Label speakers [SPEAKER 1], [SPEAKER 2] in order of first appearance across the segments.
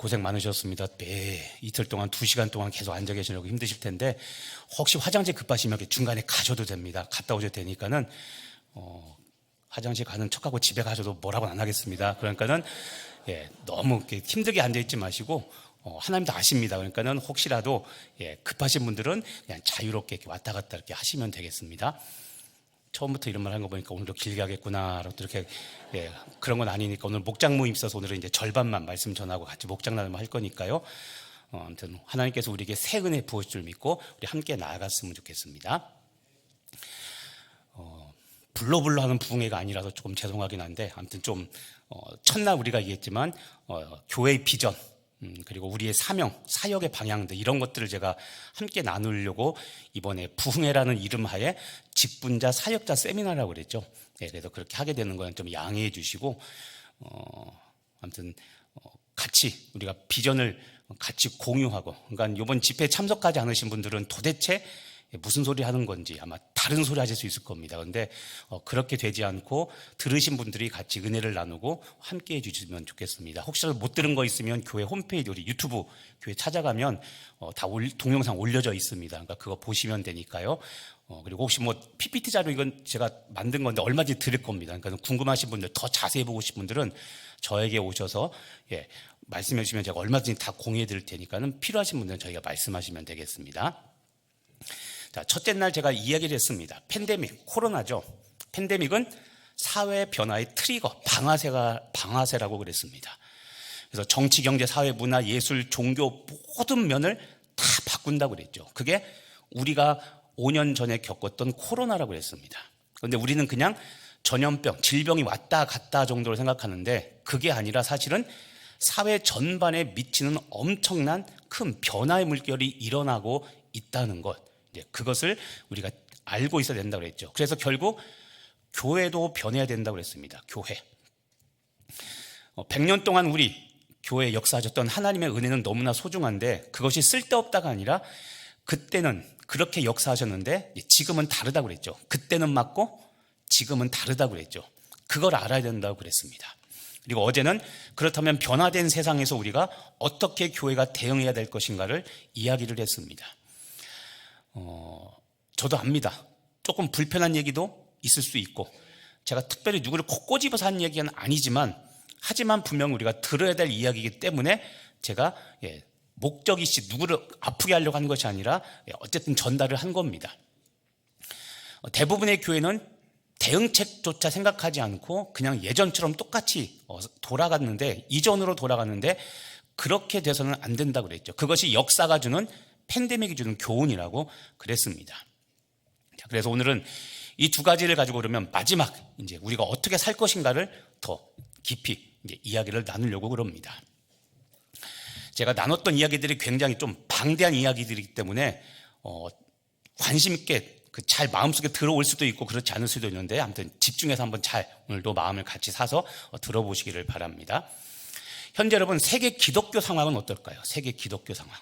[SPEAKER 1] 고생 많으셨습니다. 매 이틀 동안 2시간 동안 계속 앉아 계시려고 힘드실 텐데 혹시 화장실 급하시면 중간에 가셔도 됩니다. 갔다 오셔도 되니까는 화장실 가는 척하고 집에 가셔도 뭐라고는 안 하겠습니다. 그러니까는 너무 이렇게 힘들게 앉아 있지 마시고 하나님도 아십니다. 그러니까는 혹시라도 급하신 분들은 그냥 자유롭게 이렇게 왔다 갔다 이렇게 하시면 되겠습니다. 처음부터 이런 말 하는 거 보니까 오늘도 길게 하겠구나라고 이렇게 그런 건 아니니까 오늘 목장 모임 있어서 오늘은 이제 절반만 말씀 전하고 같이 목장 나누면 할 거니까요. 아무튼 하나님께서 우리에게 새 은혜 부어줄 줄 믿고 우리 함께 나아갔으면 좋겠습니다. 불러불러 하는 부흥회가 아니라서 조금 죄송하긴 한데 아무튼 좀 첫날 우리가 얘기했지만 교회의 비전 그리고 우리의 사명, 사역의 방향들 이런 것들을 제가 함께 나누려고 이번에 부흥회라는 이름 하에 직분자 사역자 세미나라고 그랬죠. 그래서 그렇게 하게 되는 건 좀 양해해 주시고 아무튼 같이 우리가 비전을 같이 공유하고 그러니까 이번 집회에 참석하지 않으신 분들은 도대체 무슨 소리 하는 건지 아마 다른 소리 하실 수 있을 겁니다. 그런데 그렇게 되지 않고 들으신 분들이 같이 은혜를 나누고 함께 해주시면 좋겠습니다. 혹시라도 못 들은 거 있으면 교회 홈페이지 우리 유튜브 교회 찾아가면 다 동영상 올려져 있습니다. 그러니까 그거 보시면 되니까요. 그리고 혹시 뭐 PPT 자료 이건 제가 만든 건데 얼마든지 드릴 겁니다. 그러니까 궁금하신 분들 더 자세히 보고 싶은 분들은 저에게 오셔서 말씀해 주시면 제가 얼마든지 다 공유해 드릴 테니까는 필요하신 분들은 저희가 말씀하시면 되겠습니다. 자, 첫째 날 제가 이야기를 했습니다. 팬데믹, 코로나죠. 팬데믹은 사회 변화의 트리거, 방아쇠라고 그랬습니다. 그래서 정치, 경제, 사회, 문화, 예술, 종교 모든 면을 다 바꾼다고 그랬죠. 그게 우리가 5년 전에 겪었던 코로나라고 그랬습니다. 그런데 우리는 그냥 전염병, 질병이 왔다 갔다 정도로 생각하는데 그게 아니라 사실은 사회 전반에 미치는 엄청난 큰 변화의 물결이 일어나고 있다는 것. 그것을 우리가 알고 있어야 된다고 그랬죠. 그래서 결국 교회도 변해야 된다고 그랬습니다. 교회. 100년 동안 우리 교회 역사하셨던 하나님의 은혜는 너무나 소중한데 그것이 쓸데없다가 아니라 그때는 그렇게 역사하셨는데 지금은 다르다고 그랬죠. 그때는 맞고 지금은 다르다고 그랬죠. 그걸 알아야 된다고 그랬습니다. 그리고 어제는 그렇다면 변화된 세상에서 우리가 어떻게 교회가 대응해야 될 것인가를 이야기를 했습니다. 저도 압니다. 조금 불편한 얘기도 있을 수 있고 제가 특별히 누구를 콕 꼬집어서 하는 얘기는 아니지만 하지만 분명 우리가 들어야 될 이야기이기 때문에 제가 목적이시 누구를 아프게 하려고 하는 것이 아니라 어쨌든 전달을 한 겁니다. 대부분의 교회는 대응책조차 생각하지 않고 그냥 예전처럼 똑같이 돌아갔는데 이전으로 돌아갔는데 그렇게 돼서는 안 된다고 그랬죠. 그것이 역사가 주는 팬데믹이 주는 교훈이라고 그랬습니다. 자, 그래서 오늘은 이 두 가지를 가지고 그러면 마지막 이제 우리가 어떻게 살 것인가를 더 깊이 이제 이야기를 나누려고 그럽니다. 제가 나눴던 이야기들이 굉장히 좀 방대한 이야기들이기 때문에 관심 있게 잘 마음속에 들어올 수도 있고 그렇지 않을 수도 있는데 아무튼 집중해서 한번 잘 오늘도 마음을 같이 사서 들어보시기를 바랍니다. 현재 여러분 세계 기독교 상황은 어떨까요? 세계 기독교 상황.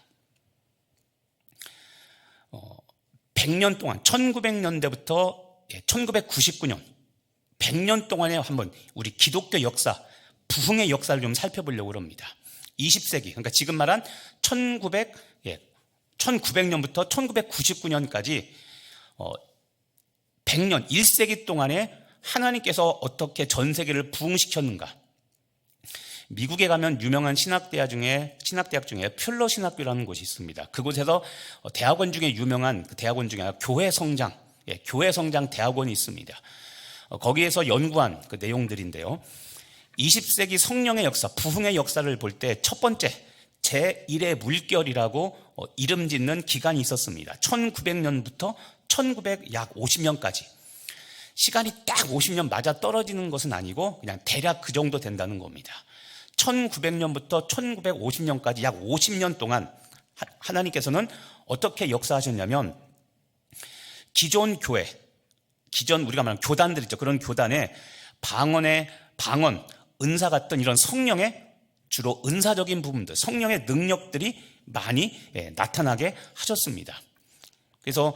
[SPEAKER 1] 100년 동안 1900년대부터 1999년 100년 동안에 한번 우리 기독교 역사, 부흥의 역사를 좀 살펴보려고 합니다. 20세기, 그러니까 지금 말한 1900년부터 1999년까지 100년, 1세기 동안에 하나님께서 어떻게 전 세계를 부흥시켰는가. 미국에 가면 유명한 신학대학 중에 퓰러 신학교라는 곳이 있습니다. 그곳에서 대학원 중에 유명한 대학원 중에 하나 교회 성장 대학원이 있습니다. 거기에서 연구한 그 내용들인데요. 20세기 성령의 역사, 부흥의 역사를 볼 때 첫 번째 제1의 물결이라고 이름 짓는 기간이 있었습니다. 1900년부터 1900 약 50년까지. 시간이 딱 50년 맞아 떨어지는 것은 아니고 그냥 대략 그 정도 된다는 겁니다. 1900년부터 1950년까지 약 50년 동안 하나님께서는 어떻게 역사하셨냐면 기존 교회, 기존 우리가 말하는 교단들 있죠. 그런 교단에 방언, 은사 같은 이런 성령의 주로 은사적인 부분들, 성령의 능력들이 많이 나타나게 하셨습니다. 그래서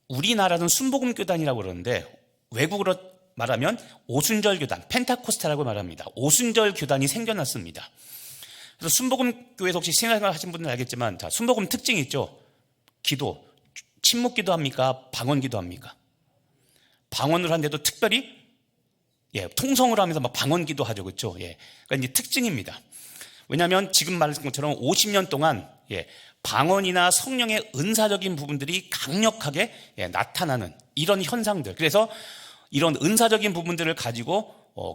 [SPEAKER 1] 우리나라는 순복음 교단이라고 그러는데 외국으로 말하면 오순절 교단, 펜타코스타라고 말합니다. 오순절 교단이 생겨났습니다. 그래서 순복음교회에서 혹시 신앙생활 하신 분들은 알겠지만, 자, 순복음 특징이 있죠. 기도, 침묵기도 합니까? 방언기도 합니까? 방언을 하는데도 특별히 통성을 하면서 막 방언기도 하죠, 그렇죠? 그러니까 이제 특징입니다. 왜냐하면 지금 말했던 것처럼 50년 동안 방언이나 성령의 은사적인 부분들이 강력하게 나타나는 이런 현상들. 그래서 이런 은사적인 부분들을 가지고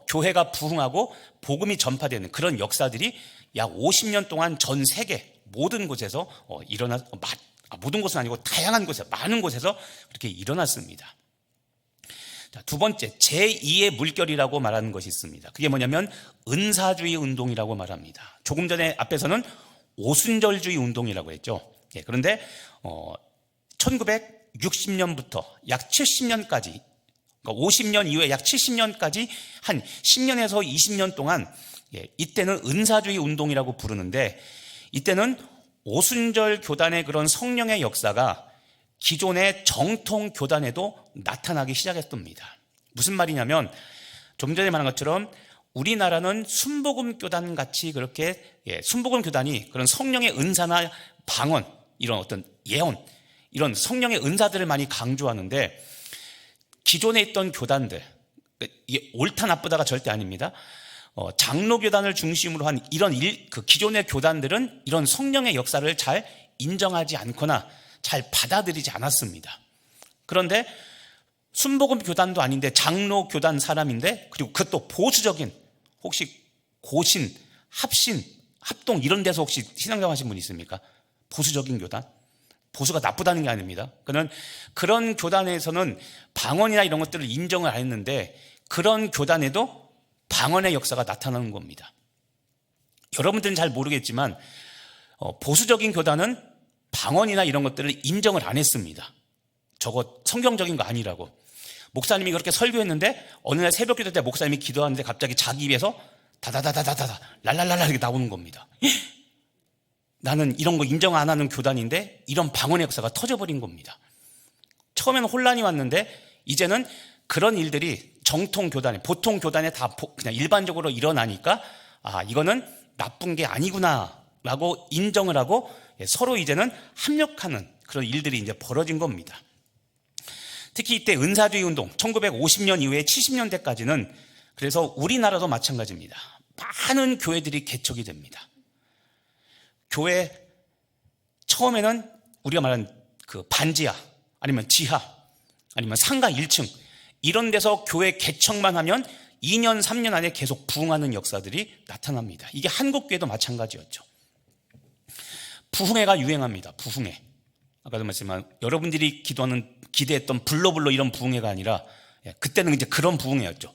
[SPEAKER 1] 교회가 부흥하고 복음이 전파되는 그런 역사들이 약 50년 동안 전 세계 모든 곳에서 모든 곳은 아니고 다양한 곳에, 많은 곳에서 그렇게 일어났습니다. 자, 두 번째, 제2의 물결이라고 말하는 것이 있습니다. 그게 뭐냐면 은사주의 운동이라고 말합니다. 조금 전에 앞에서는 오순절주의 운동이라고 했죠. 그런데 1960년부터 약 70년까지, 그러니까 50년 이후에 약 70년까지 한 10년에서 20년 동안 이때는 은사주의 운동이라고 부르는데, 이때는 오순절 교단의 그런 성령의 역사가 기존의 정통 교단에도 나타나기 시작했답니다. 무슨 말이냐면 좀 전에 말한 것처럼 우리나라는 순복음 교단 같이 그렇게 순복음 교단이 그런 성령의 은사나 방언, 이런 어떤 예언, 이런 성령의 은사들을 많이 강조하는데, 기존에 있던 교단들, 이게 옳다 나쁘다가 절대 아닙니다. 장로 교단을 중심으로 한 이런 기존의 교단들은 이런 성령의 역사를 잘 인정하지 않거나 잘 받아들이지 않았습니다. 그런데 순복음 교단도 아닌데 장로 교단 사람인데, 그리고 그것도 보수적인, 혹시 고신, 합신, 합동 이런 데서 혹시 신앙생활 하신 분 있습니까? 보수적인 교단? 보수가 나쁘다는 게 아닙니다. 그런 교단에서는 방언이나 이런 것들을 인정을 안 했는데, 그런 교단에도 방언의 역사가 나타나는 겁니다. 여러분들은 잘 모르겠지만 보수적인 교단은 방언이나 이런 것들을 인정을 안 했습니다. 저거 성경적인 거 아니라고. 목사님이 그렇게 설교했는데 어느 날 새벽 기도 때 목사님이 기도하는데 갑자기 자기 입에서 다다다다다다 랄랄랄라 이렇게 나오는 겁니다. 나는 이런 거 인정 안 하는 교단인데 이런 방언의 역사가 터져버린 겁니다. 처음에는 혼란이 왔는데 이제는 그런 일들이 정통 교단에, 보통 교단에 다 그냥 일반적으로 일어나니까 이거는 나쁜 게 아니구나 라고 인정을 하고 서로 이제는 합력하는 그런 일들이 이제 벌어진 겁니다. 특히 이때 은사주의 운동 1950년 이후에 70년대까지는 그래서 우리나라도 마찬가지입니다. 많은 교회들이 개척이 됩니다. 교회 처음에는 우리가 말하는 그 반지하 아니면 지하 아니면 상가 1층 이런 데서 교회 개척만 하면 2년 3년 안에 계속 부흥하는 역사들이 나타납니다. 이게 한국교회도 마찬가지였죠. 부흥회가 유행합니다. 부흥회. 아까도 말씀했지만 여러분들이 기대했던 불러불러 이런 부흥회가 아니라 그때는 이제 그런 부흥회였죠.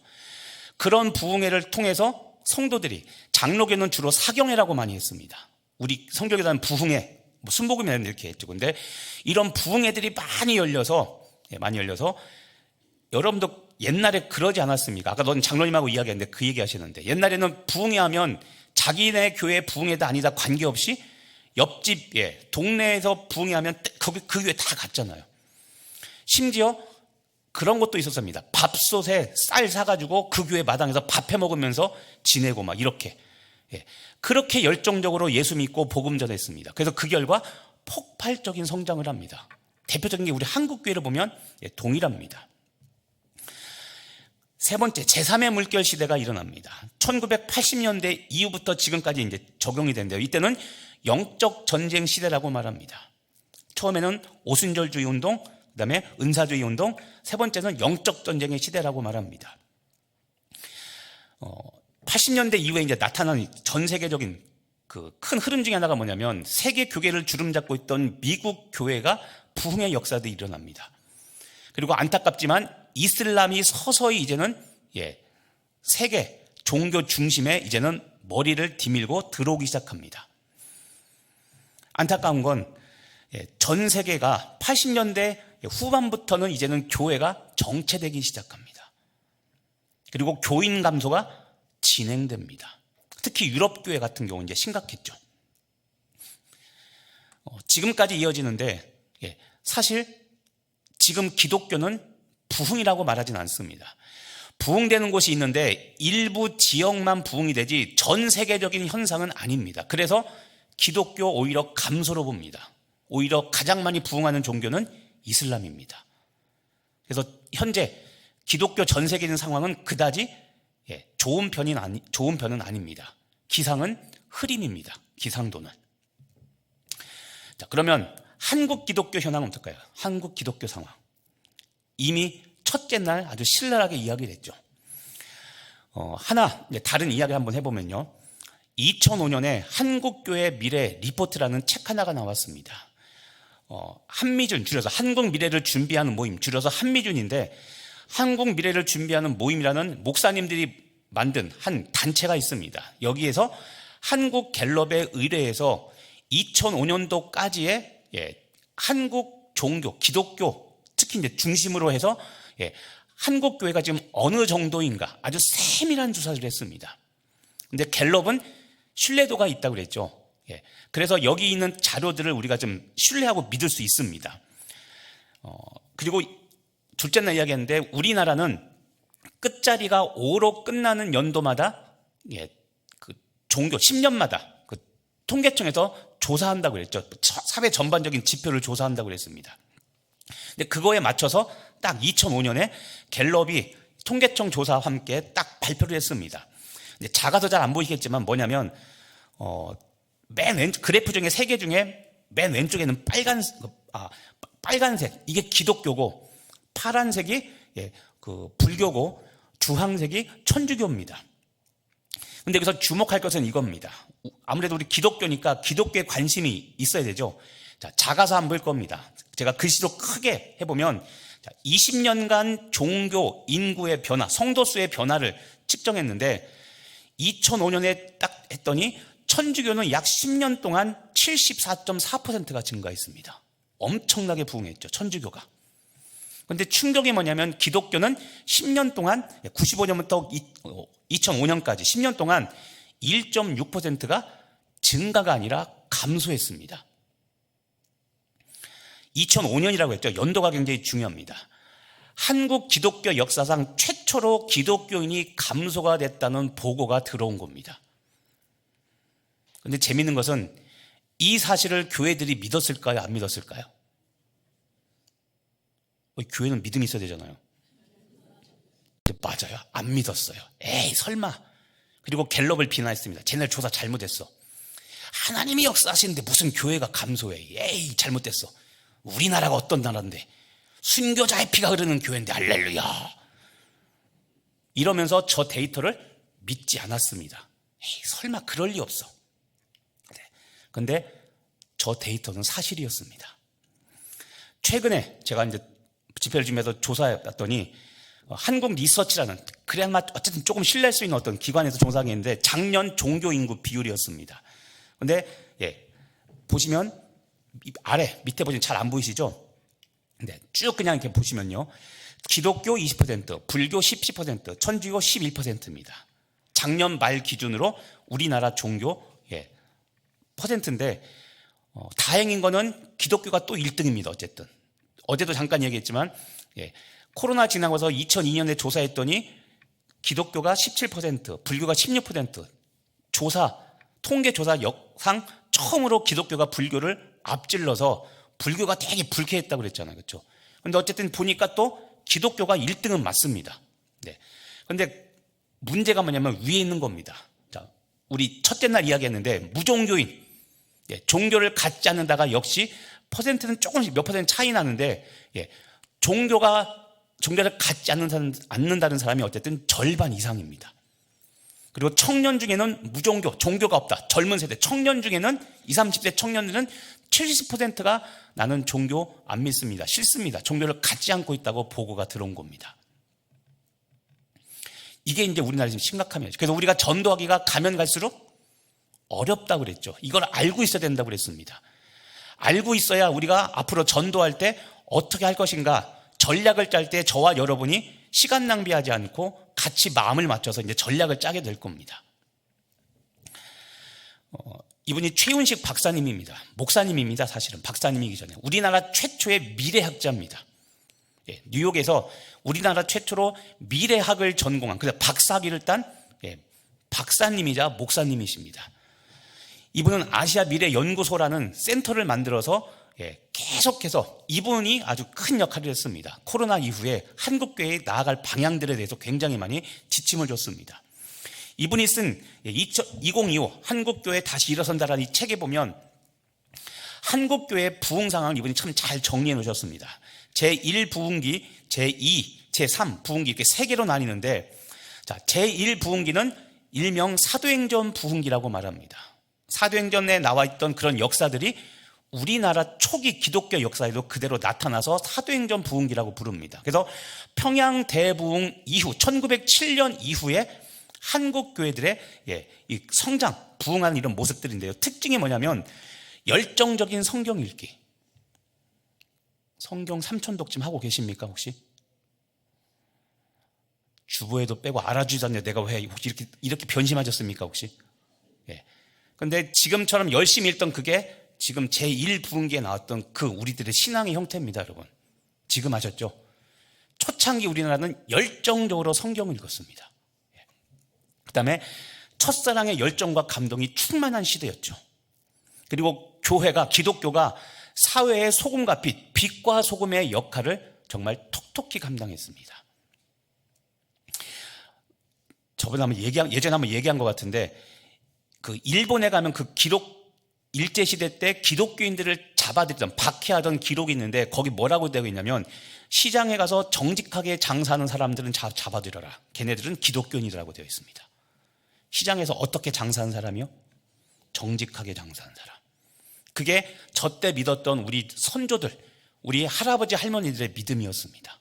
[SPEAKER 1] 그런 부흥회를 통해서 성도들이, 장로교는 주로 사경회라고 많이 했습니다. 우리 성교교단은 부흥회, 순복음회는 이렇게 했죠. 근데 이런 부흥회들이 많이 열려서 여러분도 옛날에 그러지 않았습니까? 아까 넌 장로님하고 이야기했는데 그 얘기 하시는데, 옛날에는 부흥회 하면 자기네 교회 부흥회다 아니다 관계없이 옆집 동네에서 부흥회 하면 그 교회 다 갔잖아요. 심지어 그런 것도 있었습니다. 밥솥에 쌀 사가지고 그 교회 마당에서 밥 해 먹으면서 지내고 막 이렇게 그렇게 열정적으로 예수 믿고 복음 전했습니다. 그래서 그 결과 폭발적인 성장을 합니다. 대표적인 게 우리 한국교회를 보면 동일합니다. 세 번째, 제3의 물결 시대가 일어납니다. 1980년대 이후부터 지금까지 이제 적용이 된대요. 이때는 영적 전쟁 시대라고 말합니다. 처음에는 오순절주의 운동, 그 다음에 은사주의 운동, 세 번째는 영적 전쟁의 시대라고 말합니다. 80년대 이후에 이제 나타난 전 세계적인 그 큰 흐름 중에 하나가 뭐냐면, 세계 교계를 주름잡고 있던 미국 교회가 부흥의 역사도 일어납니다. 그리고 안타깝지만 이슬람이 서서히 이제는 세계 종교 중심에 이제는 머리를 디밀고 들어오기 시작합니다. 안타까운 건 전 세계가 80년대 후반부터는 이제는 교회가 정체되기 시작합니다. 그리고 교인 감소가 진행됩니다. 특히 유럽 교회 같은 경우는 이제 심각했죠. 지금까지 이어지는데 사실 지금 기독교는 부흥이라고 말하진 않습니다. 부흥되는 곳이 있는데 일부 지역만 부흥이 되지 전 세계적인 현상은 아닙니다. 그래서 기독교 오히려 감소로 봅니다. 오히려 가장 많이 부흥하는 종교는 이슬람입니다. 그래서 현재 기독교 전 세계적인 상황은 그다지 좋은 편은 아닙니다. 기상은 흐림입니다. 기상도는. 자, 그러면 한국 기독교 현황은 어떨까요? 한국 기독교 상황. 이미 첫째 날 아주 신랄하게 이야기를 했죠. 다른 이야기 한번 해보면요. 2005년에 한국교회 미래 리포트라는 책 하나가 나왔습니다. 한미준, 줄여서 한국 미래를 준비하는 모임, 줄여서 한미준인데, 한국 미래를 준비하는 모임이라는 목사님들이 만든 한 단체가 있습니다. 여기에서 한국 갤럽에 의뢰해서 2005년도까지의 한국 종교, 기독교, 특히 이제 중심으로 해서 한국 교회가 지금 어느 정도인가 아주 세밀한 조사를 했습니다. 근데 갤럽은 신뢰도가 있다고 그랬죠. 그래서 여기 있는 자료들을 우리가 좀 신뢰하고 믿을 수 있습니다. 그리고 둘째 날 이야기했는데 우리나라는 끝자리가 5로 끝나는 연도마다 그 종교 10년마다 그 통계청에서 조사한다고 그랬죠. 사회 전반적인 지표를 조사한다고 그랬습니다. 근데 그거에 맞춰서 딱 2005년에 갤럽이 통계청 조사와 함께 딱 발표를 했습니다. 근데 작아서 잘 안 보이겠지만 뭐냐면 그래프 중에 3개 중에 맨 왼쪽에는 빨간색 이게 기독교고 파란색이 그 불교고 주황색이 천주교입니다. 근데 여기서 주목할 것은 이겁니다. 아무래도 우리 기독교니까 기독교에 관심이 있어야 되죠. 자, 작아서 안 보일 겁니다. 제가 글씨로 크게 해보면 20년간 종교 인구의 변화, 성도 수의 변화를 측정했는데 2005년에 딱 했더니 천주교는 약 10년 동안 74.4%가 증가했습니다. 엄청나게 부흥했죠, 천주교가. 그런데 충격이 뭐냐면 기독교는 10년 동안 95년부터 2005년까지 10년 동안 1.6%가 증가가 아니라 감소했습니다. 2005년이라고 했죠. 연도가 굉장히 중요합니다. 한국 기독교 역사상 최초로 기독교인이 감소가 됐다는 보고가 들어온 겁니다. 그런데 재미있는 것은 이 사실을 교회들이 믿었을까요? 안 믿었을까요? 교회는 믿음이 있어야 되잖아요. 맞아요. 안 믿었어요. 에이 설마. 그리고 갤럽을 비난했습니다. 쟤네 조사 잘못했어. 하나님이 역사하시는데 무슨 교회가 감소해. 에이 잘못됐어. 우리나라가 어떤 나라인데 순교자의 피가 흐르는 교회인데 할렐루야. 이러면서 저 데이터를 믿지 않았습니다. 에이 설마 그럴 리 없어. 그런데 저 데이터는 사실이었습니다. 최근에 제가 이제 집회를 준비해서 조사해봤더니 한국 리서치라는 그래야만 어쨌든 조금 신뢰할 수 있는 어떤 기관에서 조사했는데 작년 종교 인구 비율이었습니다. 그런데 보시면 밑에 보시면 잘 안 보이시죠? 근데 쭉 그냥 이렇게 보시면요, 기독교 20%, 불교 10%, 천주교 11%입니다. 작년 말 기준으로 우리나라 종교 퍼센트인데 다행인 거는 기독교가 또 1등입니다. 어쨌든 어제도 잠깐 얘기했지만 코로나 지나고서 2002년에 조사했더니 기독교가 17%, 불교가 16%, 통계 조사 역상 처음으로 기독교가 불교를 앞질러서 불교가 되게 불쾌했다고 그랬잖아요. 그렇죠? 그런데 어쨌든 보니까 또 기독교가 1등은 맞습니다. 그런데 문제가 뭐냐면 위에 있는 겁니다. 자, 우리 첫째 날 이야기했는데 무종교인, 종교를 갖지 않는다가 역시 퍼센트는 조금씩 몇 퍼센트 차이 나는데 종교를 갖지 않는다는 사람이 어쨌든 절반 이상입니다. 그리고 청년 중에는 종교가 없다. 젊은 세대, 청년 중에는 20, 30대 청년들은 70%가 나는 종교 안 믿습니다. 싫습니다. 종교를 갖지 않고 있다고 보고가 들어온 겁니다. 이게 이제 우리나라에 지금 심각함이에요. 그래서 우리가 전도하기가 가면 갈수록 어렵다고 그랬죠. 이걸 알고 있어야 된다고 그랬습니다. 알고 있어야 우리가 앞으로 전도할 때 어떻게 할 것인가 전략을 짤 때 저와 여러분이 시간 낭비하지 않고 같이 마음을 맞춰서 이제 전략을 짜게 될 겁니다. 이분이 최윤식 박사님입니다. 목사님입니다. 사실은 박사님이기 전에 우리나라 최초의 미래학자입니다. 뉴욕에서 우리나라 최초로 미래학을 전공한, 그래서 박사학위를 딴 박사님이자 목사님이십니다. 이분은 아시아 미래 연구소라는 센터를 만들어서 계속해서 이분이 아주 큰 역할을 했습니다. 코로나 이후에 한국교회에 나아갈 방향들에 대해서 굉장히 많이 지침을 줬습니다. 이분이 쓴 2025 한국교회 다시 일어선다라는 이 책에 보면 한국교회 부흥 상황을 이분이 참 잘 정리해 놓으셨습니다. 제1 부흥기, 제2, 제3 부흥기 이렇게 세 개로 나뉘는데, 자, 제1 부흥기는 일명 사도행전 부흥기라고 말합니다. 사도행전에 나와 있던 그런 역사들이 우리나라 초기 기독교 역사에도 그대로 나타나서 사도행전 부흥기라고 부릅니다. 그래서 평양 대부흥 이후 1907년 이후에 한국 교회들의 이 성장, 부흥하는 이런 모습들인데요. 특징이 뭐냐면 열정적인 성경 읽기. 성경 3,000독쯤 하고 계십니까 혹시? 주보에도 빼고 알아주지 않냐 내가 왜 혹시 이렇게 변심하셨습니까 혹시? 근데 지금처럼 열심히 읽던 그게 지금 제1부흥기에 나왔던 그 우리들의 신앙의 형태입니다, 여러분. 지금 아셨죠? 초창기 우리나라는 열정적으로 성경을 읽었습니다. 그 다음에 첫사랑의 열정과 감동이 충만한 시대였죠. 그리고 교회가, 기독교가 사회의 소금과 빛, 빛과 소금의 역할을 정말 톡톡히 감당했습니다. 예전에 한번 얘기한 것 같은데, 그 일본에 가면 그 기록 일제시대 때 기독교인들을 잡아들이던, 박해하던 기록이 있는데 거기 뭐라고 되어 있냐면, 시장에 가서 정직하게 장사하는 사람들은 잡아들여라. 걔네들은 기독교인이라고 되어 있습니다. 시장에서 어떻게 장사하는 사람이요? 정직하게 장사하는 사람. 그게 저 때 믿었던 우리 선조들, 우리 할아버지 할머니들의 믿음이었습니다.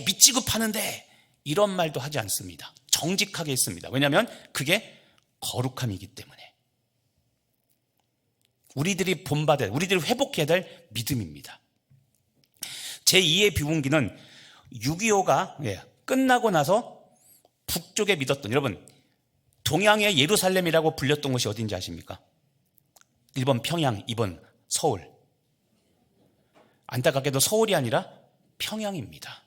[SPEAKER 1] 믿지고 파는데 이런 말도 하지 않습니다. 정직하게 했습니다. 왜냐하면 그게 거룩함이기 때문에. 우리들이 본받아야, 우리들이 회복해야 될 믿음입니다. 제2의 부흥기는 6.25가 끝나고 나서 북쪽에 믿었던, 여러분 동양의 예루살렘이라고 불렸던 곳이 어딘지 아십니까? 1번 평양, 2번 서울. 안타깝게도 서울이 아니라 평양입니다.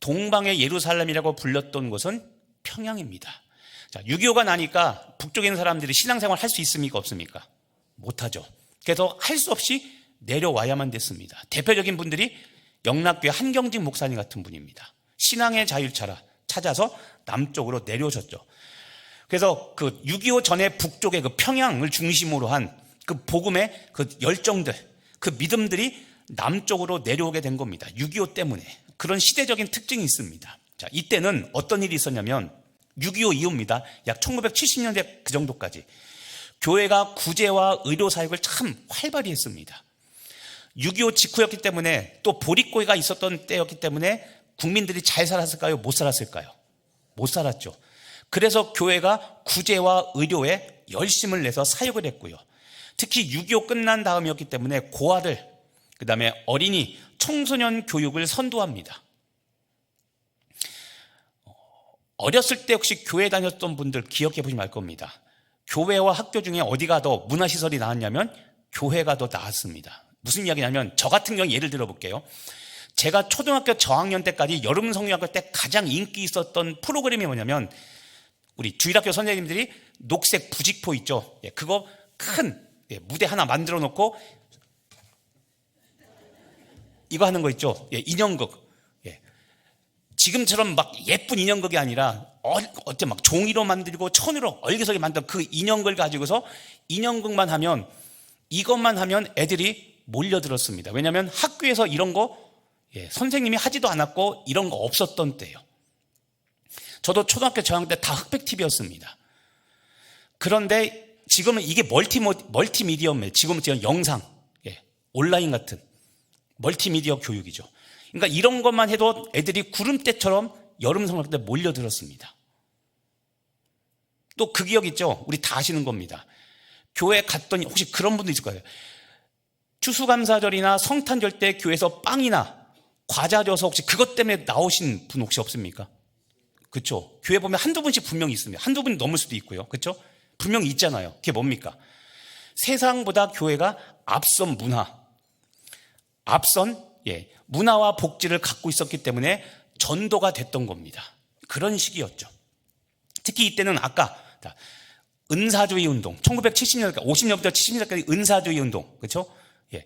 [SPEAKER 1] 동방의 예루살렘이라고 불렸던 곳은 평양입니다. 자, 6.25가 나니까 북쪽에 있는 사람들이 신앙생활 할 수 있습니까? 없습니까? 못하죠. 그래서 할 수 없이 내려와야만 됐습니다. 대표적인 분들이 영락교회 한경직 목사님 같은 분입니다. 신앙의 자유를 찾아서 남쪽으로 내려오셨죠. 그래서 그 6.25 전에 북쪽의 그 평양을 중심으로 한 그 복음의 그 열정들, 그 믿음들이 남쪽으로 내려오게 된 겁니다. 6.25 때문에. 그런 시대적인 특징이 있습니다. 자, 이때는 어떤 일이 있었냐면 6.25 이후입니다. 약 1970년대 그 정도까지 교회가 구제와 의료 사역을 참 활발히 했습니다. 6.25 직후였기 때문에, 또 보릿고개가 있었던 때였기 때문에 국민들이 잘 살았을까요? 못 살았을까요? 못 살았죠. 그래서 교회가 구제와 의료에 열심을 내서 사역을 했고요. 특히 6.25 끝난 다음이었기 때문에 고아들, 그 다음에 어린이, 청소년 교육을 선도합니다. 어렸을 때 혹시 교회 다녔던 분들 기억해 보시면 알 겁니다. 교회와 학교 중에 어디가 더 문화시설이 나았냐면 교회가 더 나았습니다. 무슨 이야기냐면, 저 같은 경우 예를 들어볼게요. 제가 초등학교 저학년 때까지 여름 성경학교 때 가장 인기 있었던 프로그램이 뭐냐면, 우리 주일학교 선생님들이 녹색 부직포 있죠. 그거 큰 무대 하나 만들어 놓고 이거 하는 거 있죠. 인형극. 지금처럼 막 예쁜 인형극이 아니라 어째 막 종이로 만들고 천으로 얼개석에 만든 그 인형극을 가지고서 인형극만 하면, 이것만 하면 애들이 몰려들었습니다. 왜냐하면 학교에서 이런 거 선생님이 하지도 않았고 이런 거 없었던 때예요. 저도 초등학교 저학년 때 다 흑백 TV였습니다. 그런데 지금은 이게 멀티미디어입니다. 지금은 영상, 온라인 같은 멀티미디어 교육이죠. 그러니까 이런 것만 해도 애들이 구름대처럼 여름 성경 때 몰려들었습니다. 또 그 기억 있죠? 우리 다 아시는 겁니다. 교회 갔더니, 혹시 그런 분도 있을 거예요. 추수감사절이나 성탄절 때 교회에서 빵이나 과자 줘서 혹시 그것 때문에 나오신 분 혹시 없습니까? 그렇죠? 교회 보면 한두 분씩 분명히 있습니다. 한두 분 넘을 수도 있고요. 그렇죠? 분명히 있잖아요. 그게 뭡니까? 세상보다 교회가 앞선 문화, 앞선 문화와 복지를 갖고 있었기 때문에 전도가 됐던 겁니다. 그런 시기였죠. 특히 이때는 아까 은사주의 운동, 1970년대, 50년부터 70년대까지 은사주의 운동, 그렇죠? 예.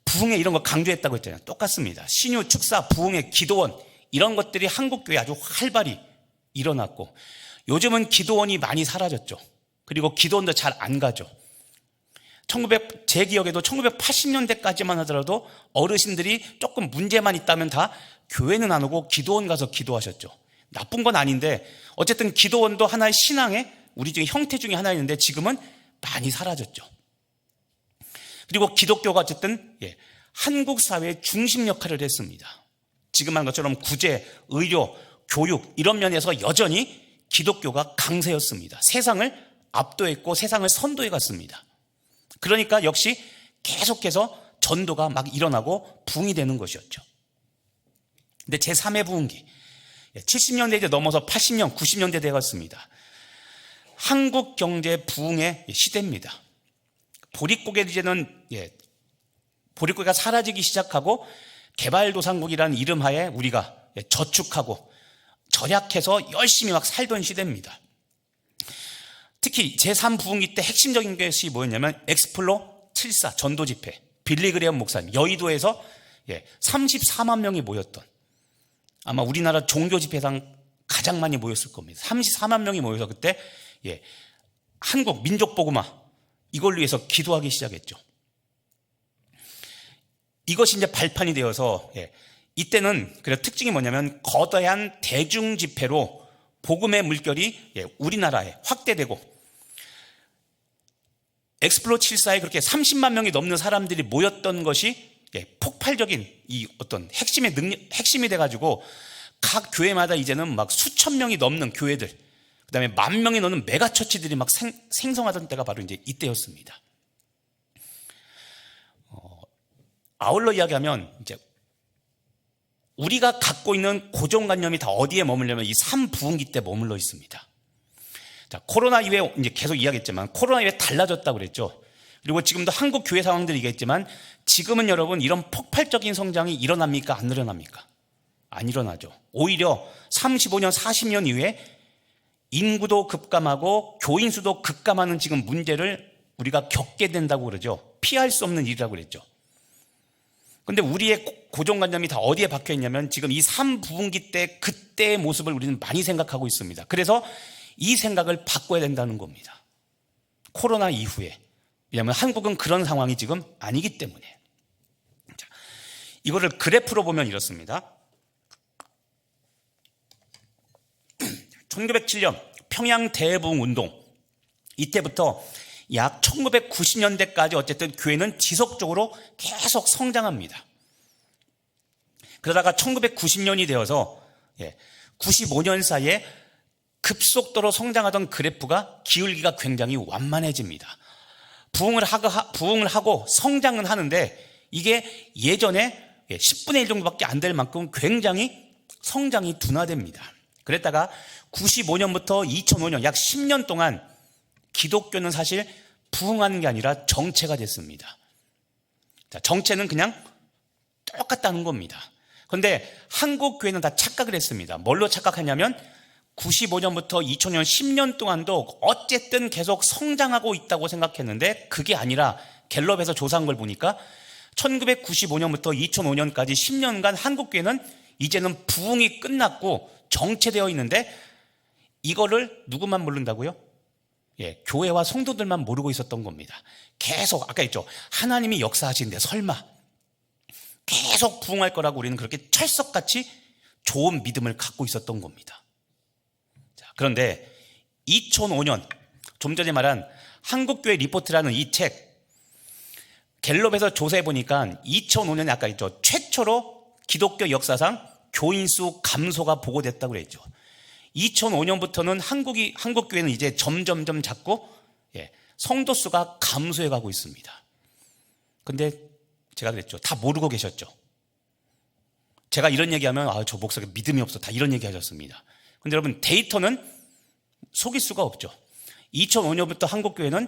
[SPEAKER 1] 부흥회 이런 거 강조했다고 했잖아요. 똑같습니다. 신유, 축사, 부흥회, 기도원 이런 것들이 한국교회에 아주 활발히 일어났고, 요즘은 기도원이 많이 사라졌죠. 그리고 기도원도 잘 안 가죠. 제 기억에도 1980년대까지만 하더라도 어르신들이 조금 문제만 있다면 다 교회는 안 오고 기도원 가서 기도하셨죠. 나쁜 건 아닌데 어쨌든 기도원도 하나의 신앙의 우리 중에 형태 중에 하나였는데 지금은 많이 사라졌죠. 그리고 기독교가 어쨌든 한국 사회의 중심 역할을 했습니다. 지금 한 것처럼 구제, 의료, 교육 이런 면에서 여전히 기독교가 강세였습니다. 세상을 압도했고 세상을 선도해 갔습니다. 그러니까 역시 계속해서 전도가 막 일어나고 부흥이 되는 것이었죠. 근데 제3의 부흥기 70년대 이제 넘어서 80년, 90년대 되었습니다. 한국 경제 부흥의 시대입니다. 보릿고개는 보릿고개가 사라지기 시작하고 개발도상국이라는 이름하에 우리가 저축하고 절약해서 열심히 막 살던 시대입니다. 특히 제3부흥기 때 핵심적인 것이 뭐였냐면 엑스플로 74 전도 집회, 빌리 그레엄 목사님 여의도에서 34만 명이 모였던, 아마 우리나라 종교 집회상 가장 많이 모였을 겁니다. 34만 명이 모여서 그때 한국 민족 복음화 이걸 위해서 기도하기 시작했죠. 이것이 이제 발판이 되어서 이때는 그래서 특징이 뭐냐면 거대한 대중 집회로 복음의 물결이 우리나라에 확대되고, 엑스플로 74에 그렇게 30만 명이 넘는 사람들이 모였던 것이 폭발적인 이 어떤 핵심이 돼가지고 각 교회마다 이제는 막 수천 명이 넘는 교회들, 그 다음에 10,000명이 넘는 메가처치들이 막 생성하던 때가 바로 이제 이때였습니다. 아울러 이야기하면 이제 우리가 갖고 있는 고정관념이 다 어디에 머물려면 이 3부흥기 때 머물러 있습니다. 자, 코로나 이후에 이제 계속 이야기했지만 코로나 이후에 달라졌다고 그랬죠. 그리고 지금도 한국 교회 상황들이 얘기했지만 지금은 여러분 이런 폭발적인 성장이 일어납니까? 안 일어납니까? 안 일어나죠. 오히려 35년, 40년 이후에 인구도 급감하고 교인 수도 급감하는 지금 문제를 우리가 겪게 된다고 그러죠. 피할 수 없는 일이라고 그랬죠. 근데 우리의 고정관념이 다 어디에 박혀 있냐면 지금 이 3부흥기 때 그때의 모습을 우리는 많이 생각하고 있습니다. 그래서 이 생각을 바꿔야 된다는 겁니다. 코로나 이후에. 왜냐하면 한국은 그런 상황이 지금 아니기 때문에. 자, 이거를 그래프로 보면 이렇습니다. 1907년 평양 대부흥 운동, 이때부터 약 1990년대까지 어쨌든 교회는 지속적으로 계속 성장합니다. 그러다가 1990년이 되어서 95년 사이에 급속도로 성장하던 그래프가 기울기가 굉장히 완만해집니다. 부흥을 하고 성장은 하는데 이게 예전에 10분의 1 정도밖에 안 될 만큼 굉장히 성장이 둔화됩니다. 그랬다가 95년부터 2005년 약 10년 동안 기독교는 사실 부흥하는 게 아니라 정체가 됐습니다. 자, 정체는 그냥 똑같다는 겁니다. 그런데 한국 교회는 다 착각을 했습니다. 뭘로 착각하냐면 95년부터 2000년 10년 동안도 어쨌든 계속 성장하고 있다고 생각했는데 그게 아니라 갤럽에서 조사한 걸 보니까 1995년부터 2005년까지 10년간 한국 교회는 이제는 부흥이 끝났고 정체되어 있는데 이거를 누구만 모른다고요? 교회와 성도들만 모르고 있었던 겁니다. 계속 아까 했죠. 하나님이 역사하시는데 설마 계속 부흥할 거라고 우리는 그렇게 철석같이 좋은 믿음을 갖고 있었던 겁니다. 자, 그런데 2005년 좀 전에 말한 한국교회 리포트라는 이 책 갤럽에서 조사해 보니까 2005년에 아까 했죠. 최초로 기독교 역사상 교인 수 감소가 보고됐다고 그랬죠. 2005년부터는 한국 교회는 이제 점점점 작고 성도 수가 감소해 가고 있습니다. 근데 제가 그랬죠. 다 모르고 계셨죠. 제가 이런 얘기하면 저 목사가 믿음이 없어 다 이런 얘기 하셨습니다. 근데 여러분 데이터는 속일 수가 없죠. 2005년부터 한국 교회는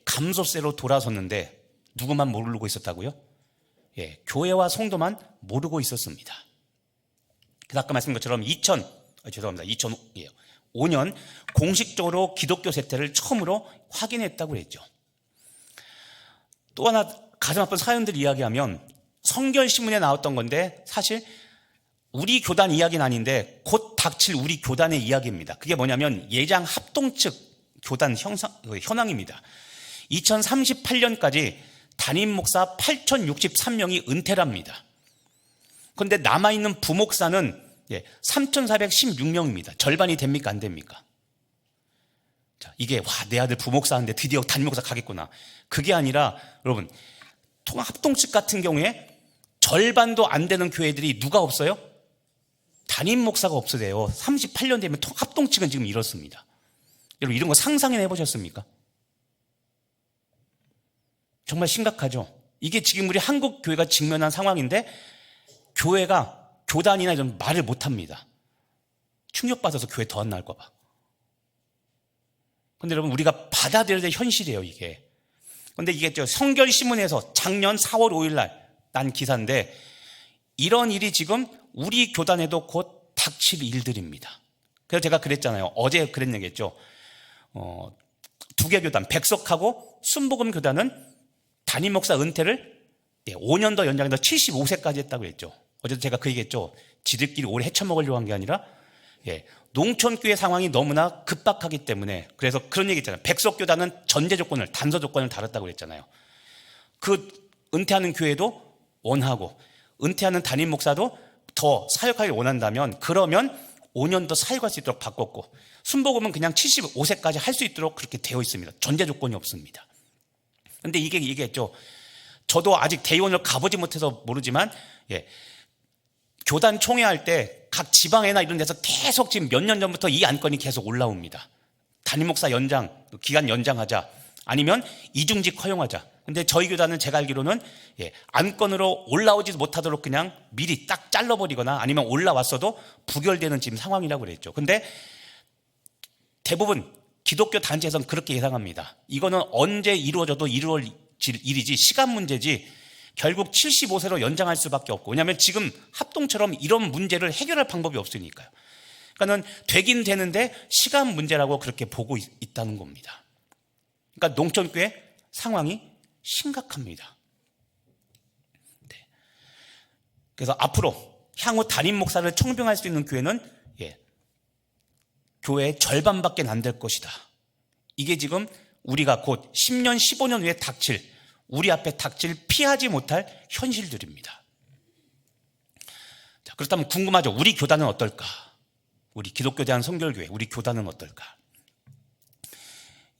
[SPEAKER 1] 감소세로 돌아섰는데 누구만 모르고 있었다고요? 교회와 성도만 모르고 있었습니다. 그래서 아까 말씀드린 것처럼 2005년 공식적으로 기독교 세태를 처음으로 확인했다고 그랬죠. 또 하나 가슴 아픈 사연들 이야기하면 성결신문에 나왔던 건데 사실 우리 교단 이야기는 아닌데 곧 닥칠 우리 교단의 이야기입니다. 그게 뭐냐면 예장 합동 측 교단 현황입니다. 2038년까지 담임 목사 8,063명이 은퇴랍니다. 그런데 남아있는 부목사는 3,416명입니다. 절반이 됩니까? 안 됩니까? 자, 이게 내 아들 부목사 하는데 드디어 담임 목사 가겠구나. 그게 아니라 여러분 합동측 같은 경우에 절반도 안 되는 교회들이 누가 없어요? 담임 목사가 없어져요. 38년 되면 합동측은 지금 이렇습니다. 여러분 이런 거 상상해 보셨습니까? 정말 심각하죠. 이게 지금 우리 한국 교회가 직면한 상황인데 교회가 교단이나 이런 말을 못합니다. 충격받아서 교회 더 안 나올까 봐. 근데 여러분 우리가 받아들여야 될 현실이에요 이게. 근데 이게 성결신문에서 작년 4월 5일 날 난 기사인데 이런 일이 지금 우리 교단에도 곧 닥칠 일들입니다. 그래서 제가 그랬잖아요. 어제 그런 얘기했죠. 두 개 교단 백석하고 순복음 교단은 담임 목사 은퇴를 5년 더 연장해서 75세까지 했다고 했죠. 어제도 제가 그 얘기했죠. 지들끼리 오래 헤쳐먹으려고 한 게 아니라 농촌교회 상황이 너무나 급박하기 때문에 그래서 그런 얘기 있잖아요. 백석교단은 전제 조건을 단서 조건을 달았다고 그랬잖아요. 그 은퇴하는 교회도 원하고 은퇴하는 담임 목사도 더 사역하기를 원한다면 그러면 5년 더 사역할 수 있도록 바꿨고 순복음은 그냥 75세까지 할 수 있도록 그렇게 되어 있습니다. 전제 조건이 없습니다. 그런데 이게 얘기했죠. 저도 아직 대의원을 가보지 못해서 모르지만 교단 총회할 때 각 지방회나 이런 데서 계속 지금 몇 년 전부터 이 안건이 계속 올라옵니다. 담임 목사 연장, 기간 연장하자 아니면 이중직 허용하자. 근데 저희 교단은 제가 알기로는 안건으로 올라오지 못하도록 그냥 미리 딱 잘라버리거나 아니면 올라왔어도 부결되는 지금 상황이라고 그랬죠. 근데 대부분 기독교 단체에서는 그렇게 예상합니다. 이거는 언제 이루어져도 이루어질 일이지 시간 문제지 결국 75세로 연장할 수밖에 없고 왜냐하면 지금 합동처럼 이런 문제를 해결할 방법이 없으니까요. 그러니까는 되긴 되는데 시간 문제라고 그렇게 보고 있다는 겁니다. 그러니까 농촌교회 상황이 심각합니다. 그래서 앞으로 향후 담임 목사를 청빙할 수 있는 교회는 교회의 절반밖에 안 될 것이다. 이게 지금 우리가 곧 10년, 15년 후에 우리 앞에 닥칠 피하지 못할 현실들입니다. 자, 그렇다면 궁금하죠. 우리 교단은 어떨까? 우리 기독교 대한성결교회, 우리 교단은 어떨까?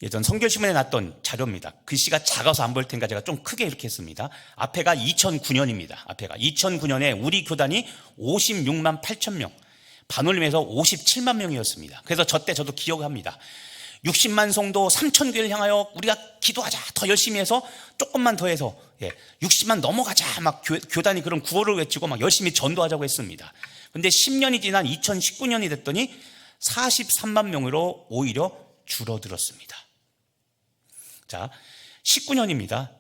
[SPEAKER 1] 예전 성결신문에 났던 자료입니다. 글씨가 작아서 안 보일 테니까 제가 좀 크게 이렇게 했습니다. 앞에가 2009년입니다. 앞에가 2009년에 우리 교단이 56만 8천 명, 반올림에서 57만 명이었습니다. 그래서 저도 기억합니다. 60만 성도 3천 교회를 향하여 우리가 기도하자. 더 열심히 해서 조금만 더 해서 60만 넘어가자. 막 교단이 그런 구호를 외치고 막 열심히 전도하자고 했습니다. 그런데 10년이 지난 2019년이 됐더니 43만 명으로 오히려 줄어들었습니다. 자, 19년입니다.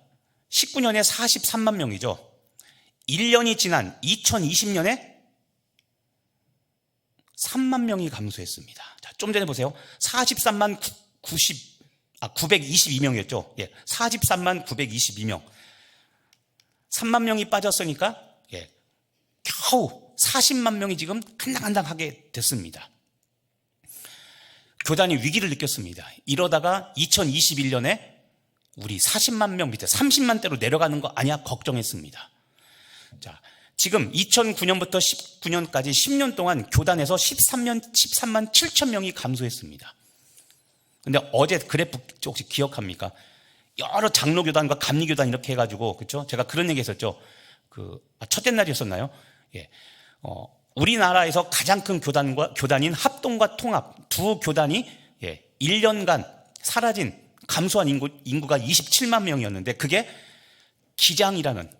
[SPEAKER 1] 19년에 43만 명이죠. 1년이 지난 2020년에 3만 명이 감소했습니다. 자, 좀 전에 보세요. 43만 922명이었죠. 43만 922명. 3만 명이 빠졌으니까 겨우 40만 명이 지금 간당간당하게 됐습니다. 교단이 위기를 느꼈습니다. 이러다가 2021년에 우리 40만 명 밑에 30만 대로 내려가는 거 아니야? 걱정했습니다. 자, 지금 2009년부터 19년까지 10년 동안 교단에서 13만 7천 명이 감소했습니다. 근데 어제 그래프 혹시 기억합니까? 여러 장로교단과 감리교단 이렇게 해가지고, 그렇죠? 제가 그런 얘기 했었죠. 첫째 날이었었나요? 우리나라에서 가장 큰 교단인 합동과 통합 두 교단이 1년간 감소한 인구가 27만 명이었는데 그게 기장이라는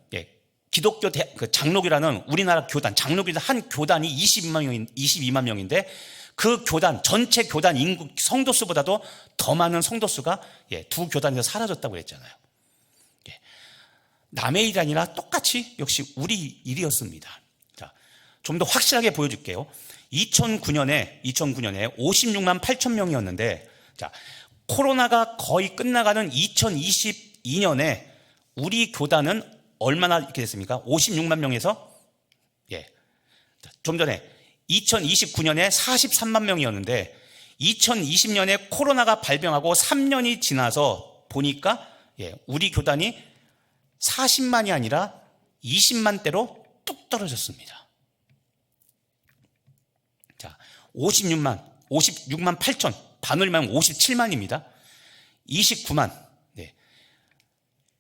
[SPEAKER 1] 기독교 장로교라는 우리나라 교단, 장로교단 한 교단이 22만 명인데 그 교단, 전체 교단 인구 성도수보다도 더 많은 성도수가 두 교단에서 사라졌다고 했잖아요. 남의 일이 아니라 똑같이 역시 우리 일이었습니다. 자, 좀 더 확실하게 보여줄게요. 2009년에 56만 8천 명이었는데, 자, 코로나가 거의 끝나가는 2022년에 우리 교단은 얼마나 이렇게 됐습니까? 56만 명에서, 좀 전에 2029년에 43만 명이었는데 2020년에 코로나가 발병하고 3년이 지나서 보니까 우리 교단이 40만이 아니라 20만대로 뚝 떨어졌습니다. 자, 56만 8천, 반올리면 57만입니다. 29만,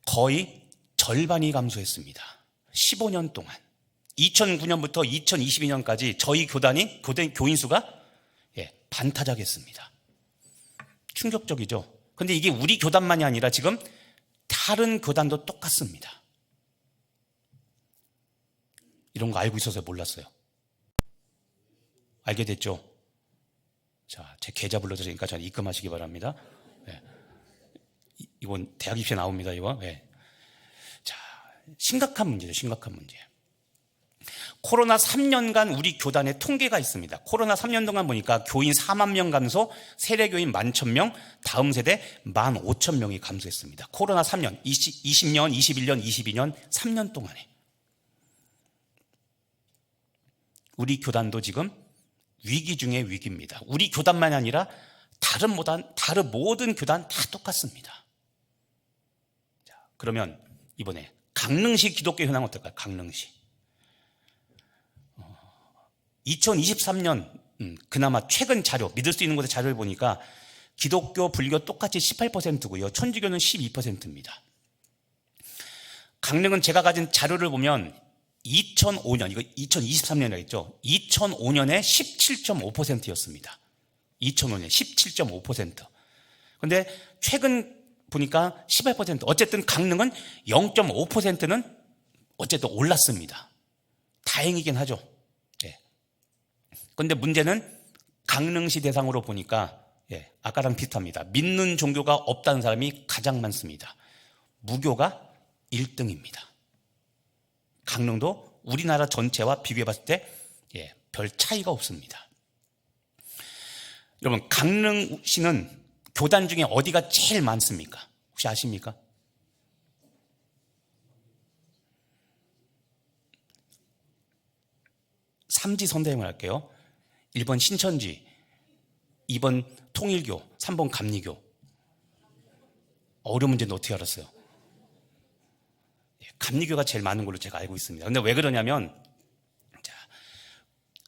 [SPEAKER 1] 거의 절반이 감소했습니다. 15년 동안. 2009년부터 2022년까지 저희 교인 수가 반타작했습니다. 충격적이죠. 근데 이게 우리 교단만이 아니라 지금 다른 교단도 똑같습니다. 이런 거 알고 있어서 몰랐어요. 알게 됐죠? 자, 제 계좌 불러드리니까 잘 입금하시기 바랍니다. 이건 대학 입시에 나옵니다, 이거. 자, 심각한 문제죠, 심각한 문제. 코로나 3년간 우리 교단의 통계가 있습니다. 코로나 3년 동안 보니까 교인 4만 명 감소, 세례교인 11,000명, 다음 세대 15,000명이 감소했습니다. 코로나 3년, 20년, 21년, 22년, 3년 동안에. 우리 교단도 지금 위기 중에 위기입니다. 우리 교단만이 아니라 다른 모든 교단 다 똑같습니다. 자, 그러면 이번에 강릉시 기독교 현황 어떨까요? 강릉시. 2023년 그나마 최근 자료, 믿을 수 있는 곳의 자료를 보니까 기독교, 불교 똑같이 18%고요. 천주교는 12%입니다. 강릉은 제가 가진 자료를 보면 2005년, 이거 2023년이라고 했죠. 2005년에 17.5%였습니다. 2005년에 17.5%. 근데 최근 보니까 18%. 어쨌든 강릉은 0.5%는 어쨌든 올랐습니다. 다행이긴 하죠. 그런데 문제는 강릉시 대상으로 보니까 아까랑 비슷합니다. 믿는 종교가 없다는 사람이 가장 많습니다. 무교가 1등입니다. 강릉도 우리나라 전체와 비교해 봤을 때 별 차이가 없습니다. 여러분, 강릉시는 교단 중에 어디가 제일 많습니까? 혹시 아십니까? 삼지 선대행을 할게요. 1번 신천지, 2번 통일교, 3번 감리교. 어려운 문제는 어떻게 알았어요? 감리교가 제일 많은 걸로 제가 알고 있습니다. 근데 왜 그러냐면,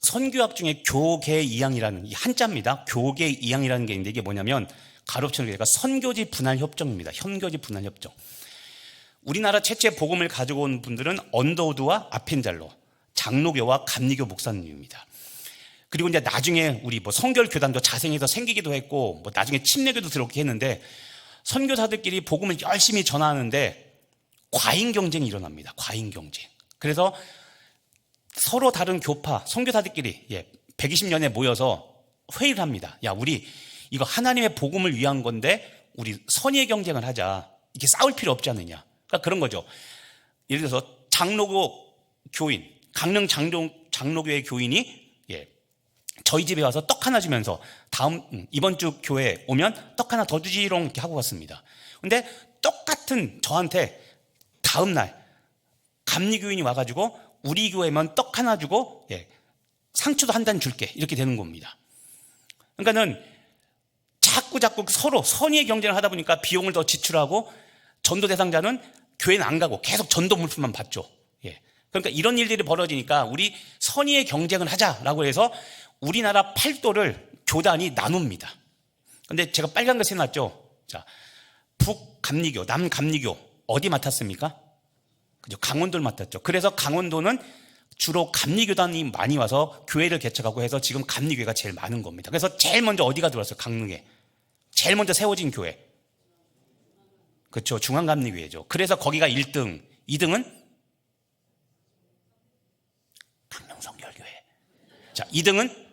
[SPEAKER 1] 선교학 중에 교계이양이라는 이 한자입니다. 교계이양이라는 게 있는데 이게 뭐냐면 가로치는 게 선교지 분할협정입니다. 현교지 분할협정. 우리나라 최초의 복음을 가지고 온 분들은 언더우드와 아펜잘로, 장로교와 감리교 목사님입니다. 그리고 이제 나중에 우리 성결 교단도 자생해서 생기기도 했고 나중에 침례교도 들어오게 했는데 선교사들끼리 복음을 열심히 전하는데 과잉 경쟁이 일어납니다. 과잉 경쟁. 그래서 서로 다른 교파, 선교사들끼리 120년에 모여서 회의를 합니다. 야, 우리 이거 하나님의 복음을 위한 건데 우리 선의의 경쟁을 하자. 이렇게 싸울 필요 없지 않느냐. 그러니까 그런 거죠. 예를 들어서 장로교 교인, 강릉 장로교회 교인이 저희 집에 와서 떡 하나 주면서 이번 주 교회에 오면 떡 하나 더 주지롱 이렇게 하고 갔습니다. 근데 똑같은 저한테 다음 날 감리교인이 와가지고 우리 교회만 떡 하나 주고 상추도 한 단 줄게 이렇게 되는 겁니다. 그러니까는 자꾸 서로 선의의 경쟁을 하다 보니까 비용을 더 지출하고 전도 대상자는 교회는 안 가고 계속 전도 물품만 받죠. 그러니까 이런 일들이 벌어지니까 우리 선의의 경쟁을 하자라고 해서 우리나라 팔도를 교단이 나눕니다. 근데 제가 빨간 거 세놨죠. 자, 북감리교, 남감리교 어디 맡았습니까? 그죠? 강원도를 맡았죠. 그래서 강원도는 주로 감리교단이 많이 와서 교회를 개척하고 해서 지금 감리교회가 제일 많은 겁니다. 그래서 제일 먼저 어디가 들어왔어요? 강릉에. 제일 먼저 세워진 교회. 그렇죠. 중앙감리교회죠. 그래서 거기가 1등, 2등은 강릉성결교회. 자, 2등은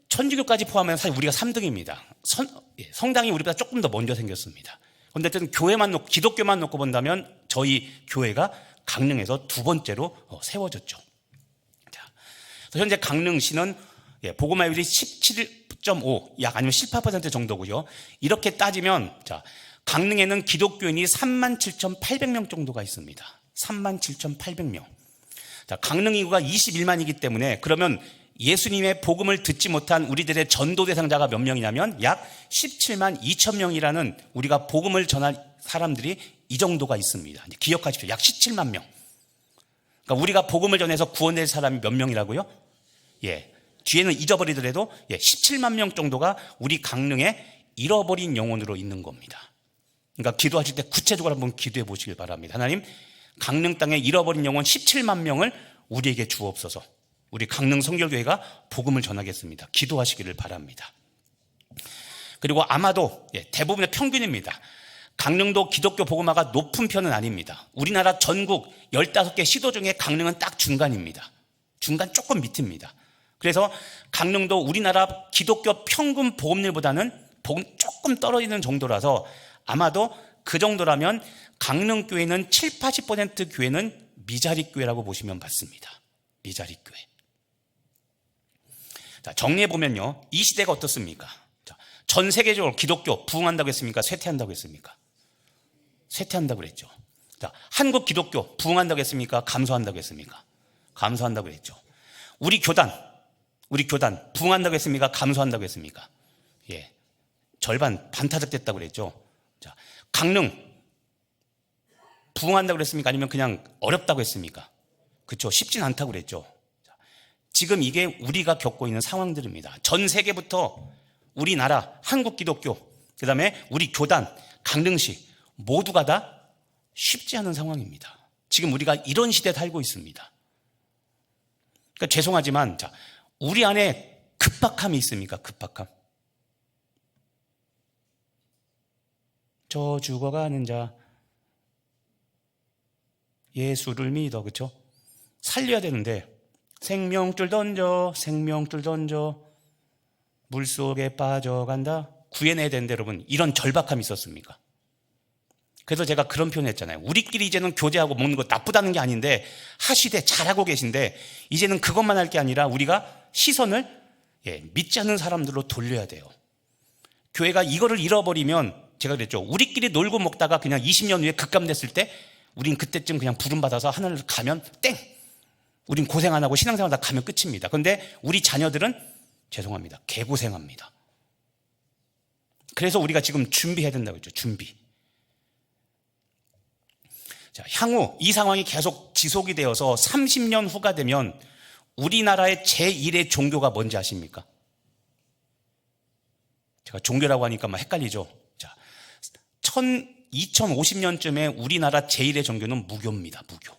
[SPEAKER 1] 천주교까지 포함하면 사실 우리가 3등입니다. 성당이 우리보다 조금 더 먼저 생겼습니다. 근데 어쨌든 교회만 놓고, 기독교만 놓고 본다면 저희 교회가 강릉에서 두 번째로 세워졌죠. 자, 그래서 현재 강릉시는 복음화율이 17.5, 약 아니면 18% 정도고요. 이렇게 따지면 자, 강릉에는 기독교인이 37,800명 정도가 있습니다. 37,800명. 자, 강릉 인구가 21만이기 때문에 그러면 예수님의 복음을 듣지 못한 우리들의 전도 대상자가 몇 명이냐면 약 17만 2천 명이라는, 우리가 복음을 전할 사람들이 이 정도가 있습니다. 기억하십시오. 약 17만 명. 그러니까 우리가 복음을 전해서 구원될 사람이 몇 명이라고요? 뒤에는 잊어버리더라도 17만 명 정도가 우리 강릉에 잃어버린 영혼으로 있는 겁니다. 그러니까 기도하실 때 구체적으로 한번 기도해 보시길 바랍니다. 하나님, 강릉 땅에 잃어버린 영혼 17만 명을 우리에게 주옵소서. 우리 강릉 성결교회가 복음을 전하겠습니다. 기도하시기를 바랍니다. 그리고 아마도 대부분의 평균입니다. 강릉도 기독교 복음화가 높은 편은 아닙니다. 우리나라 전국 15개 시도 중에 강릉은 딱 중간입니다. 중간 조금 밑입니다. 그래서 강릉도 우리나라 기독교 평균 복음률보다는 복음 조금 떨어지는 정도라서 아마도 그 정도라면 강릉교회는 7, 80% 교회는 미자립교회라고 보시면 맞습니다. 미자립교회. 자, 정리해보면요, 이 시대가 어떻습니까? 자, 전 세계적으로 기독교 부흥한다고 했습니까? 쇠퇴한다고 했습니까? 쇠퇴한다고 그랬죠. 자, 한국 기독교 부흥한다고 했습니까? 감소한다고 했습니까? 감소한다고 그랬죠. 우리 교단 부흥한다고 했습니까? 감소한다고 했습니까? 절반 반타작됐다고 그랬죠. 자, 강릉 부흥한다고 그랬습니까? 아니면 그냥 어렵다고 했습니까? 그렇죠. 쉽진 않다고 그랬죠. 자, 지금 이게 우리가 겪고 있는 상황들입니다. 전 세계부터 우리나라 한국 기독교, 그다음에 우리 교단, 강릉시 모두가 다 쉽지 않은 상황입니다. 지금 우리가 이런 시대에 살고 있습니다. 그러니까 죄송하지만 자, 우리 안에 급박함이 있습니까? 급박함. 저 죽어가는 자 예수를 믿어, 그렇죠? 살려야 되는데 생명줄 던져 물속에 빠져간다, 구해내야 되는데 여러분, 이런 절박함이 있었습니까? 그래서 제가 그런 표현을 했잖아요. 우리끼리 이제는 교제하고 먹는 거 나쁘다는 게 아닌데 하시되 잘하고 계신데 이제는 그것만 할 게 아니라 우리가 시선을 믿지 않는 사람들로 돌려야 돼요. 교회가 이거를 잃어버리면, 제가 그랬죠, 우리끼리 놀고 먹다가 그냥 20년 후에 급감됐을 때 우린 그때쯤 그냥 부름받아서 하늘을 가면 땡! 우린 고생 안 하고 신앙생활 다 가면 끝입니다. 그런데 우리 자녀들은 죄송합니다, 개고생합니다. 그래서 우리가 지금 준비해야 된다고 했죠. 준비. 자, 향후 이 상황이 계속 지속이 되어서 30년 후가 되면 우리나라의 제1의 종교가 뭔지 아십니까? 제가 종교라고 하니까 막 헷갈리죠. 자, 2050년쯤에 우리나라 제1의 종교는 무교입니다. 무교.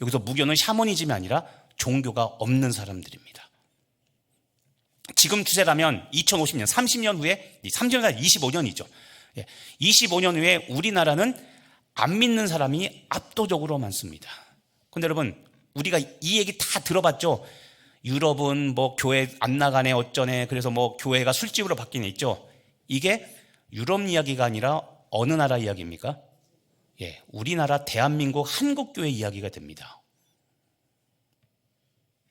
[SPEAKER 1] 여기서 무교는 샤머니즘이 아니라 종교가 없는 사람들입니다. 지금 추세라면 2050년, 30년 후에, 30년 아니라 25년이죠. 25년 후에 우리나라는 안 믿는 사람이 압도적으로 많습니다. 근데 여러분, 우리가 이 얘기 다 들어봤죠? 유럽은 뭐 교회 안 나가네 어쩌네, 그래서 뭐 교회가 술집으로 바뀌네 있죠? 이게 유럽 이야기가 아니라 어느 나라 이야기입니까? 우리나라 대한민국 한국교회 이야기가 됩니다.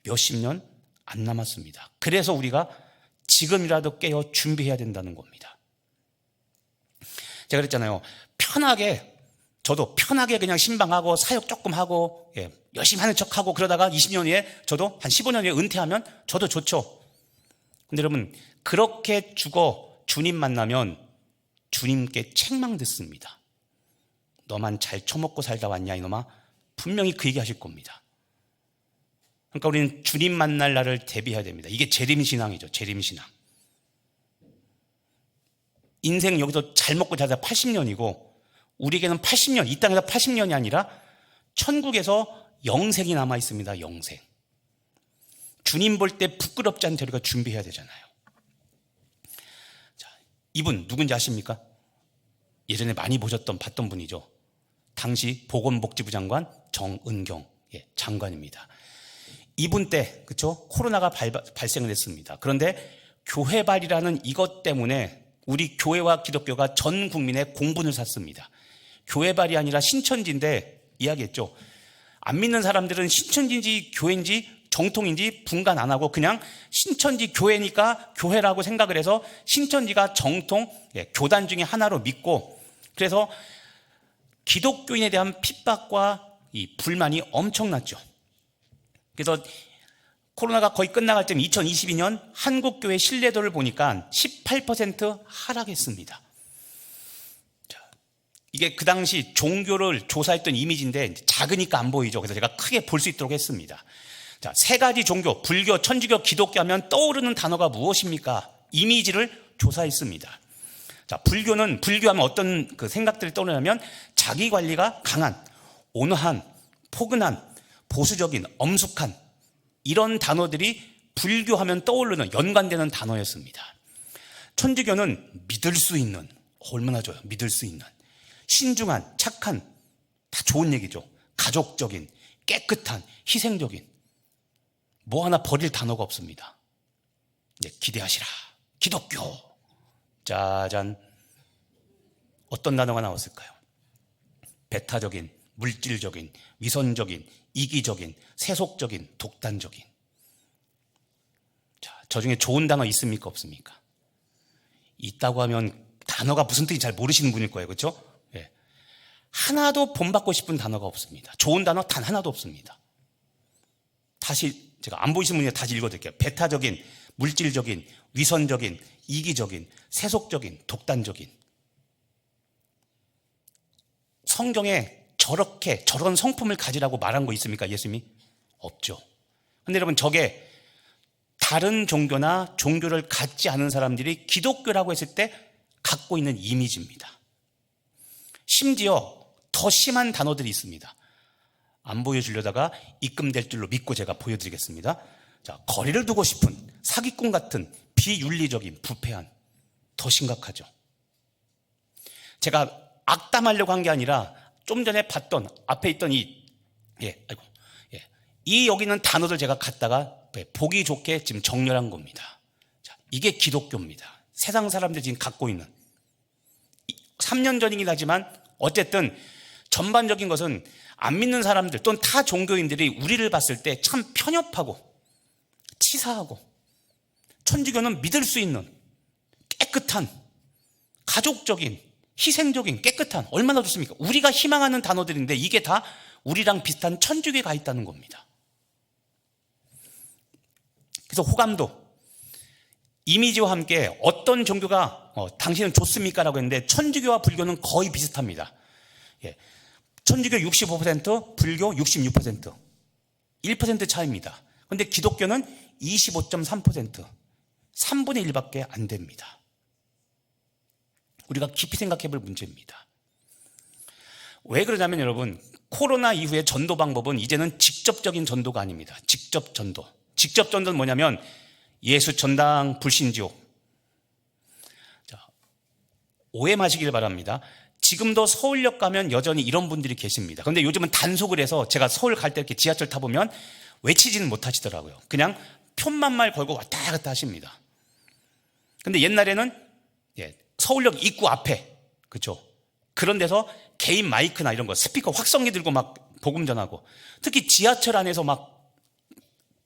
[SPEAKER 1] 몇십 년 안 남았습니다. 그래서 우리가 지금이라도 깨어 준비해야 된다는 겁니다. 제가 그랬잖아요. 저도 편하게 그냥 신방하고 사역 조금 하고 열심히 하는 척하고 그러다가 20년 후에 저도 한 15년 후에 은퇴하면 저도 좋죠. 근데 여러분, 그렇게 죽어 주님 만나면 주님께 책망 듣습니다. 너만 잘 처먹고 살다 왔냐 이놈아? 분명히 그 얘기 하실 겁니다. 그러니까 우리는 주님 만날 날을 대비해야 됩니다. 이게 재림신앙이죠. 재림신앙. 인생 여기서 잘 먹고 자다 80년이고 우리에게는 80년, 이 땅에서 80년이 아니라 천국에서 영생이 남아 있습니다. 영생. 주님 볼 때 부끄럽지 않게 우리가 준비해야 되잖아요. 자, 이분 누군지 아십니까? 예전에 많이 봤던 분이죠. 당시 보건복지부 장관 정은경 장관입니다. 이분 때, 그렇죠? 코로나가 발생을 했습니다. 그런데 교회발이라는 이것 때문에 우리 교회와 기독교가 전 국민의 공분을 샀습니다. 교회발이 아니라 신천지인데 이야기했죠. 안 믿는 사람들은 신천지인지 교회인지 정통인지 분간 안 하고 그냥 신천지 교회니까 교회라고 생각을 해서 신천지가 정통 교단 중에 하나로 믿고, 그래서 기독교인에 대한 핍박과 이 불만이 엄청났죠. 그래서 코로나가 거의 끝나갈 때 2022년 한국교회 신뢰도를 보니까 18% 하락했습니다. 이게 그 당시 종교를 조사했던 이미지인데 작으니까 안 보이죠. 그래서 제가 크게 볼 수 있도록 했습니다. 자, 세 가지 종교, 불교, 천주교, 기독교 하면 떠오르는 단어가 무엇입니까? 이미지를 조사했습니다. 자, 불교하면 어떤 그 생각들이 떠오르냐면 자기 관리가 강한, 온화한, 포근한, 보수적인, 엄숙한, 이런 단어들이 불교하면 떠오르는 연관되는 단어였습니다. 천주교는 믿을 수 있는, 얼마나 좋아요. 믿을 수 있는, 신중한, 착한, 다 좋은 얘기죠. 가족적인, 깨끗한, 희생적인, 뭐 하나 버릴 단어가 없습니다. 네, 기대하시라. 기독교. 짜잔. 어떤 단어가 나왔을까요? 배타적인, 물질적인, 위선적인, 이기적인, 세속적인, 독단적인. 자, 저 중에 좋은 단어 있습니까? 없습니까? 있다고 하면 단어가 무슨 뜻인지 잘 모르시는 분일 거예요. 그렇죠? 예. 하나도 본받고 싶은 단어가 없습니다. 좋은 단어 단 하나도 없습니다. 다시 제가 안 보이시는 분이 다시 읽어드릴게요. 배타적인, 물질적인, 위선적인, 이기적인, 세속적인, 독단적인. 성경에 저런 성품을 가지라고 말한 거 있습니까? 예수님이? 없죠. 근데 여러분, 저게 다른 종교나 종교를 갖지 않은 사람들이 기독교라고 했을 때 갖고 있는 이미지입니다. 심지어 더 심한 단어들이 있습니다. 안 보여주려다가 입금될 줄로 믿고 제가 보여드리겠습니다. 자, 거리를 두고 싶은, 사기꾼 같은, 비윤리적인, 부패한, 더 심각하죠. 제가 악담하려고 한 게 아니라 좀 전에 봤던 앞에 있던 이 여기는 단어들 제가 갖다가 보기 좋게 지금 정렬한 겁니다. 자, 이게 기독교입니다. 세상 사람들이 지금 갖고 있는 3년 전이긴 하지만 어쨌든 전반적인 것은 안 믿는 사람들 또는 타 종교인들이 우리를 봤을 때 참 편협하고 치사하고, 천주교는 믿을 수 있는 깨끗한, 가족적인, 희생적인, 깨끗한, 얼마나 좋습니까? 우리가 희망하는 단어들인데 이게 다 우리랑 비슷한 천주교에 가 있다는 겁니다. 그래서 호감도, 이미지와 함께 어떤 종교가 당신은 좋습니까? 라고 했는데 천주교와 불교는 거의 비슷합니다. 예. 천주교 65%, 불교 66%, 1% 차이입니다. 그런데 기독교는 25.3%, 3분의 1밖에 안 됩니다. 우리가 깊이 생각해 볼 문제입니다. 왜 그러냐면 여러분, 코로나 이후의 전도 방법은 이제는 직접적인 전도가 아닙니다. 직접 전도. 직접 전도는 뭐냐면 예수 전당 불신지옥. 자, 오해 마시길 바랍니다. 지금도 서울역 가면 여전히 이런 분들이 계십니다. 그런데 요즘은 단속을 해서 제가 서울 갈 때 이렇게 지하철 타보면 외치지는 못하시더라고요. 그냥 표만말 걸고 왔다 갔다 하십니다. 근데 옛날에는 서울역 입구 앞에, 그렇죠? 그런 데서 개인 마이크나 이런 거, 스피커 확성기 들고 막 복음 전하고, 특히 지하철 안에서 막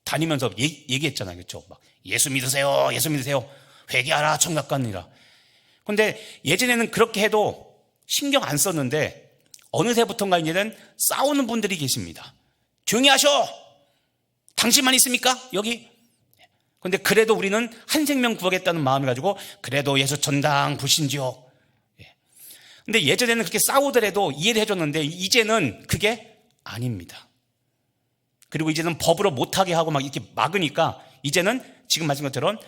[SPEAKER 1] 다니면서 얘기했잖아요. 그렇죠? 막 예수 믿으세요. 예수 믿으세요. 회개하라 천국 가느니라. 근데 예전에는 그렇게 해도 신경 안 썼는데 어느새부턴가 이제는 싸우는 분들이 계십니다. 조용히 하셔. 당신만 있습니까? 여기. 근데 그래도 우리는 한 생명 구하겠다는 마음을 가지고 그래도 예수 전당 불신지옥. 근데 예전에는 그렇게 싸우더라도 이해를 해줬는데 이제는 그게 아닙니다. 그리고 이제는 법으로 못하게 하고 막 이렇게 막으니까 이제는 지금 말씀 것처럼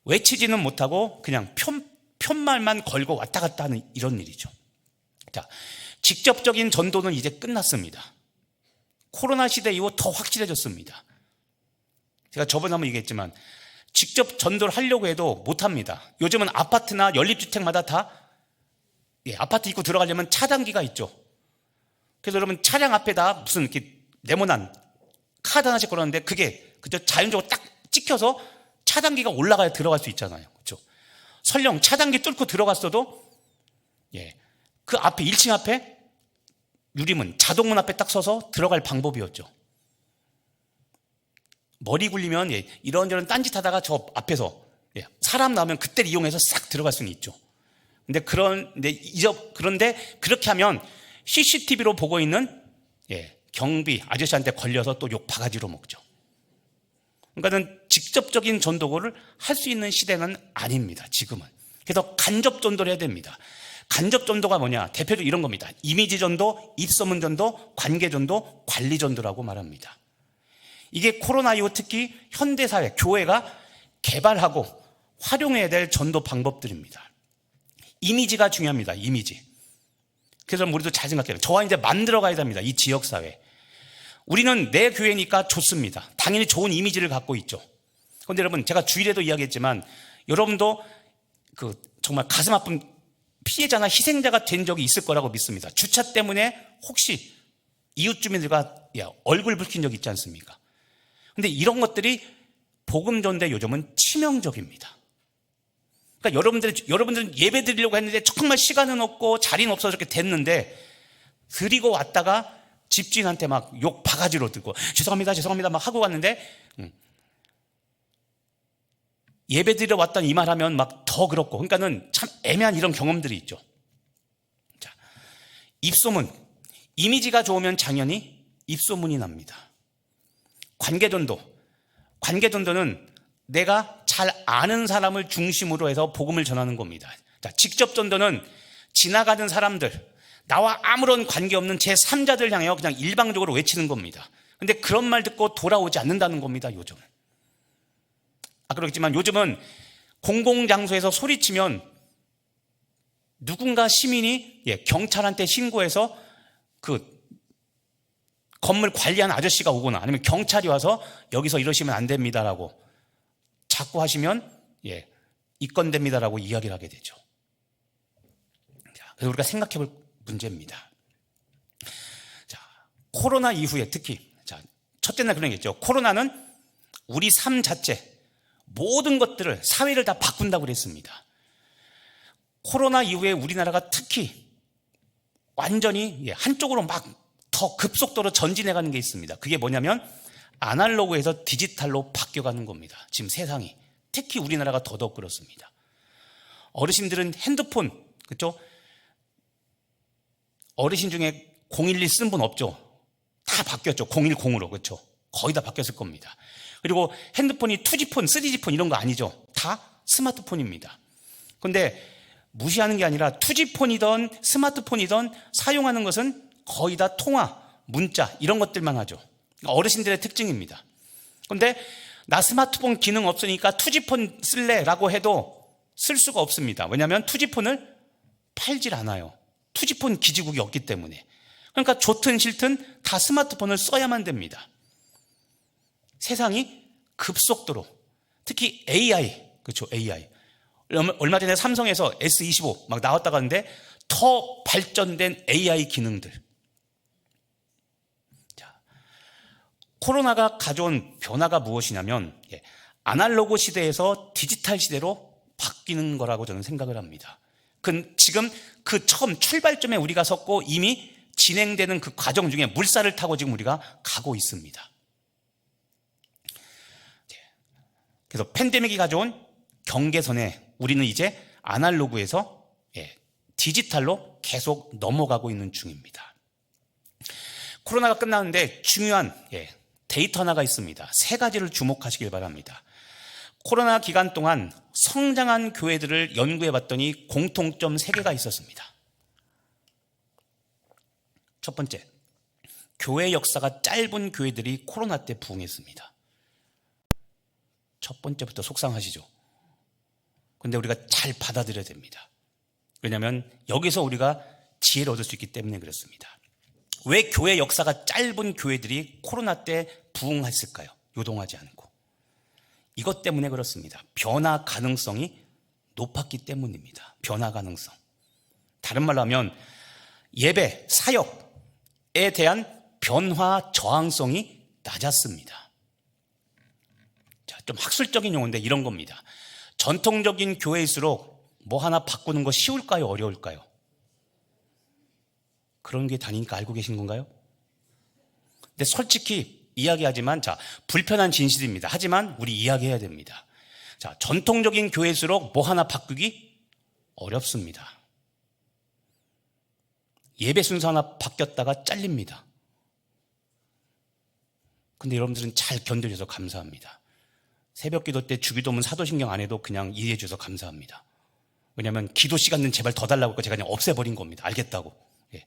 [SPEAKER 1] 외치지는 못하고 그냥 편말만 걸고 왔다 갔다 하는 이런 일이죠. 자, 직접적인 전도는 이제 끝났습니다. 코로나 시대 이후 더 확실해졌습니다. 제가 저번에 한번 얘기했지만 직접 전도를 하려고 해도 못합니다. 요즘은 아파트나 연립주택마다 다 아파트 입구 들어가려면 차단기가 있죠. 그래서 여러분 차량 앞에다 무슨 이렇게 네모난 카드 하나씩 걸었는데 그게 그저 자연적으로 딱 찍혀서 차단기가 올라가야 들어갈 수 있잖아요. 그렇죠? 설령 차단기 뚫고 들어갔어도 그 앞에 1층 앞에 유리문, 자동문 앞에 딱 서서 들어갈 방법이었죠. 머리 굴리면 이런저런 딴짓하다가 저 앞에서 사람 나오면 그때를 이용해서 싹 들어갈 수는 있죠. 그런데 그렇게 하면 CCTV로 보고 있는 경비 아저씨한테 걸려서 또 욕 바가지로 먹죠. 그러니까는 직접적인 전도를 할 수 있는 시대는 아닙니다. 지금은. 그래서 간접 전도를 해야 됩니다. 간접 전도가 뭐냐? 대표적으로 이런 겁니다. 이미지 전도, 입소문 전도, 관계 전도, 관리 전도라고 말합니다. 이게 코로나 이후 특히 현대사회, 교회가 개발하고 활용해야 될 전도 방법들입니다. 이미지가 중요합니다. 이미지. 그래서 우리도 잘 생각해요. 저와 이제 만들어 가야 됩니다. 이 지역사회. 우리는 내 교회니까 좋습니다. 당연히 좋은 이미지를 갖고 있죠. 그런데 여러분, 제가 주일에도 이야기했지만 여러분도 정말 가슴 아픈 피해자나 희생자가 된 적이 있을 거라고 믿습니다. 주차 때문에 혹시 이웃 주민들과 얼굴 붉힌 적 있지 않습니까? 근데 이런 것들이 복음 전도에 요즘은 치명적입니다. 그러니까 여러분들은 예배 드리려고 했는데 정말 시간은 없고 자리는 없어서 이렇게 됐는데 드리고 왔다가 집주인한테 막 욕 바가지로 듣고 죄송합니다 막 하고 갔는데 예배 드리러 왔다는 이 말 하면 막 더 그렇고, 그러니까는 참 애매한 이런 경험들이 있죠. 자, 입소문. 이미지가 좋으면 당연히 입소문이 납니다. 관계전도. 관계전도는 내가 잘 아는 사람을 중심으로 해서 복음을 전하는 겁니다. 자, 직접 전도는 지나가는 사람들, 나와 아무런 관계없는 제3자들 향해 그냥 일방적으로 외치는 겁니다. 근데 그런 말 듣고 돌아오지 않는다는 겁니다, 요즘은. 그렇겠지만 요즘은 공공장소에서 소리치면 누군가 시민이 경찰한테 신고해서 그 건물 관리하는 아저씨가 오거나 아니면 경찰이 와서 여기서 이러시면 안 됩니다라고 자꾸 하시면 입건됩니다라고 이야기를 하게 되죠. 그래서 우리가 생각해 볼 문제입니다. 자, 코로나 이후에 특히 첫째 날 그런 게 있죠. 코로나는 우리 삶 자체 모든 것들을 사회를 다 바꾼다고 그랬습니다. 코로나 이후에 우리나라가 특히 완전히 한쪽으로 막 더 급속도로 전진해가는 게 있습니다. 그게 뭐냐면 아날로그에서 디지털로 바뀌어가는 겁니다. 지금 세상이. 특히 우리나라가 더더욱 그렇습니다. 어르신들은 핸드폰, 그렇죠? 어르신 중에 012 쓴 분 없죠? 다 바뀌었죠. 010으로, 그렇죠? 거의 다 바뀌었을 겁니다. 그리고 핸드폰이 2G폰, 3G폰 이런 거 아니죠? 다 스마트폰입니다. 그런데 무시하는 게 아니라 2G폰이든 스마트폰이든 사용하는 것은 거의 다 통화, 문자 이런 것들만 하죠. 어르신들의 특징입니다. 그런데 나 스마트폰 기능 없으니까 2G폰 쓸래라고 해도 쓸 수가 없습니다. 왜냐하면 2G폰을 팔질 않아요. 2G폰 기지국이 없기 때문에. 그러니까 좋든 싫든 다 스마트폰을 써야만 됩니다. 세상이 급속도로, 특히 AI, 그렇죠? AI. 얼마 전에 삼성에서 S25 막 나왔다고 하는데 더 발전된 AI 기능들. 자, 코로나가 가져온 변화가 무엇이냐면 아날로그 시대에서 디지털 시대로 바뀌는 거라고 저는 생각을 합니다. 지금 그 처음 출발점에 우리가 섰고 이미 진행되는 그 과정 중에 물살을 타고 지금 우리가 가고 있습니다. 그래서 팬데믹이 가져온 경계선에 우리는 이제 아날로그에서 디지털로 계속 넘어가고 있는 중입니다. 코로나가 끝나는데 중요한 데이터 하나가 있습니다. 3가지를 주목하시길 바랍니다. 코로나 기간 동안 성장한 교회들을 연구해 봤더니 공통점 3개가 있었습니다. 첫 번째, 교회 역사가 짧은 교회들이 코로나 때 부흥했습니다. 첫 번째부터 속상하시죠? 근데 우리가 잘 받아들여야 됩니다. 왜냐하면 여기서 우리가 지혜를 얻을 수 있기 때문에 그렇습니다. 왜 교회 역사가 짧은 교회들이 코로나 때 부흥했을까요? 요동하지 않고. 이것 때문에 그렇습니다. 변화 가능성이 높았기 때문입니다. 변화 가능성. 다른 말로 하면 예배, 사역에 대한 변화 저항성이 낮았습니다. 자, 좀 학술적인 용어인데 이런 겁니다. 전통적인 교회일수록 뭐 하나 바꾸는 거 쉬울까요? 어려울까요? 그런 게 다니니까 알고 계신 건가요? 근데 솔직히 이야기하지만, 자, 불편한 진실입니다. 하지만 우리 이야기해야 됩니다. 자, 전통적인 교회일수록 뭐 하나 바꾸기 어렵습니다. 예배 순서 하나 바뀌었다가 잘립니다. 근데 여러분들은 잘 견뎌줘서 감사합니다. 새벽 기도 때 주기도문 사도신경 안 해도 그냥 이해해 주셔서 감사합니다. 왜냐하면 기도 시간은 제발 더 달라고 해서 제가 그냥 없애버린 겁니다. 알겠다고. 예.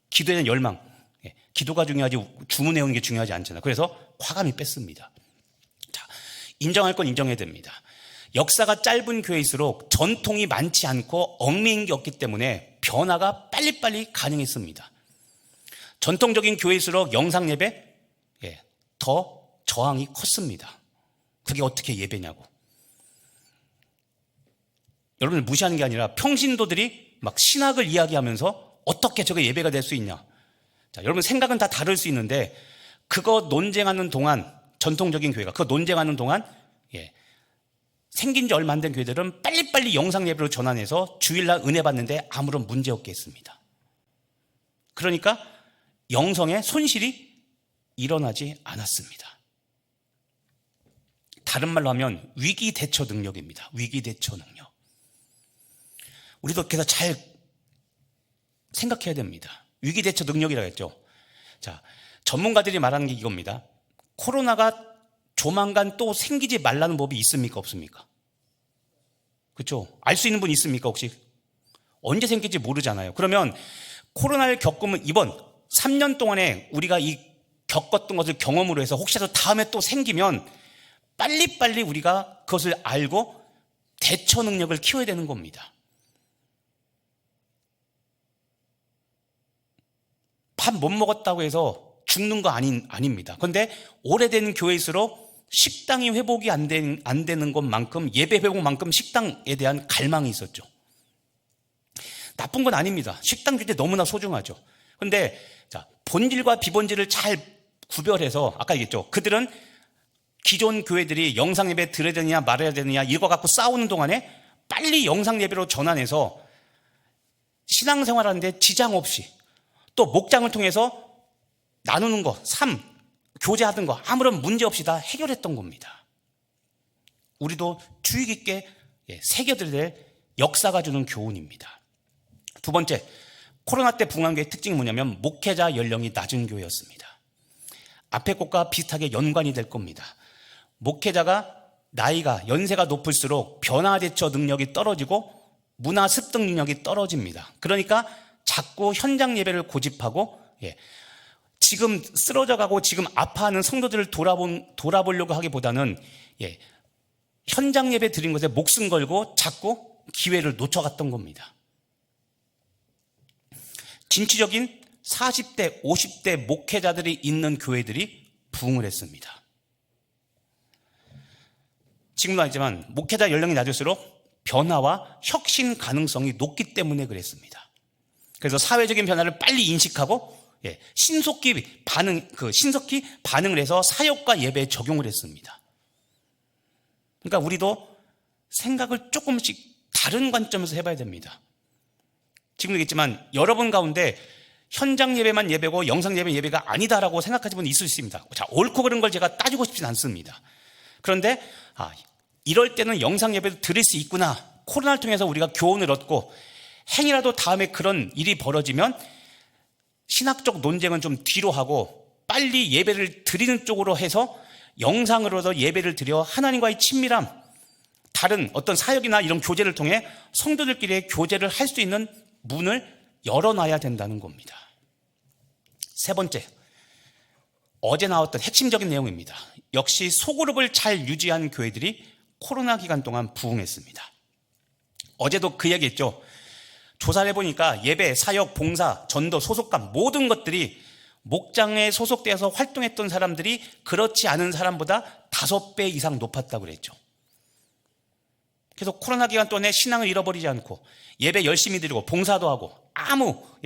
[SPEAKER 1] 기도에 대한 열망. 예. 기도가 중요하지 주문해오는 게 중요하지 않잖아요. 그래서 과감히 뺐습니다. 자, 인정할 건 인정해야 됩니다. 역사가 짧은 교회일수록 전통이 많지 않고 얽매인 게 없기 때문에 변화가 빨리빨리 가능했습니다. 전통적인 교회일수록 영상 예배 더 저항이 컸습니다. 그게 어떻게 예배냐고. 여러분을 무시하는 게 아니라 평신도들이 막 신학을 이야기하면서 어떻게 저게 예배가 될 수 있냐. 자, 여러분 생각은 다 다를 수 있는데 그거 논쟁하는 동안 전통적인 교회가 그거 논쟁하는 동안 생긴 지 얼마 안 된 교회들은 빨리빨리 영상 예배로 전환해서 주일날 은혜 받는데 아무런 문제 없게 했습니다. 그러니까 영성의 손실이 일어나지 않았습니다. 다른 말로 하면 위기 대처 능력입니다. 위기 대처 능력. 우리도 그래서 잘 생각해야 됩니다. 위기 대처 능력이라고 했죠. 자, 전문가들이 말하는 게 이겁니다. 코로나가 조만간 또 생기지 말라는 법이 있습니까? 없습니까? 그렇죠? 알 수 있는 분 있습니까? 혹시? 언제 생길지 모르잖아요. 그러면 코로나를 겪으면 이번 3년 동안에 우리가 이 겪었던 것을 경험으로 해서 혹시라도 다음에 또 생기면 빨리빨리 우리가 그것을 알고 대처 능력을 키워야 되는 겁니다. 밥 못 먹었다고 해서 죽는 거 아닙니다. 그런데 오래된 교회일수록 식당이 회복이 안 되는 것만큼 예배 회복만큼 식당에 대한 갈망이 있었죠. 나쁜 건 아닙니다. 식당 줄 때 너무나 소중하죠. 그런데 자, 본질과 비본질을 잘 구별해서 아까 얘기했죠. 그들은 기존 교회들이 영상 예배 드려야 되느냐 말아야 되느냐 이거 갖고 싸우는 동안에 빨리 영상 예배로 전환해서 신앙생활하는데 지장 없이 또 목장을 통해서 나누는 거, 삶, 교제하던 거 아무런 문제 없이 다 해결했던 겁니다. 우리도 주의 깊게 새겨들어야 될 역사가 주는 교훈입니다. 두 번째, 코로나 때 붕한 교회의 특징이 뭐냐면 목회자 연령이 낮은 교회였습니다. 앞에 것과 비슷하게 연관이 될 겁니다. 목회자가 나이가 연세가 높을수록 변화 대처 능력이 떨어지고 문화 습득 능력이 떨어집니다. 그러니까 자꾸 현장 예배를 고집하고 지금 쓰러져가고 지금 아파하는 성도들을 돌아보려고 하기보다는 현장 예배 드린 것에 목숨 걸고 자꾸 기회를 놓쳐갔던 겁니다. 진취적인 40대, 50대 목회자들이 있는 교회들이 부흥을 했습니다. 지금도 아니지만 목회자 연령이 낮을수록 변화와 혁신 가능성이 높기 때문에 그랬습니다. 그래서 사회적인 변화를 빨리 인식하고 신속히 반응을 해서 사역과 예배에 적용을 했습니다. 그러니까 우리도 생각을 조금씩 다른 관점에서 해봐야 됩니다. 지금도 얘기했지만 여러분 가운데 현장 예배만 예배고 영상 예배는 예배가 아니다라고 생각하시는 분이 있을 수 있습니다. 자, 옳고 그른 걸 제가 따지고 싶진 않습니다. 그런데 이럴 때는 영상 예배도 드릴 수 있구나. 코로나를 통해서 우리가 교훈을 얻고 행이라도 다음에 그런 일이 벌어지면 신학적 논쟁은 좀 뒤로 하고 빨리 예배를 드리는 쪽으로 해서 영상으로도 예배를 드려 하나님과의 친밀함, 다른 어떤 사역이나 이런 교제를 통해 성도들끼리의 교제를 할 수 있는 문을 열어놔야 된다는 겁니다. 세 번째, 어제 나왔던 핵심적인 내용입니다. 역시 소그룹을 잘 유지한 교회들이 코로나 기간 동안 부흥했습니다. 어제도 그 얘기했죠. 조사를 해보니까 예배, 사역, 봉사, 전도, 소속감 모든 것들이 목장에 소속되어서 활동했던 사람들이 그렇지 않은 사람보다 5배 이상 높았다고 그랬죠. 그래서 코로나 기간 동안에 신앙을 잃어버리지 않고 예배 열심히 드리고 봉사도 하고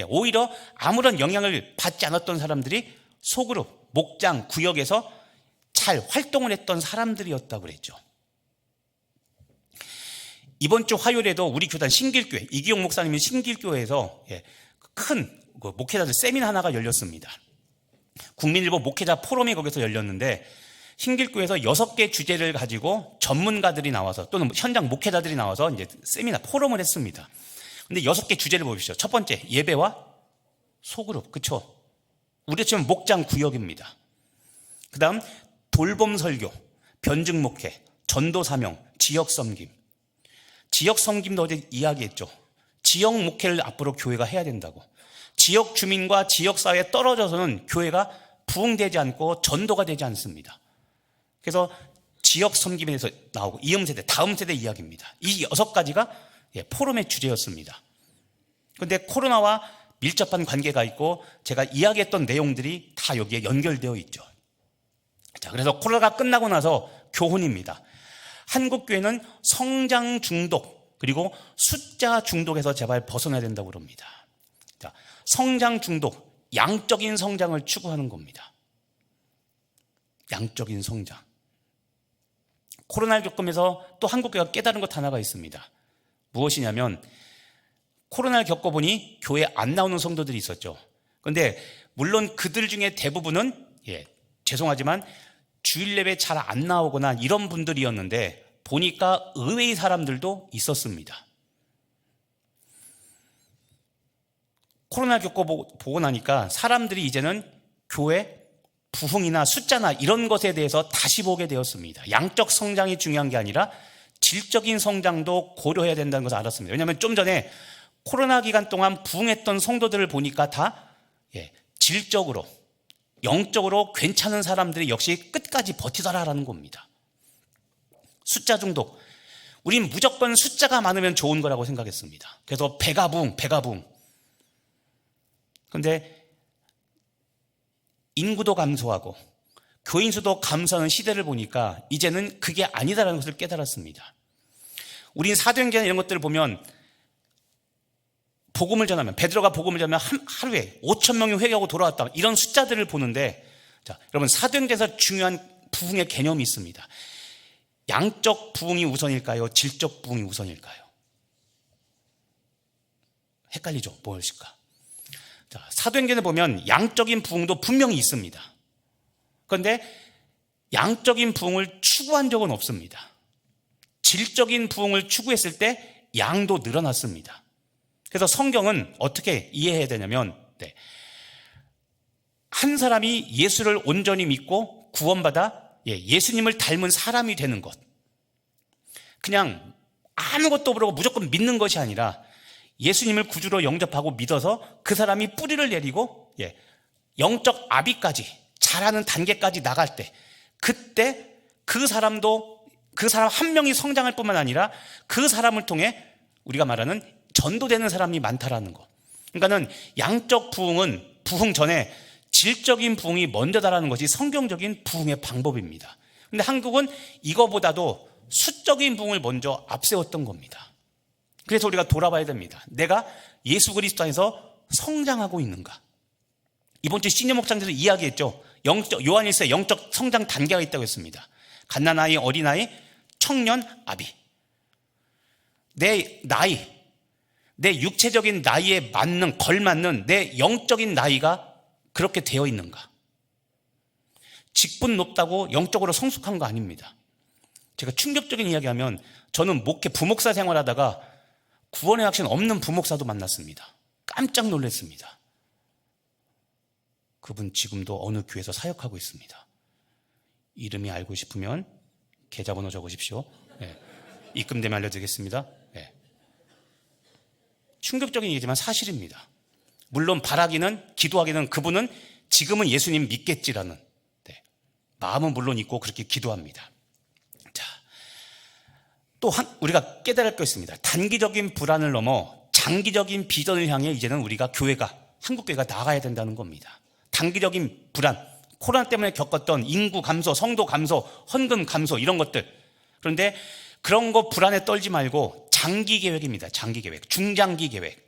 [SPEAKER 1] 오히려 아무런 영향을 받지 않았던 사람들이 소그룹, 목장, 구역에서 잘 활동을 했던 사람들이었다고 그랬죠. 이번 주 화요일에도 우리 교단 신길교회, 이기용 목사님이 신길교회에서 큰 목회자들 세미나 하나가 열렸습니다. 국민일보 목회자 포럼이 거기서 열렸는데 신길교회에서 6개 주제를 가지고 전문가들이 나와서 또는 현장 목회자들이 나와서 이제 세미나 포럼을 했습니다. 근데 6개 주제를 보십시오. 첫 번째, 예배와 소그룹. 그쵸? 우리 지금 목장 구역입니다. 그 다음, 돌봄 설교, 변증 목회, 전도 사명, 지역 섬김. 지역 섬김도 어제 이야기했죠. 지역 목회를 앞으로 교회가 해야 된다고. 지역 주민과 지역 사회에 떨어져서는 교회가 부흥되지 않고 전도가 되지 않습니다. 그래서 지역 섬김에서 나오고 이음 세대, 다음 세대 이야기입니다. 이 6가지가 포럼의 주제였습니다. 그런데 코로나와 밀접한 관계가 있고 제가 이야기했던 내용들이 다 여기에 연결되어 있죠. 자, 그래서 코로나가 끝나고 나서 교훈입니다. 한국 교회는 성장 중독 그리고 숫자 중독에서 제발 벗어나야 된다고 그럽니다. 자, 성장 중독, 양적인 성장을 추구하는 겁니다. 양적인 성장. 코로나를 겪으면서 또 한국교회가 깨달은 것 하나가 있습니다. 무엇이냐면 코로나를 겪어보니 교회에 안 나오는 성도들이 있었죠. 그런데 물론 그들 중에 대부분은 죄송하지만 주일 예배 잘 안 나오거나 이런 분들이었는데 보니까 의외의 사람들도 있었습니다. 코로나를 겪어보고 나니까 사람들이 이제는 교회 부흥이나 숫자나 이런 것에 대해서 다시 보게 되었습니다. 양적 성장이 중요한 게 아니라 질적인 성장도 고려해야 된다는 것을 알았습니다. 왜냐하면 좀 전에 코로나 기간 동안 부흥했던 성도들을 보니까 다 질적으로 영적으로 괜찮은 사람들이 역시 끝까지 버티더라라는 겁니다. 숫자 중독. 우린 무조건 숫자가 많으면 좋은 거라고 생각했습니다. 그래서 배가 부흥. 그런데 인구도 감소하고 교인 수도 감소하는 시대를 보니까 이제는 그게 아니다라는 것을 깨달았습니다. 우린 사도행전 이런 것들을 보면 복음을 전하면 베드로가 복음을 전하면 하루에 5,000명이 회개하고 돌아왔다 이런 숫자들을 보는데 자, 여러분 사도행전에서 중요한 부흥의 개념이 있습니다. 양적 부흥이 우선일까요? 질적 부흥이 우선일까요? 헷갈리죠? 무엇일까? 자, 사도행전에 보면 양적인 부흥도 분명히 있습니다. 그런데 양적인 부흥을 추구한 적은 없습니다. 질적인 부흥을 추구했을 때 양도 늘어났습니다. 그래서 성경은 어떻게 이해해야 되냐면 한 사람이 예수를 온전히 믿고 구원받아 예수님을 닮은 사람이 되는 것. 그냥 아무것도 모르고 무조건 믿는 것이 아니라 예수님을 구주로 영접하고 믿어서 그 사람이 뿌리를 내리고 영적 아비까지 자라는 단계까지 나갈 때 그때 그 사람 한 명이 성장할 뿐만 아니라 그 사람을 통해 우리가 말하는 전도되는 사람이 많다라는 거. 그러니까는 양적 부흥은 부흥 전에 질적인 부흥이 먼저다라는 것이 성경적인 부흥의 방법입니다. 그런데 한국은 이거보다도 수적인 부흥을 먼저 앞세웠던 겁니다. 그래서 우리가 돌아봐야 됩니다. 내가 예수 그리스도 안에서 성장하고 있는가? 이번 주 시니어 목장에서 이야기했죠. 요한일서에 영적 성장 단계가 있다고 했습니다. 갓난아이, 어린아이, 청년, 아비. 내 나이, 내 육체적인 나이에 걸맞는 내 영적인 나이가 그렇게 되어 있는가? 직분 높다고 영적으로 성숙한 거 아닙니다. 제가 충격적인 이야기하면 저는 부목사 생활하다가 구원의 확신 없는 부목사도 만났습니다. 깜짝 놀랐습니다. 그분 지금도 어느 교회에서 사역하고 있습니다. 이름이 알고 싶으면 계좌번호 적으십시오. 입금되면 알려드리겠습니다. 충격적인 얘기지만 사실입니다. 물론 기도하기는 그분은 지금은 예수님 믿겠지라는 마음은 물론 있고 그렇게 기도합니다. 자, 또 우리가 깨달을 것 있습니다. 단기적인 불안을 넘어 장기적인 비전을 향해 이제는 우리가 한국교회가 나아가야 된다는 겁니다. 단기적인 불안, 코로나 때문에 겪었던 인구 감소, 성도 감소, 헌금 감소 이런 것들. 그런데 그런 거 불안에 떨지 말고 장기 계획입니다. 장기 계획, 중장기 계획.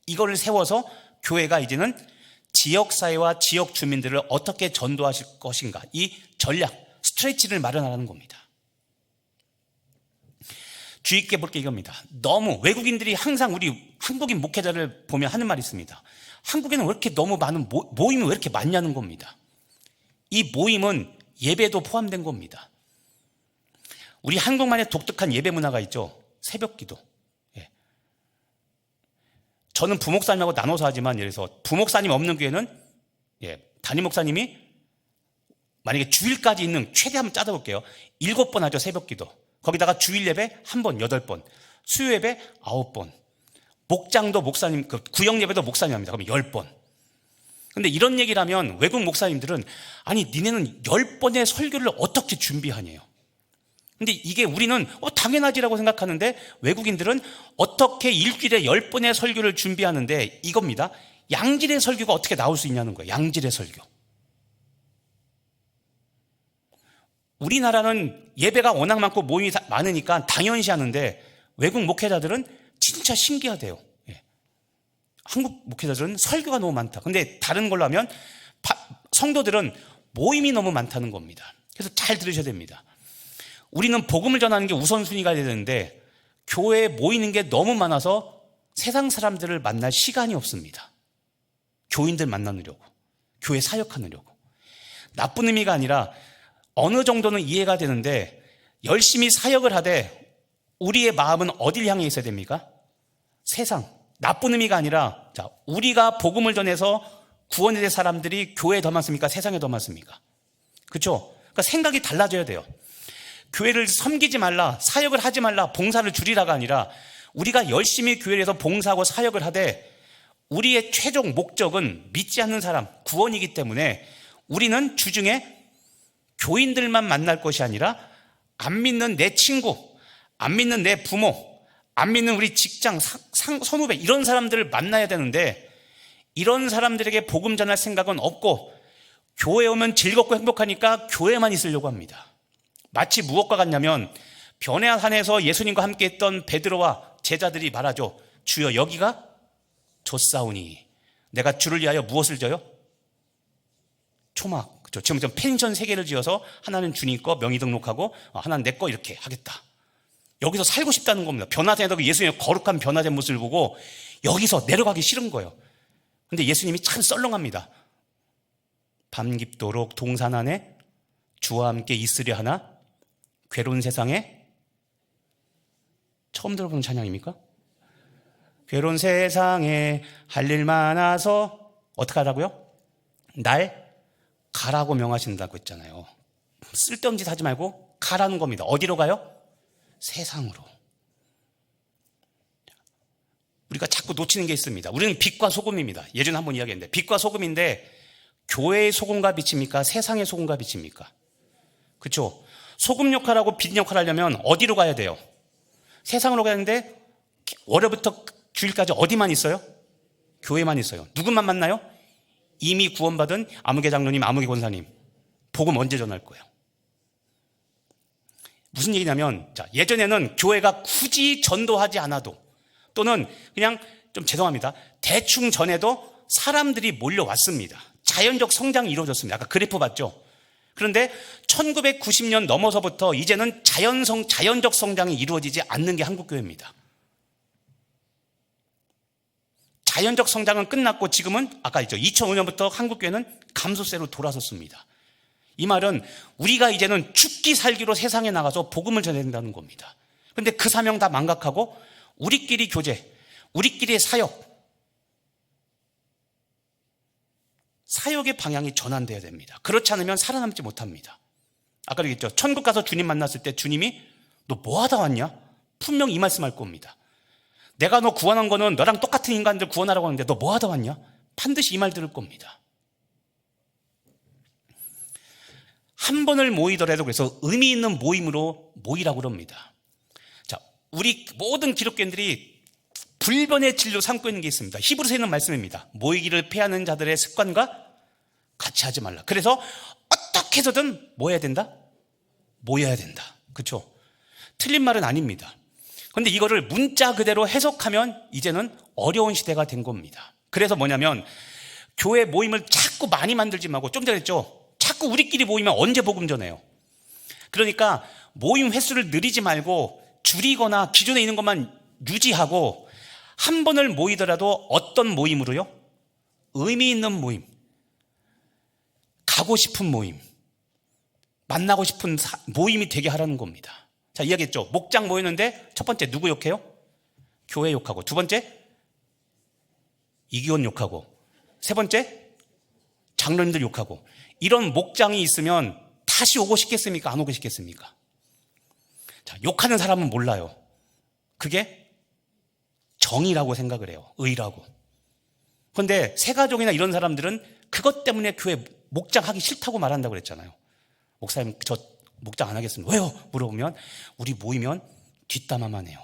[SPEAKER 1] 이거를 세워서 교회가 이제는 지역사회와 지역 주민들을 어떻게 전도하실 것인가. 이 전략, 스트레치를 마련하라는 겁니다. 주의 깊게 볼 게 이겁니다. 너무 외국인들이 항상 우리 한국인 목회자를 보면 하는 말이 있습니다. 한국에는 왜 이렇게 너무 많은 모임이 왜 이렇게 많냐는 겁니다. 이 모임은 예배도 포함된 겁니다. 우리 한국만의 독특한 예배 문화가 있죠. 새벽 기도. 예. 저는 부목사님하고 나눠서 하지만 예를 들어서 부목사님 없는 교회는 담임 목사님이 만약에 주일까지 있는 최대 한번 짜다볼게요. 7번 하죠. 새벽 기도. 거기다가 주일 예배 1번 8번, 수요 예배 9번, 목장도 목사님, 구역 예배도 목사님 합니다. 그럼 10번. 근데 이런 얘기를 하면 외국 목사님들은 아니 니네는 10번의 설교를 어떻게 준비하냐요. 근데 이게 우리는 당연하지라고 생각하는데 외국인들은 어떻게 일주일에 10번의 설교를 준비하는데 이겁니다. 양질의 설교가 어떻게 나올 수 있냐는 거예요. 양질의 설교. 우리나라는 예배가 워낙 많고 모임이 많으니까 당연시 하는데 외국 목회자들은 진짜 신기하대요. 한국 목회자들은 설교가 너무 많다. 근데 다른 걸로 하면 성도들은 모임이 너무 많다는 겁니다. 그래서 잘 들으셔야 됩니다. 우리는 복음을 전하는 게 우선순위가 돼야 되는데 교회에 모이는 게 너무 많아서 세상 사람들을 만날 시간이 없습니다. 교인들 만나느려고, 교회 사역하느려고. 나쁜 의미가 아니라 어느 정도는 이해가 되는데 열심히 사역을 하되 우리의 마음은 어딜 향해 있어야 됩니까? 세상. 나쁜 의미가 아니라 우리가 복음을 전해서 구원에 될 사람들이 교회에 더 많습니까? 세상에 더 많습니까? 그렇죠? 그러니까 생각이 달라져야 돼요. 교회를 섬기지 말라, 사역을 하지 말라, 봉사를 줄이라가 아니라 우리가 열심히 교회에서 봉사하고 사역을 하되 우리의 최종 목적은 믿지 않는 사람, 구원이기 때문에 우리는 주중에 교인들만 만날 것이 아니라 안 믿는 내 친구, 안 믿는 내 부모, 안 믿는 우리 직장, 선후배 이런 사람들을 만나야 되는데 이런 사람들에게 복음 전할 생각은 없고 교회 오면 즐겁고 행복하니까 교회만 있으려고 합니다. 마치 무엇과 같냐면 변해한 산에서 예수님과 함께 했던 베드로와 제자들이 말하죠. 주여 여기가 좋사오니 내가 주를 위하여 무엇을 져요? 초막. 그렇죠. 지금 펜션 3개를 지어서 하나는 주님 거 명의 등록하고 하나는 내 거 이렇게 하겠다. 여기서 살고 싶다는 겁니다. 변화되다가 예수님의 거룩한 변화된 모습을 보고 여기서 내려가기 싫은 거예요. 근데 예수님이 참 썰렁합니다. 밤 깊도록 동산 안에 주와 함께 있으려 하나 괴로운 세상에 처음 들어보는 찬양입니까? 괴로운 세상에 할 일 많아서 어떻게 하라고요? 날 가라고 명하신다고 했잖아요. 쓸데없는 짓 하지 말고 가라는 겁니다. 어디로 가요? 세상으로. 우리가 자꾸 놓치는 게 있습니다. 우리는 빛과 소금입니다. 예전에 한번 이야기했는데 빛과 소금인데 교회의 소금과 빛입니까? 세상의 소금과 빛입니까? 그렇죠? 소금 역할하고 빛 역할을 하려면 어디로 가야 돼요? 세상으로 가야 하는데 월요일부터 주일까지 어디만 있어요? 교회만 있어요. 누구만 만나요? 이미 구원받은 아무개 장로님, 아무개 권사님. 복음 언제 전할 거예요? 무슨 얘기냐면 예전에는 교회가 굳이 전도하지 않아도 또는 그냥 좀 죄송합니다. 대충 전해도 사람들이 몰려왔습니다. 자연적 성장이 이루어졌습니다. 아까 그래프 봤죠? 그런데 1990년 넘어서부터 이제는 자연적 성장이 이루어지지 않는 게 한국교회입니다. 자연적 성장은 끝났고 지금은 아까 있죠. 2005년부터 한국교회는 감소세로 돌아섰습니다. 이 말은 우리가 이제는 죽기 살기로 세상에 나가서 복음을 전해야 된다는 겁니다. 그런데 그 사명 다 망각하고 우리끼리 교제, 우리끼리의 사역의 방향이 전환돼야 됩니다. 그렇지 않으면 살아남지 못합니다. 아까 얘기했죠. 천국 가서 주님 만났을 때 주님이 너 뭐 하다 왔냐? 분명히 이 말씀할 겁니다. 내가 너 구원한 거는 너랑 똑같은 인간들 구원하라고 하는데 너 뭐 하다 왔냐? 반드시 이 말 들을 겁니다. 한 번을 모이더라도 그래서 의미 있는 모임으로 모이라고 그럽니다. 자, 우리 모든 기독교인들이 불변의 진리로 삼고 있는 게 있습니다. 히브리서에 있는 말씀입니다. 모이기를 피하는 자들의 습관과 같이 하지 말라. 그래서 어떻게 해서든 뭐 해야 된다? 모여야 된다. 그렇죠? 틀린 말은 아닙니다. 그런데 이거를 문자 그대로 해석하면 이제는 어려운 시대가 된 겁니다. 그래서 뭐냐면 교회 모임을 자꾸 많이 만들지 말고 좀 전에 했죠. 자꾸 우리끼리 모이면 언제 복음 전해요? 그러니까 모임 횟수를 늘리지 말고 줄이거나 기존에 있는 것만 유지하고 한 번을 모이더라도 어떤 모임으로요? 의미 있는 모임, 가고 싶은 모임, 만나고 싶은 모임이 되게 하라는 겁니다. 자, 이야기했죠. 목장 모였는데 첫 번째 누구 욕해요? 교회 욕하고, 두 번째 이기원 욕하고, 세 번째 장로님들 욕하고. 이런 목장이 있으면 다시 오고 싶겠습니까? 안 오고 싶겠습니까? 자, 욕하는 사람은 몰라요. 그게 정의라고 생각을 해요. 의라고. 그런데 새가족이나 이런 사람들은 그것 때문에 교회 목장 하기 싫다고 말한다고 그랬잖아요. 목사님, 저 목장 안 하겠습니다. 왜요? 물어보면 우리 모이면 뒷담화만 해요.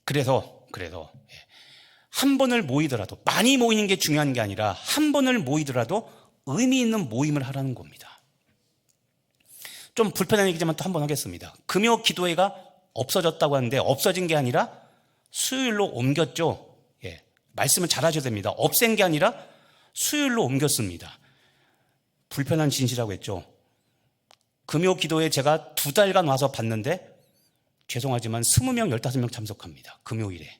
[SPEAKER 1] 그래서 한 번을 모이더라도, 많이 모이는 게 중요한 게 아니라 한 번을 모이더라도 의미 있는 모임을 하라는 겁니다. 좀 불편한 얘기지만 또 한 번 하겠습니다. 금요 기도회가 없어졌다고 하는데 없어진 게 아니라 수요일로 옮겼죠. 예, 말씀을 잘 하셔야 됩니다. 없앤 게 아니라 수요일로 옮겼습니다. 불편한 진실이라고 했죠. 금요 기도회 제가 2달간 와서 봤는데 죄송하지만 20명, 15명 참석합니다. 금요일에.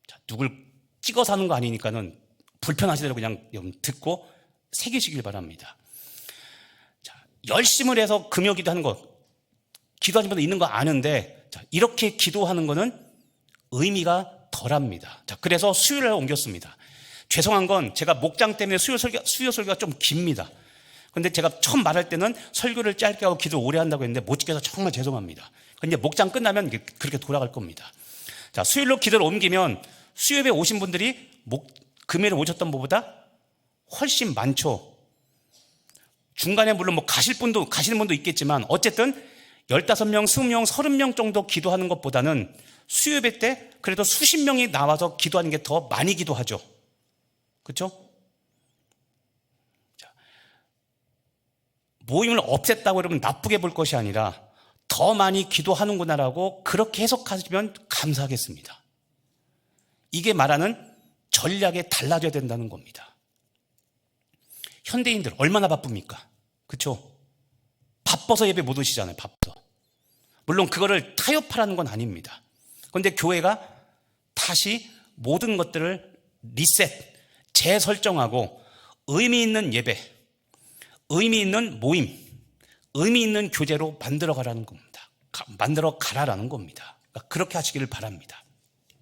[SPEAKER 1] 자, 누굴 찍어서 하는 거 아니니까는 불편하시더라도 그냥 듣고 새기시길 바랍니다. 자, 열심을 해서 금요 기도하는 거, 기도하신 분들 있는 거 아는데, 자, 이렇게 기도하는 거는 의미가 덜합니다. 자, 그래서 수요일에 옮겼습니다. 죄송한 건 제가 목장 때문에 수요 설교가 좀 깁니다. 근데 제가 처음 말할 때는 설교를 짧게 하고 기도 오래 한다고 했는데 못 지켜서 정말 죄송합니다. 근데 목장 끝나면 그렇게 돌아갈 겁니다. 자, 수요일로 기도를 옮기면 수요일에 오신 분들이 금요일에 오셨던 분보다 훨씬 많죠. 중간에 물론 가시는 분도 있겠지만 어쨌든 15명, 20명, 30명 정도 기도하는 것보다는 수요일 때 그래도 수십 명이 나와서 기도하는 게 더 많이 기도하죠. 그렇죠? 모임을 없앴다고 여러분 나쁘게 볼 것이 아니라 더 많이 기도하는구나라고 그렇게 해석하시면 감사하겠습니다. 이게 말하는 전략에 달라져야 된다는 겁니다. 현대인들 얼마나 바쁩니까? 그렇죠? 바빠서 예배 못 오시잖아요. 바빠서. 물론 그거를 타협하라는 건 아닙니다. 그런데 교회가 다시 모든 것들을 리셋, 재설정하고 의미 있는 예배, 의미 있는 모임, 의미 있는 교제로 만들어 가라는 겁니다. 만들어 가라라는 겁니다. 그러니까 그렇게 하시기를 바랍니다.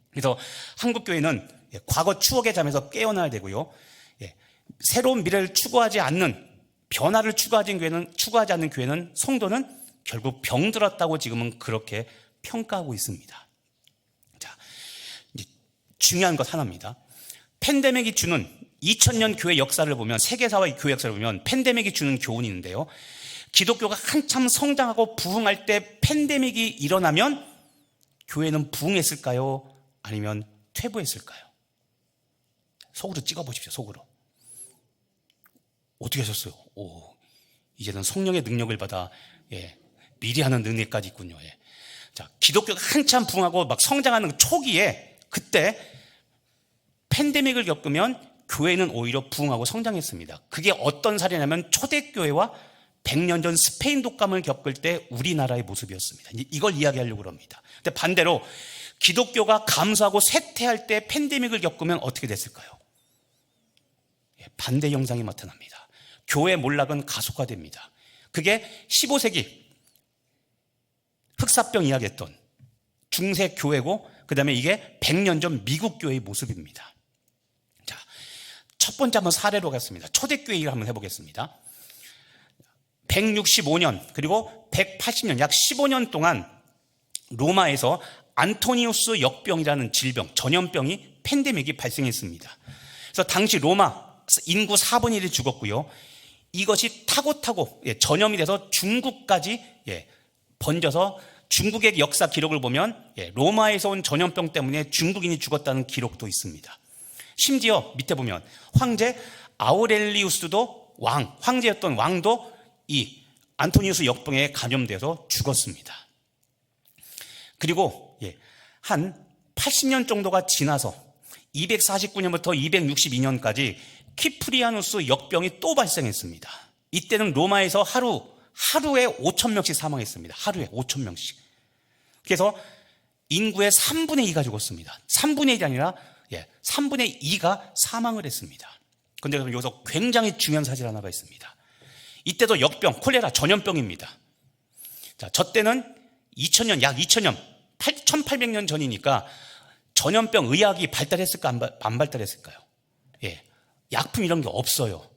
[SPEAKER 1] 그래서 한국교회는 과거 추억의 잠에서 깨어나야 되고요. 새로운 미래를 추구하지 않는, 변화를 추구하지 않는 교회는, 성도는 결국 병들었다고 지금은 그렇게 평가하고 있습니다. 자, 이제 중요한 것 하나입니다. 팬데믹이 주는 2000년 교회 역사를 보면, 세계사와 교회 역사를 보면 팬데믹이 주는 교훈이 있는데요. 기독교가 한참 성장하고 부흥할 때 팬데믹이 일어나면 교회는 부흥했을까요? 아니면 퇴보했을까요? 속으로 찍어보십시오. 속으로. 어떻게 하셨어요? 이제는 성령의 능력을 받아 미리 하는 능력까지 있군요. 자, 기독교가 한참 부흥하고 막 성장하는 초기에, 그때 팬데믹을 겪으면 교회는 오히려 부흥하고 성장했습니다. 그게 어떤 사례냐면 초대교회와 100년 전 스페인 독감을 겪을 때 우리나라의 모습이었습니다. 이걸 이야기하려고 합니다. 근데 반대로 기독교가 감소하고 쇠퇴할 때 팬데믹을 겪으면 어떻게 됐을까요? 반대 현상이 나타납니다. 교회 몰락은 가속화됩니다. 그게 15세기 흑사병 이야기했던 중세 교회고, 그 다음에 이게 100년 전 미국 교회의 모습입니다. 자, 첫 번째 한번 사례로 가겠습니다. 초대교회 얘기를 한번 해보겠습니다. 165년 그리고 180년, 약 15년 동안 로마에서 안토니우스 역병이라는 질병, 전염병이 팬데믹이 발생했습니다. 그래서 당시 로마 인구 4분의 1이 죽었고요. 이것이 타고 전염이 돼서 중국까지 번져서, 중국의 역사 기록을 보면 로마에서 온 전염병 때문에 중국인이 죽었다는 기록도 있습니다. 심지어 밑에 보면 황제 아우렐리우스도 황제였던 왕도 이 안토니우스 역병에 감염돼서 죽었습니다. 그리고 한 80년 정도가 지나서 249년부터 262년까지 키프리아누스 역병이 또 발생했습니다. 이때는 로마에서 하루 하루에 5천 명씩 사망했습니다. 하루에 5천 명씩. 그래서 인구의 3분의 2가 죽었습니다. 3분의 1이 아니라 3분의 2가 사망을 했습니다. 그런데 여기서 굉장히 중요한 사실 하나가 있습니다. 이때도 역병, 콜레라 전염병입니다. 자, 저 때는 2000년, 약 2000년, 1800년 전이니까 전염병 의학이 발달했을까 안 발달했을까요? 약품 이런 게 없어요.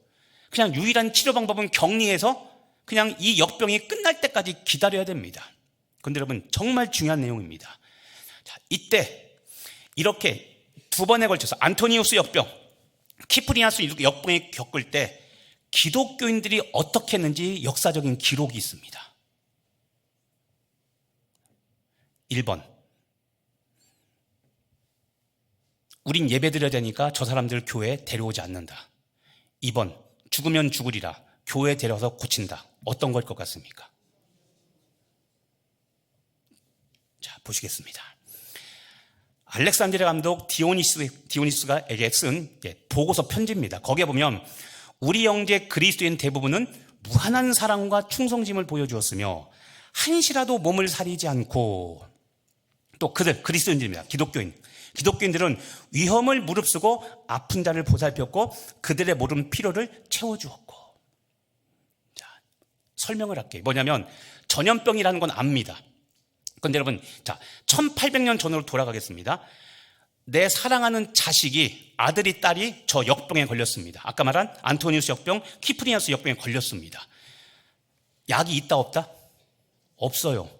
[SPEAKER 1] 그냥 유일한 치료 방법은 격리해서 그냥 이 역병이 끝날 때까지 기다려야 됩니다. 그런데 여러분 정말 중요한 내용입니다. 자, 이때 이렇게 두 번에 걸쳐서 안토니우스 역병, 키프리아스 역병을 겪을 때 기독교인들이 어떻게 했는지 역사적인 기록이 있습니다. 1번, 우린 예배 드려야 되니까 저 사람들 교회에 데려오지 않는다. 2번, 죽으면 죽으리라. 교회에 데려와서 고친다. 어떤 걸 것 같습니까? 자, 보시겠습니다. 알렉산드리아 감독 디오니스가에게 쓴 보고서 편지입니다. 거기에 보면 우리 형제 그리스도인 대부분은 무한한 사랑과 충성심을 보여주었으며 한시라도 몸을 사리지 않고, 또 그들 그리스도인들입니다. 기독교인들은 위험을 무릅쓰고 아픈 자를 보살폈고 그들의 모든 필요를 채워주었고. 자, 설명을 할게요. 뭐냐면 전염병이라는 건 압니다. 그런데 여러분, 자, 1800년 전으로 돌아가겠습니다. 내 사랑하는 자식이, 아들이 딸이 저 역병에 걸렸습니다. 아까 말한 안토니우스 역병, 키프리아스 역병에 걸렸습니다. 약이 있다 없다? 없어요.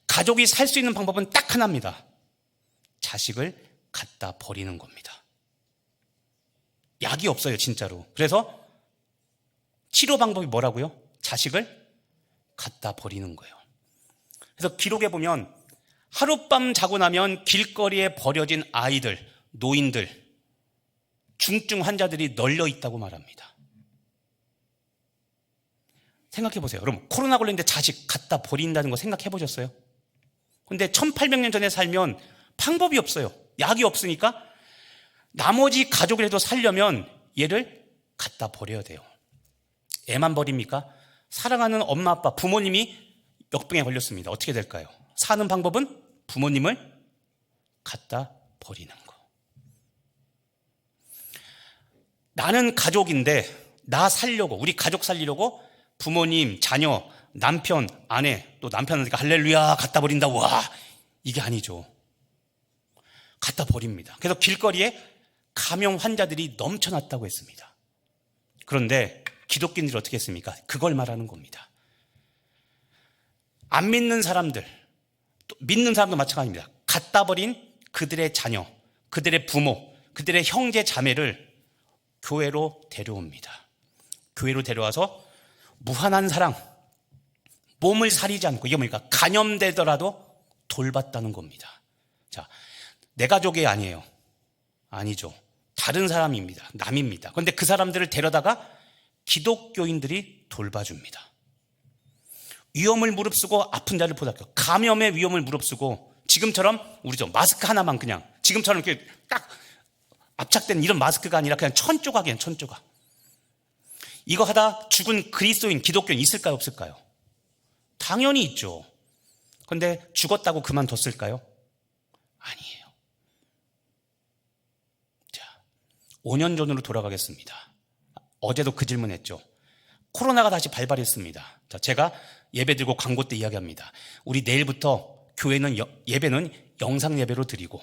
[SPEAKER 1] 가족이 살 수 있는 방법은 딱 하나입니다. 자식을 갖다 버리는 겁니다. 약이 없어요, 진짜로. 그래서 치료 방법이 뭐라고요? 자식을 갖다 버리는 거예요. 그래서 기록에 보면 하룻밤 자고 나면 길거리에 버려진 아이들, 노인들, 중증 환자들이 널려 있다고 말합니다. 생각해 보세요. 여러분, 코로나 걸렸는데 자식 갖다 버린다는 거 생각해 보셨어요? 근데 1800년 전에 살면 방법이 없어요. 약이 없으니까 나머지 가족이라도 살려면 얘를 갖다 버려야 돼요. 애만 버립니까? 사랑하는 엄마, 아빠, 부모님이 역병에 걸렸습니다. 어떻게 될까요? 사는 방법은 부모님을 갖다 버리는 거. 나는 가족인데 나 살려고, 우리 가족 살리려고 부모님, 자녀, 남편, 아내, 또 남편한테 할렐루야 갖다 버린다. 와, 이게 아니죠. 갖다 버립니다. 그래서 길거리에 감염 환자들이 넘쳐났다고 했습니다. 그런데 기독교인들이 어떻게 했습니까? 그걸 말하는 겁니다. 안 믿는 사람들, 또 믿는 사람도 마찬가지입니다. 갖다 버린 그들의 자녀, 그들의 부모, 그들의 형제 자매를 교회로 데려옵니다. 교회로 데려와서 무한한 사랑, 몸을 사리지 않고, 이게 뭡니까? 감염되더라도 돌봤다는 겁니다. 자, 내 가족이 아니에요. 아니죠. 다른 사람입니다. 남입니다. 그런데 그 사람들을 데려다가 기독교인들이 돌봐줍니다. 위험을 무릅쓰고 아픈 자를 보살펴. 감염의 위험을 무릅쓰고, 지금처럼 우리죠, 마스크 하나만 그냥 지금처럼 이렇게 딱 압착된 이런 마스크가 아니라 그냥 천조각이에요. 천조각. 이거 하다 죽은 그리스도인, 기독교인 있을까요? 없을까요? 당연히 있죠. 그런데 죽었다고 그만뒀을까요? 아니에요. 자, 5년 전으로 돌아가겠습니다. 어제도 그 질문했죠. 코로나가 다시 발발했습니다. 자, 제가 예배 드리고 광고 때 이야기합니다. 우리 내일부터 교회는 예배는 영상 예배로 드리고,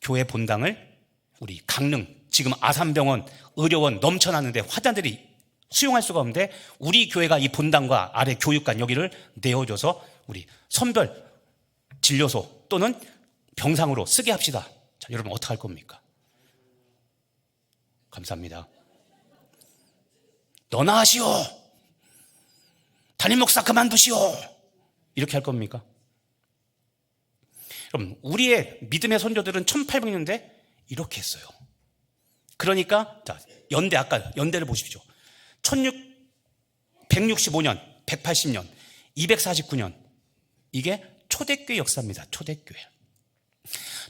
[SPEAKER 1] 교회 본당을 우리 강릉, 지금 아산병원, 의료원 넘쳐나는데 환자들이 수용할 수가 없는데 우리 교회가 이 본당과 아래 교육관 여기를 내어줘서 우리 선별 진료소 또는 병상으로 쓰게 합시다. 자, 여러분 어떻게 할 겁니까? 감사합니다. 너나 하시오. 담임 목사 그만두시오. 이렇게 할 겁니까? 여러분, 우리의 믿음의 선조들은 1800년대 이렇게 했어요. 그러니까 자, 아까 연대를 보십시오. 165년, 180년, 249년, 이게 초대교회 역사입니다.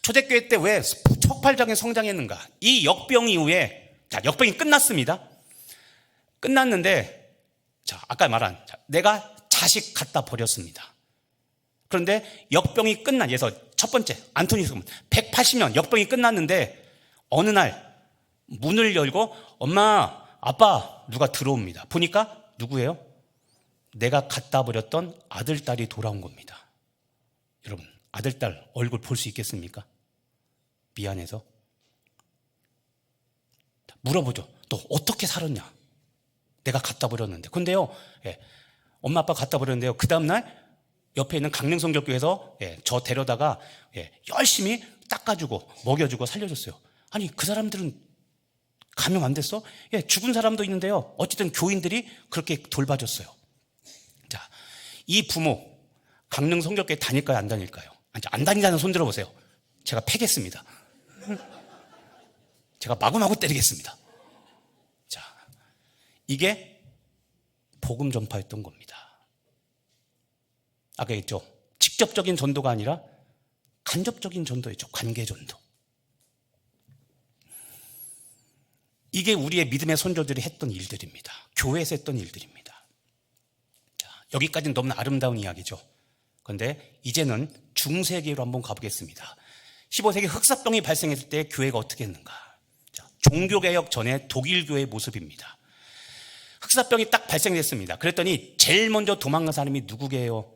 [SPEAKER 1] 초대교회 때 왜 척발적인 성장했는가? 이 역병 이후에, 자, 역병이 끝났습니다. 끝났는데 자, 아까 말한 내가 자식 갖다 버렸습니다. 그런데 역병이 예서 첫 번째 안토니우스 180년 역병이 끝났는데 어느 날 문을 열고 엄마, 아빠 누가 들어옵니다. 보니까 누구예요? 내가 갖다 버렸던 아들, 딸이 돌아온 겁니다. 여러분, 아들, 딸 얼굴 볼 수 있겠습니까? 미안해서 물어보죠. 너 어떻게 살았냐? 내가 갖다 버렸는데. 근데요, 엄마 아빠 갖다 버렸는데요, 그 다음날 옆에 있는 강릉성결교에서 저 데려다가 열심히 닦아주고 먹여주고 살려줬어요. 아니, 그 사람들은 감염 안 됐어? 죽은 사람도 있는데요, 어쨌든 교인들이 그렇게 돌봐줬어요. 자, 이 부모 강릉성결교에 다닐까요, 안 다닐까요? 안 다니자는 손 들어보세요. 제가 패겠습니다. 제가 마구마구 때리겠습니다. 자, 이게 복음 전파였던 겁니다. 아까 했죠. 직접적인 전도가 아니라 간접적인 전도였죠. 관계 전도. 이게 우리의 믿음의 선조들이 했던 일들입니다. 교회에서 했던 일들입니다. 자, 여기까지는 너무나 아름다운 이야기죠. 그런데 이제는 중세기로 한번 가보겠습니다. 15세기 흑사병이 발생했을 때 교회가 어떻게 했는가? 자, 종교개혁 전에 독일 교회의 모습입니다. 흑사병이 딱 발생됐습니다. 그랬더니 제일 먼저 도망간 사람이 누구게요?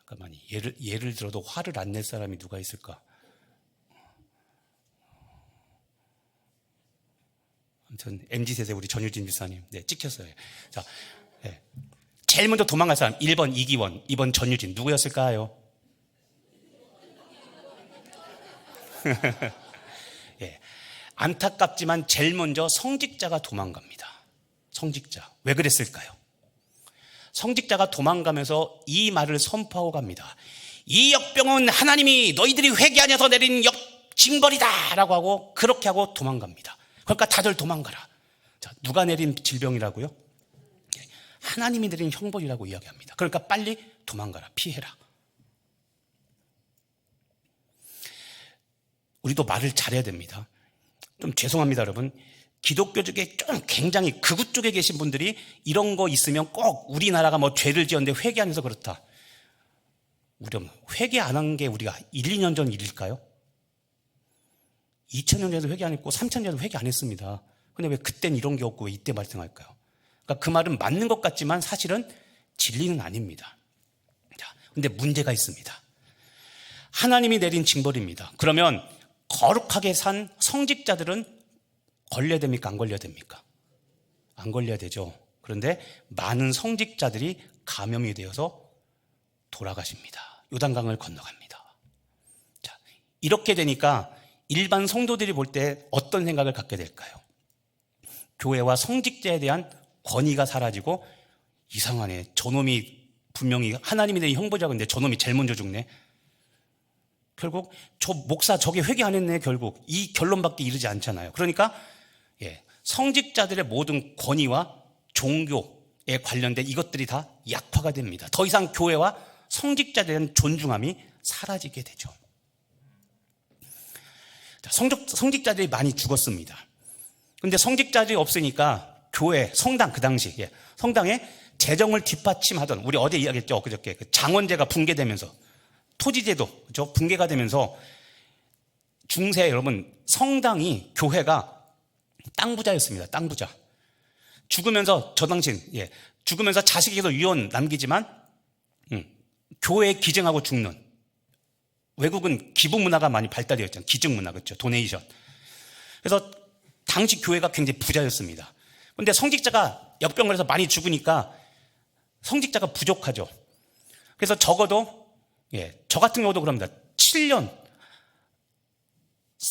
[SPEAKER 1] 잠깐만요. 예를 들어도 화를 안 낼 사람이 누가 있을까? 아무튼 MZ세대 우리 전유진 집사님, 찍혔어요. 자, 제일 먼저 도망간 사람 1번 이기원, 2번 전유진, 누구였을까요? 안타깝지만 제일 먼저 성직자가 도망갑니다. 성직자. 왜 그랬을까요? 성직자가 도망가면서 이 말을 선포하고 갑니다. 이 역병은 하나님이 너희들이 회개하여서 내린 징벌이다 라고 하고 그렇게 하고 도망갑니다. 그러니까 다들 도망가라. 자, 누가 내린 질병이라고요? 하나님이 내린 형벌이라고 이야기합니다. 그러니까 빨리 도망가라, 피해라. 우리도 말을 잘해야 됩니다. 좀 죄송합니다, 여러분. 기독교 쪽에 좀 굉장히 극우 쪽에 계신 분들이 이런 거 있으면 꼭 우리나라가 뭐 죄를 지었는데 회개 안 해서 그렇다. 우리 회개 안 한 게 우리가 1, 2년 전 일일까요? 2000년 전에도 회개 안 했고 3000년 전에도 회개 안 했습니다. 근데 왜 그땐 이런 게 없고 왜 이때 발생할까요? 그러니까 그 말은 맞는 것 같지만 사실은 진리는 아닙니다. 자, 근데 문제가 있습니다. 하나님이 내린 징벌입니다. 그러면 거룩하게 산 성직자들은 걸려야 됩니까? 안 걸려야 됩니까? 안 걸려야 되죠. 그런데 많은 성직자들이 감염이 되어서 돌아가십니다. 요단강을 건너갑니다. 자, 이렇게 되니까 일반 성도들이 볼 때 어떤 생각을 갖게 될까요? 교회와 성직자에 대한 권위가 사라지고, 이상하네, 저놈이 분명히 하나님이 내린 형벌이라고 했는데 저놈이 제일 먼저 죽네. 결국 저 목사 저게 회개 안 했네. 결국 이 결론밖에 이르지 않잖아요. 그러니까 성직자들의 모든 권위와 종교에 관련된 이것들이 다 약화가 됩니다. 더 이상 교회와 성직자들에 대한 존중함이 사라지게 되죠. 성직자들이 많이 죽었습니다. 그런데 성직자들이 없으니까 교회, 성당, 그 당시 성당에 재정을 뒷받침하던, 우리 어제 이야기했죠, 그저께 그 장원제가 붕괴되면서, 토지제도 그렇죠? 붕괴가 되면서 중세, 여러분, 성당이, 교회가 땅 부자였습니다. 땅 부자. 죽으면서 저 당시 죽으면서 자식에게도 유언 남기지만 교회에 기증하고 죽는. 외국은 기부 문화가 많이 발달되어 있잖아요. 기증 문화, 그렇죠? 도네이션. 그래서 당시 교회가 굉장히 부자였습니다. 그런데 성직자가 역병을 해서 많이 죽으니까 성직자가 부족하죠. 그래서 적어도 저 같은 경우도 그럽니다. 7년,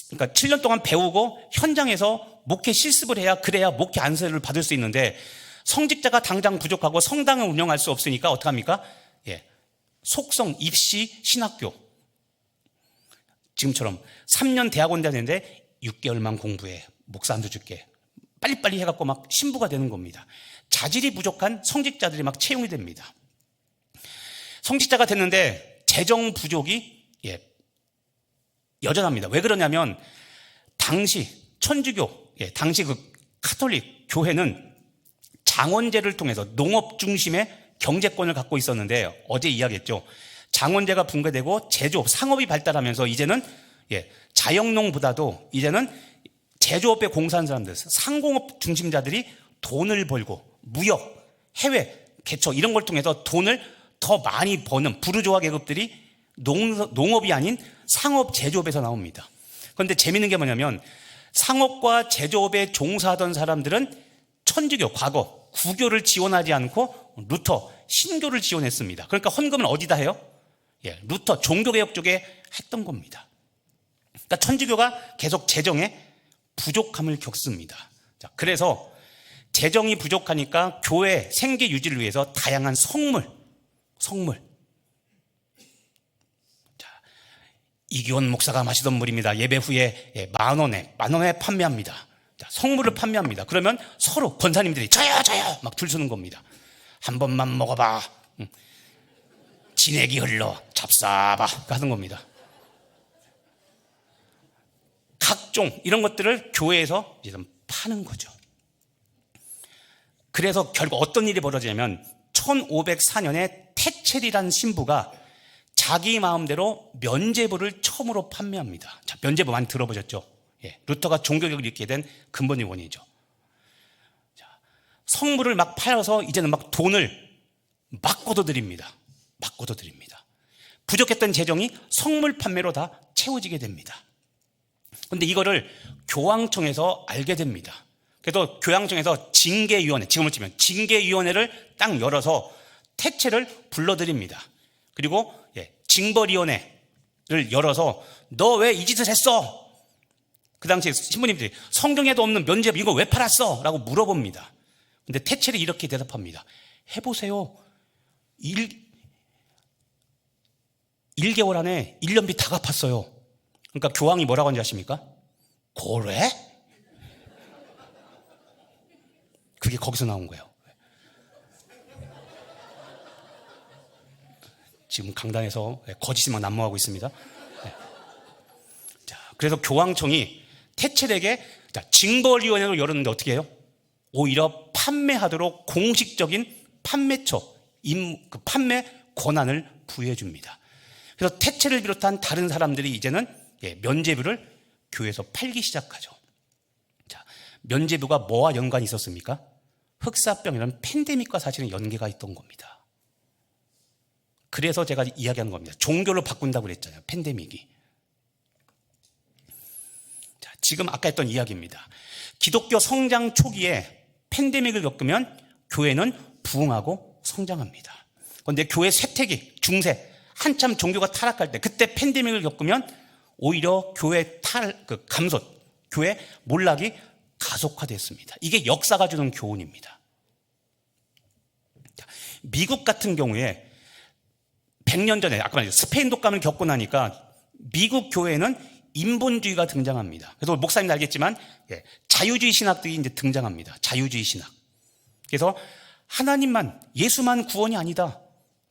[SPEAKER 1] 그러니까 7년 동안 배우고 현장에서 목회 실습을 해야, 그래야 목회 안수를 받을 수 있는데, 성직자가 당장 부족하고 성당을 운영할 수 없으니까 어떡합니까? 속성, 입시, 신학교. 지금처럼 3년 대학원 다녔는데 6개월만 공부해, 목사 안수 줄게, 빨리빨리 해갖고 막 신부가 되는 겁니다. 자질이 부족한 성직자들이 막 채용이 됩니다. 성직자가 됐는데 재정 부족이 여전합니다. 왜 그러냐면 당시 천주교, 당시 그 카톨릭 교회는 장원제를 통해서 농업 중심의 경제권을 갖고 있었는데 어제 이야기했죠. 장원제가 붕괴되고 제조업, 상업이 발달하면서 이제는 자영농보다도 이제는 제조업에 공사하는 사람들, 상공업 중심자들이 돈을 벌고 무역, 해외 개척 이런 걸 통해서 돈을 더 많이 버는 부르주아 계급들이 농업이 아닌 상업 제조업에서 나옵니다. 그런데 재밌는 게 뭐냐면 상업과 제조업에 종사하던 사람들은 천주교, 과거 구교를 지원하지 않고 루터, 신교를 지원했습니다. 그러니까 헌금은 어디다 해요? 루터, 종교개혁 쪽에 했던 겁니다. 그러니까 천주교가 계속 재정에 부족함을 겪습니다. 자, 그래서 재정이 부족하니까 교회 생계 유지를 위해서 다양한 성물. 자, 이기원 목사가 마시던 물입니다. 예배 후에 만 원에 판매합니다. 자, 성물을 판매합니다. 그러면 서로 권사님들이 저요 막 줄 서는 겁니다. 한 번만 먹어봐. 진액이 흘러 잡사봐 하는 겁니다. 각종 이런 것들을 교회에서 이제 파는 거죠. 그래서 결국 어떤 일이 벌어지냐면 1504년에 테첼이라는 신부가 자기 마음대로 면죄부를 처음으로 판매합니다. 자, 면죄부 많이 들어보셨죠? 루터가 종교개혁을 일으키게 된 근본의 원인이죠. 자, 성물을 막 팔아서 이제는 막 돈을 막 걷어들입니다. 부족했던 재정이 성물 판매로 다 채워지게 됩니다. 그런데 이거를 교황청에서 알게 됩니다. 그래서 교황청에서 징계위원회, 지금으로 치면 징계위원회를 딱 열어서 테첼을 불러드립니다. 그리고 징벌위원회를 열어서 너 왜 이 짓을 했어? 그 당시에 신부님들이 성경에도 없는 면죄부 이거 왜 팔았어? 라고 물어봅니다. 근데 테첼이 이렇게 대답합니다. 해보세요. 1개월 안에 1년비 다 갚았어요. 그러니까 교황이 뭐라고 하는지 아십니까? 고래? 그게 거기서 나온 거예요. 지금 강단에서 거짓이 막 난무하고 있습니다. 자, 그래서 교황청이 테첼에게 징벌위원회를 열었는데 어떻게 해요? 오히려 판매하도록 공식적인 판매처, 그 판매 권한을 부여해 줍니다. 그래서 테첼을 비롯한 다른 사람들이 이제는 면죄부를 교회에서 팔기 시작하죠. 자, 면죄부가 뭐와 연관이 있었습니까? 흑사병이라는 팬데믹과 사실은 연계가 있던 겁니다. 그래서 제가 이야기하는 겁니다. 종교를 바꾼다고 그랬잖아요. 팬데믹이. 자, 지금 아까 했던 이야기입니다. 기독교 성장 초기에 팬데믹을 겪으면 교회는 부흥하고 성장합니다. 그런데 교회 쇠퇴기, 중세, 한참 종교가 타락할 때 그때 팬데믹을 겪으면 오히려 교회 감소, 교회 몰락이 가속화됐습니다. 이게 역사가 주는 교훈입니다. 미국 같은 경우에 100년 전에 아까 말했죠. 스페인 독감을 겪고 나니까 미국 교회는 인본주의가 등장합니다. 그래서 목사님도 알겠지만 자유주의 신학들이 이제 등장합니다. 자유주의 신학. 그래서 하나님만, 예수만 구원이 아니다.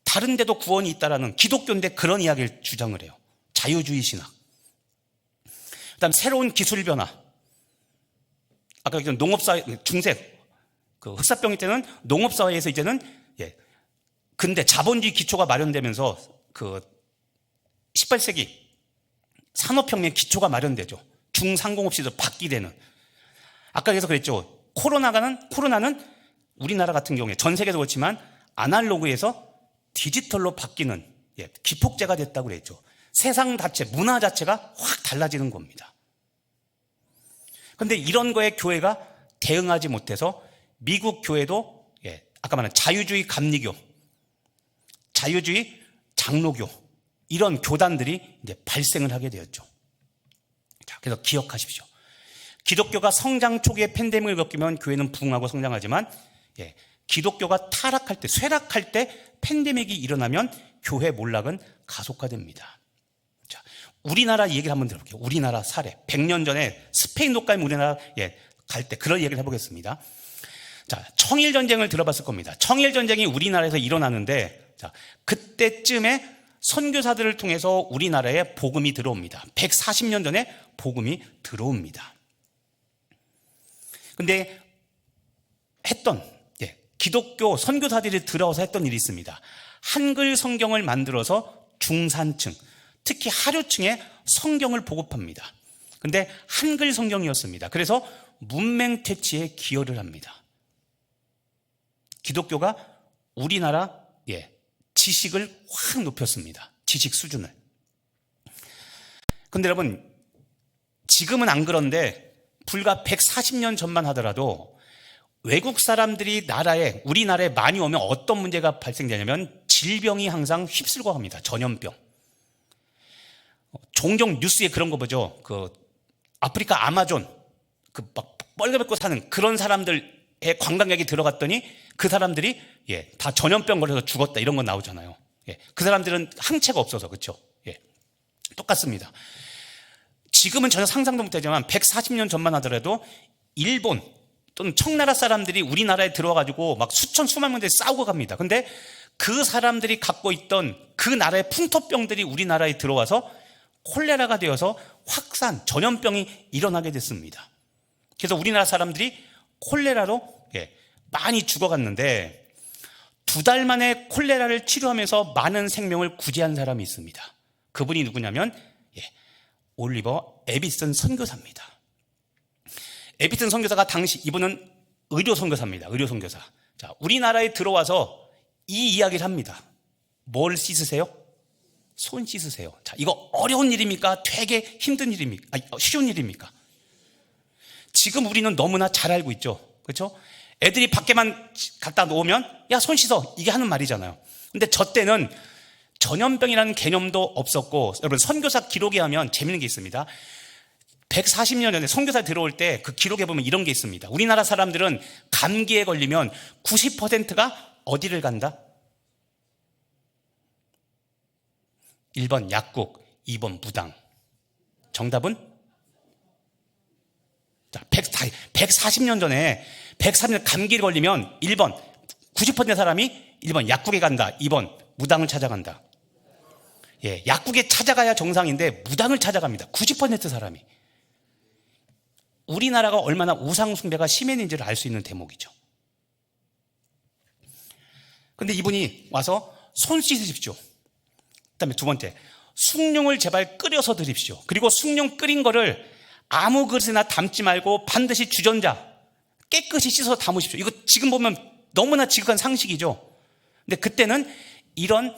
[SPEAKER 1] 다른 데도 구원이 있다라는 기독교인데 그런 이야기를 주장을 해요. 자유주의 신학. 그다음 새로운 기술 변화. 아까 얘기한 농업사회, 중세, 그 흑사병일 때는 농업사회에서 이제는 근데 자본주의 기초가 마련되면서 그 18세기 산업혁명의 기초가 마련되죠. 중상공업 시대로 바뀌되는. 아까 그래서 그랬죠. 코로나는 우리나라 같은 경우에 전 세계도 그렇지만 아날로그에서 디지털로 바뀌는 기폭제가 됐다고 그랬죠. 세상 자체, 문화 자체가 확 달라지는 겁니다. 그런데 이런 거에 교회가 대응하지 못해서 미국 교회도 아까 말한 자유주의 감리교, 자유주의 장로교 이런 교단들이 이제 발생을 하게 되었죠. 자, 그래서 기억하십시오. 기독교가 성장 초기에 팬데믹을 겪으면 교회는 부흥하고 성장하지만 기독교가 타락할 때, 쇠락할 때 팬데믹이 일어나면 교회 몰락은 가속화됩니다. 자, 우리나라 얘기를 한번 들어볼게요. 우리나라 사례. 100년 전에 스페인 독감이 우리나라 갈 때 그런 얘기를 해보겠습니다. 자, 청일전쟁을 들어봤을 겁니다. 청일전쟁이 우리나라에서 일어나는데 자, 그때쯤에 선교사들을 통해서 우리나라에 복음이 들어옵니다. 140년 전에 복음이 들어옵니다. 근데 기독교 선교사들이 들어와서 했던 일이 있습니다. 한글 성경을 만들어서 중산층, 특히 하류층에 성경을 보급합니다. 근데 한글 성경이었습니다. 그래서 문맹 퇴치에 기여를 합니다. 기독교가 우리나라 지식을 확 높였습니다. 지식 수준을. 근데 여러분, 지금은 안 그런데 불과 140년 전만 하더라도 외국 사람들이 우리나라에 많이 오면 어떤 문제가 발생되냐면 질병이 항상 휩쓸고 갑니다. 전염병. 종종 뉴스에 그런 거 보죠. 아프리카 아마존 막 뻘개벗고 사는 그런 사람들의 관광객이 들어갔더니 그 사람들이 다 전염병 걸려서 죽었다 이런 거 나오잖아요. 그 사람들은 항체가 없어서 그렇죠. 똑같습니다. 지금은 전혀 상상도 못하지만 140년 전만 하더라도 일본 또는 청나라 사람들이 우리나라에 들어와가지고 막 수만 명들이 싸우고 갑니다. 근데 그 사람들이 갖고 있던 그 나라의 풍토병들이 우리나라에 들어와서 콜레라가 되어서 확산, 전염병이 일어나게 됐습니다. 그래서 우리나라 사람들이 콜레라로 많이 죽어갔는데 2달 만에 콜레라를 치료하면서 많은 생명을 구제한 사람이 있습니다. 그분이 누구냐면 올리버 에비슨 선교사입니다. 에비슨 선교사가 이분은 의료 선교사입니다. 의료 선교사. 자, 우리나라에 들어와서 이 이야기를 합니다. 뭘 씻으세요? 손 씻으세요. 자, 이거 어려운 일입니까? 되게 힘든 일입니까? 쉬운 일입니까? 지금 우리는 너무나 잘 알고 있죠. 그렇죠? 애들이 밖에만 갖다 놓으면 야, 손 씻어. 이게 하는 말이잖아요. 근데 저 때는 전염병이라는 개념도 없었고, 여러분 선교사 기록에 하면 재밌는 게 있습니다. 140년 전에 선교사 들어올 때 그 기록에 보면 이런 게 있습니다. 우리나라 사람들은 감기에 걸리면 90%가 어디를 간다? 1번 약국, 2번 무당. 정답은? 자, 140년 전에 140년 감기에 걸리면 1번 90%의 사람이 1번 약국에 간다, 2번 무당을 찾아간다. 약국에 찾아가야 정상인데 무당을 찾아갑니다. 90% 사람이. 우리나라가 얼마나 우상 숭배가 심했는지를 알 수 있는 대목이죠. 근데 이분이 와서 손 씻으십시오. 그다음에 2번째, 숭늉을 제발 끓여서 드십시오. 그리고 숭늉 끓인 거를 아무 그릇에나 담지 말고 반드시 주전자 깨끗이 씻어서 담으십시오. 이거 지금 보면 너무나 지극한 상식이죠. 근데 그때는 이런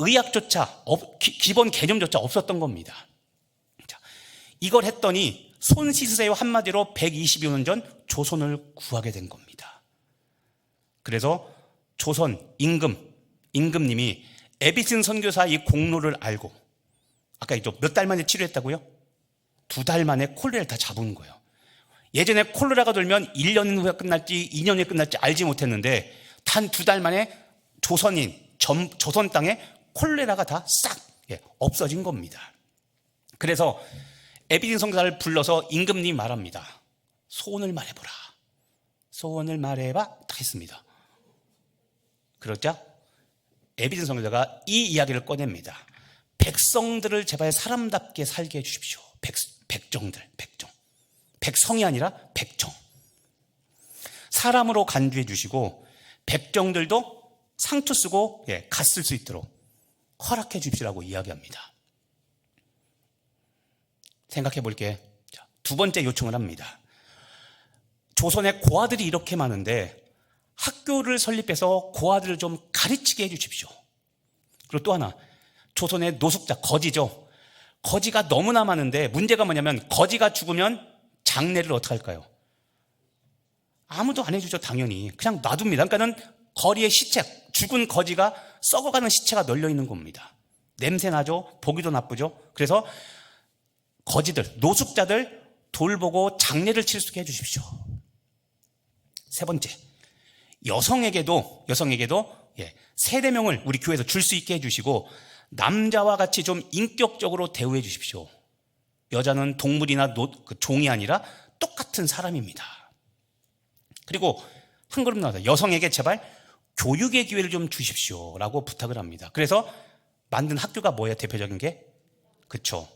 [SPEAKER 1] 의학조차 기본 개념조차 없었던 겁니다. 자, 이걸 했더니 손 씻으세요 한마디로 120여 년 전 조선을 구하게 된 겁니다. 그래서 조선 임금님이 에비슨 선교사 이 공로를 알고, 아까 몇 달 만에 치료했다고요? 2달 만에 콜레라를 다 잡은 거예요. 예전에 콜레라가 돌면 1년 후에 끝날지 2년 후에 끝날지 알지 못했는데 단 2달 만에 조선 땅에 콜레라가 다 싹 없어진 겁니다. 그래서 에비슨 선교사를 불러서 임금님이 말합니다. 소원을 말해보라. 소원을 말해봐. 딱 했습니다. 그러자 에비슨 선교사가 이 이야기를 꺼냅니다. 백성들을 제발 사람답게 살게 해주십시오. 백정. 백성이 아니라 백정. 사람으로 간주해 주시고 백정들도 상투 쓰고 갓 쓸 수 있도록 허락해 주십시오라고 이야기합니다. 생각해 볼게. 2번째 요청을 합니다. 조선의 고아들이 이렇게 많은데 학교를 설립해서 고아들을 좀 가르치게 해 주십시오. 그리고 또 하나, 조선의 노숙자, 거지죠. 거지가 너무나 많은데 문제가 뭐냐면 거지가 죽으면 장례를 어떻게 할까요? 아무도 안 해주죠. 당연히 그냥 놔둡니다. 그러니까는 거리에 시체, 죽은 거지가 썩어가는 시체가 널려 있는 겁니다. 냄새 나죠. 보기도 나쁘죠. 그래서 거지들, 노숙자들 돌보고 장례를 칠 수 있게 해주십시오. 3번째, 여성에게도 세례명을 우리 교회에서 줄 수 있게 해주시고 남자와 같이 좀 인격적으로 대우해 주십시오. 여자는 동물이나 종이 아니라 똑같은 사람입니다. 그리고 한 걸음 나가서 여성에게 제발 교육의 기회를 좀 주십시오 라고 부탁을 합니다. 그래서 만든 학교가 뭐예요? 대표적인 게? 그쵸.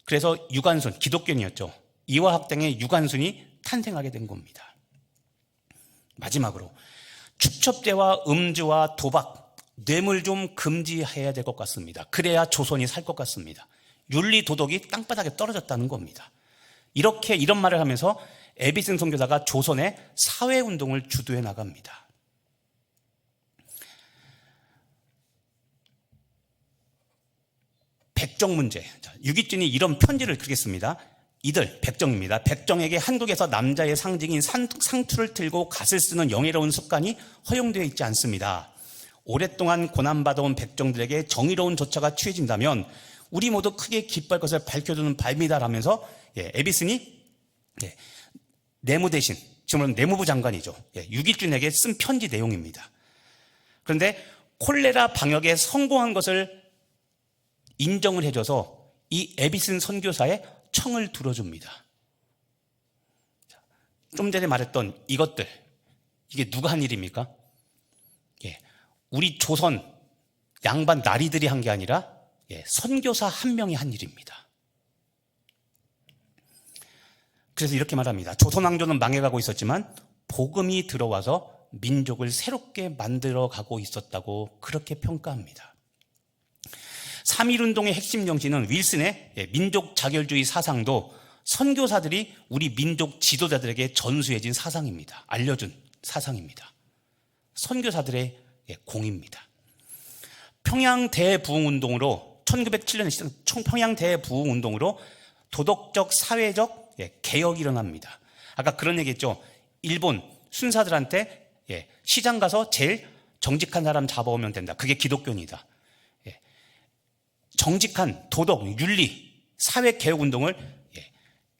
[SPEAKER 1] 그래서 유관순, 기독교인이었죠. 이화학당의 유관순이 탄생하게 된 겁니다. 마지막으로 축첩제와 음주와 도박, 뇌물 좀 금지해야 될 것 같습니다. 그래야 조선이 살 것 같습니다. 윤리 도덕이 땅바닥에 떨어졌다는 겁니다. 이런 말을 하면서 에비슨 선교사가 조선의 사회운동을 주도해 나갑니다. 백정 문제. 유기준이 이런 편지를 그리겠습니다. 이들 백정입니다. 백정에게 한국에서 남자의 상징인 상투를 들고 갓을 쓰는 영예로운 습관이 허용되어 있지 않습니다. 오랫동안 고난받아온 백정들에게 정의로운 조처가 취해진다면 우리 모두 크게 기뻐할 것을 밝혀주는 바입니다라면서 에비슨이 내무 대신, 지금은 내무부 장관이죠. 유기준에게 쓴 편지 내용입니다. 그런데 콜레라 방역에 성공한 것을 인정을 해줘서 이 에비슨 선교사의 청을 들어줍니다. 좀 전에 말했던 이것들, 이게 누가 한 일입니까? 우리 조선 양반 나리들이 한 게 아니라 선교사 한 명이 한 일입니다. 그래서 이렇게 말합니다. 조선 왕조는 망해가고 있었지만 복음이 들어와서 민족을 새롭게 만들어가고 있었다고 그렇게 평가합니다. 3.1운동의 핵심 정신은 윌슨의 민족 자결주의 사상도 선교사들이 우리 민족 지도자들에게 전수해진 사상입니다. 알려준 사상입니다. 선교사들의 공입니다. 평양 대부흥운동으로 1907년에 시작 평양 대부흥운동으로 도덕적 사회적 개혁이 일어납니다. 아까 그런 얘기했죠. 일본 순사들한테 시장 가서 제일 정직한 사람 잡아오면 된다. 그게 기독교입니다. 정직한 도덕, 윤리, 사회개혁운동을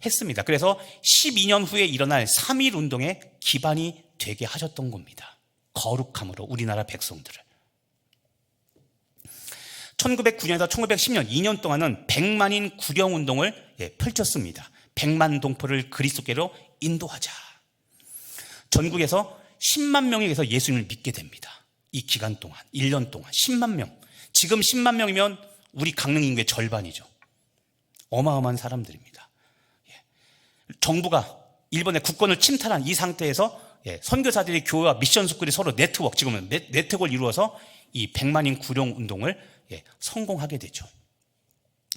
[SPEAKER 1] 했습니다. 그래서 12년 후에 일어날 3.1운동의 기반이 되게 하셨던 겁니다. 거룩함으로 우리나라 백성들을. 1909년에서 1910년 2년 동안은 100만인 구령운동을 펼쳤습니다. 100만 동포를 그리스도께로 인도하자. 전국에서 10만 명에게서 예수님을 믿게 됩니다. 이 기간 동안 1년 동안 10만 명. 지금 10만 명이면 우리 강릉 인구의 절반이죠. 어마어마한 사람들입니다. 정부가 일본의 국권을 침탈한 이 상태에서 선교사들이 교회와 미션 스쿨이 서로 네트워크, 지금은 네트워크를 이루어서 이 100만인 구령 운동을 성공하게 되죠.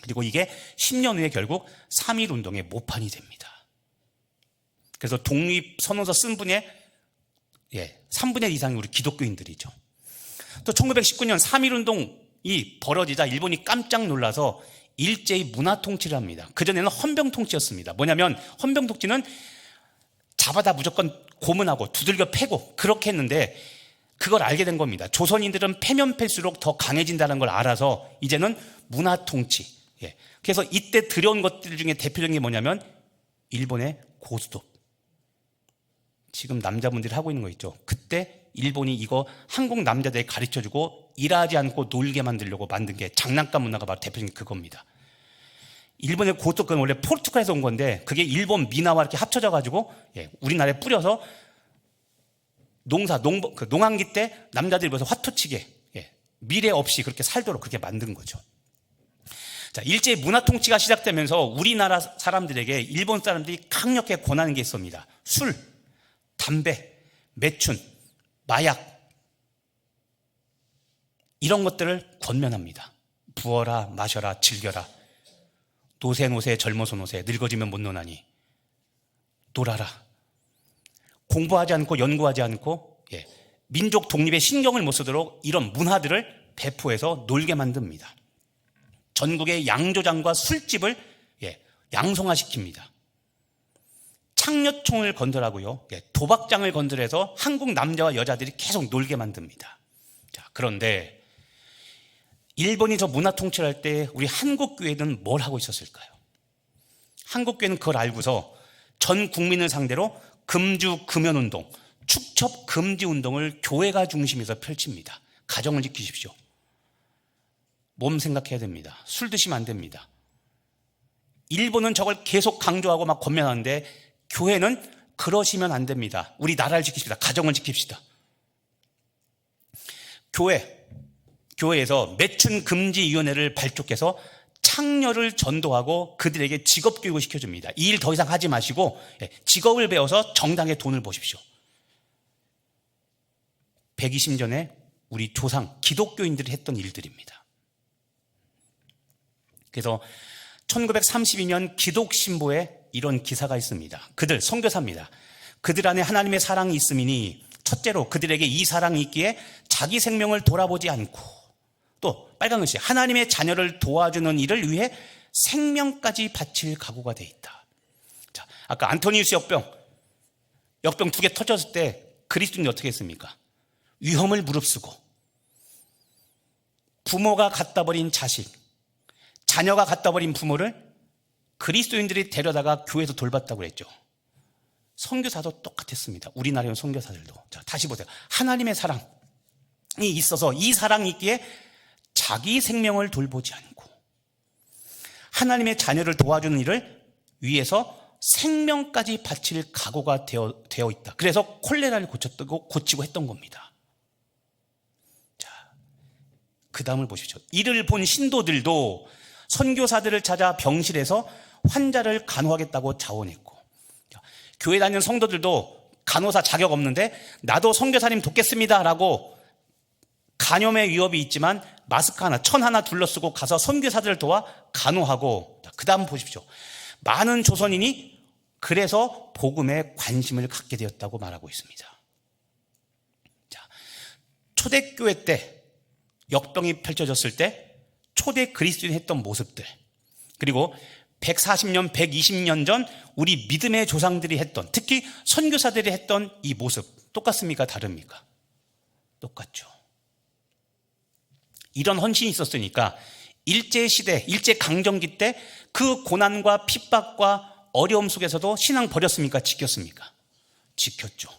[SPEAKER 1] 그리고 이게 10년 후에 결국 3.1 운동의 모판이 됩니다. 그래서 독립선언서 쓴 분의 3분의 1 이상이 우리 기독교인들이죠. 또 1919년 3.1 운동이 벌어지자 일본이 깜짝 놀라서 일제히 문화 통치를 합니다. 그전에는 헌병 통치였습니다. 뭐냐면 헌병 통치는 잡아다 무조건 고문하고 두들겨 패고 그렇게 했는데 그걸 알게 된 겁니다. 조선인들은 패면 팰수록 더 강해진다는 걸 알아서 이제는 문화 통치. 그래서 이때 들여온 것들 중에 대표적인 게 뭐냐면 일본의 고스톱. 지금 남자분들이 하고 있는 거 있죠. 그때 일본이 이거 한국 남자들에게 가르쳐주고 일하지 않고 놀게 만들려고 만든 게 장난감 문화가 바로 대표적인 그겁니다. 일본의 고스톱, 그건 원래 포르투갈에서 온 건데 그게 일본 민화와 이렇게 합쳐져 가지고 우리나라에 뿌려서 농한기 때 남자들이 모여서 화투치게 미래 없이 그렇게 살도록 그렇게 만든 거죠. 자, 일제히 문화 통치가 시작되면서 우리나라 사람들에게 일본 사람들이 강력하게 권하는 게 있습니다. 술, 담배, 매춘, 마약 이런 것들을 권면합니다. 부어라, 마셔라, 즐겨라. 노세 젊어서 노세, 늙어지면 못 노나니 놀아라. 공부하지 않고 연구하지 않고 민족 독립에 신경을 못 쓰도록 이런 문화들을 배포해서 놀게 만듭니다. 전국의 양조장과 술집을 양성화시킵니다. 창녀총을 건설하고요, 도박장을 건설해서 한국 남자와 여자들이 계속 놀게 만듭니다. 자, 그런데 일본이 저 문화 통치를 할 때 우리 한국교회는 뭘 하고 있었을까요? 한국교회는 그걸 알고서 전 국민을 상대로 금주 금연운동, 축첩 금지운동을 교회가 중심에서 펼칩니다. 가정을 지키십시오. 몸 생각해야 됩니다. 술 드시면 안 됩니다. 일본은 저걸 계속 강조하고 막 권면하는데 교회는 그러시면 안 됩니다. 우리 나라를 지킵시다. 가정을 지킵시다. 교회에서 매춘 금지위원회를 발족해서 창녀를 전도하고 그들에게 직업 교육을 시켜줍니다. 이 일 더 이상 하지 마시고 직업을 배워서 정당의 돈을 보십시오. 120년 전에 우리 조상 기독교인들이 했던 일들입니다. 그래서 1932년 기독신보에 이런 기사가 있습니다. 그들 선교사입니다. 그들 안에 하나님의 사랑이 있음이니 첫째로 그들에게 이 사랑이 있기에 자기 생명을 돌아보지 않고, 또 빨간 글씨 하나님의 자녀를 도와주는 일을 위해 생명까지 바칠 각오가 돼 있다. 자, 아까 안토니우스 역병 2개 터졌을 때 그리스도인이 어떻게 했습니까? 위험을 무릅쓰고 부모가 갖다 버린 자식, 자녀가 갖다 버린 부모를 그리스도인들이 데려다가 교회에서 돌봤다고 그랬죠. 선교사도 똑같았습니다. 우리나라의 선교사들도. 자, 다시 보세요. 하나님의 사랑이 있어서 이 사랑이 있기에 자기 생명을 돌보지 않고 하나님의 자녀를 도와주는 일을 위해서 생명까지 바칠 각오가 되어 있다. 그래서 콜레라를 고치고 했던 겁니다. 자, 그 다음을 보십시오. 이를 본 신도들도 선교사들을 찾아 병실에서 환자를 간호하겠다고 자원했고, 교회 다니는 성도들도 간호사 자격 없는데 나도 선교사님 돕겠습니다 라고 간염의 위협이 있지만 마스크 하나, 천 하나 둘러쓰고 가서 선교사들을 도와 간호하고, 그 다음 보십시오. 많은 조선인이 그래서 복음에 관심을 갖게 되었다고 말하고 있습니다. 자, 초대교회 때 역병이 펼쳐졌을 때 초대 그리스도인이 했던 모습들, 그리고 140년, 120년 전 우리 믿음의 조상들이 했던, 특히 선교사들이 했던 이 모습 똑같습니까? 다릅니까? 똑같죠. 이런 헌신이 있었으니까 일제시대, 일제강점기 때 그 고난과 핍박과 어려움 속에서도 신앙 버렸습니까? 지켰습니까? 지켰죠.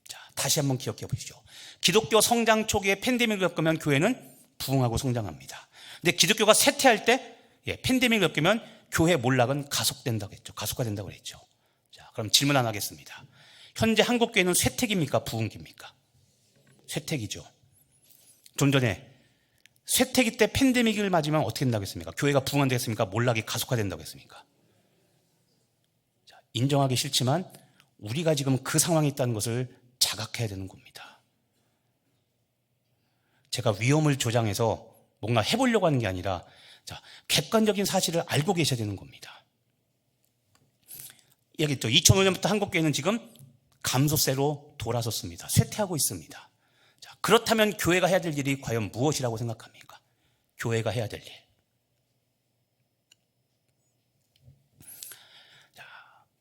[SPEAKER 1] 자, 다시 한번 기억해 보시죠. 기독교 성장 초기에 팬데믹을 겪으면 교회는 부흥하고 성장합니다. 근데 기독교가 쇠퇴할 때 팬데믹을 겪으면 교회 몰락은 가속된다고 했죠. 가속화된다고 그랬죠. 자, 그럼 질문 하나 하겠습니다. 현재 한국교회는 쇠퇴기입니까? 부흥기입니까? 쇠퇴기죠. 좀 전에 쇠퇴기 때 팬데믹을 맞으면 어떻게 된다고 했습니까? 교회가 부흥한다고 했습니까? 몰락이 가속화된다고 했습니까? 자, 인정하기 싫지만 우리가 지금 그 상황에 있다는 것을 자각해야 되는 겁니다. 제가 위험을 조장해서 뭔가 해보려고 하는 게 아니라, 자, 객관적인 사실을 알고 계셔야 되는 겁니다. 얘기했죠. 2005년부터 한국교회는 지금 감소세로 돌아섰습니다. 쇠퇴하고 있습니다. 자, 그렇다면 교회가 해야 될 일이 과연 무엇이라고 생각합니까? 교회가 해야 될 일. 자,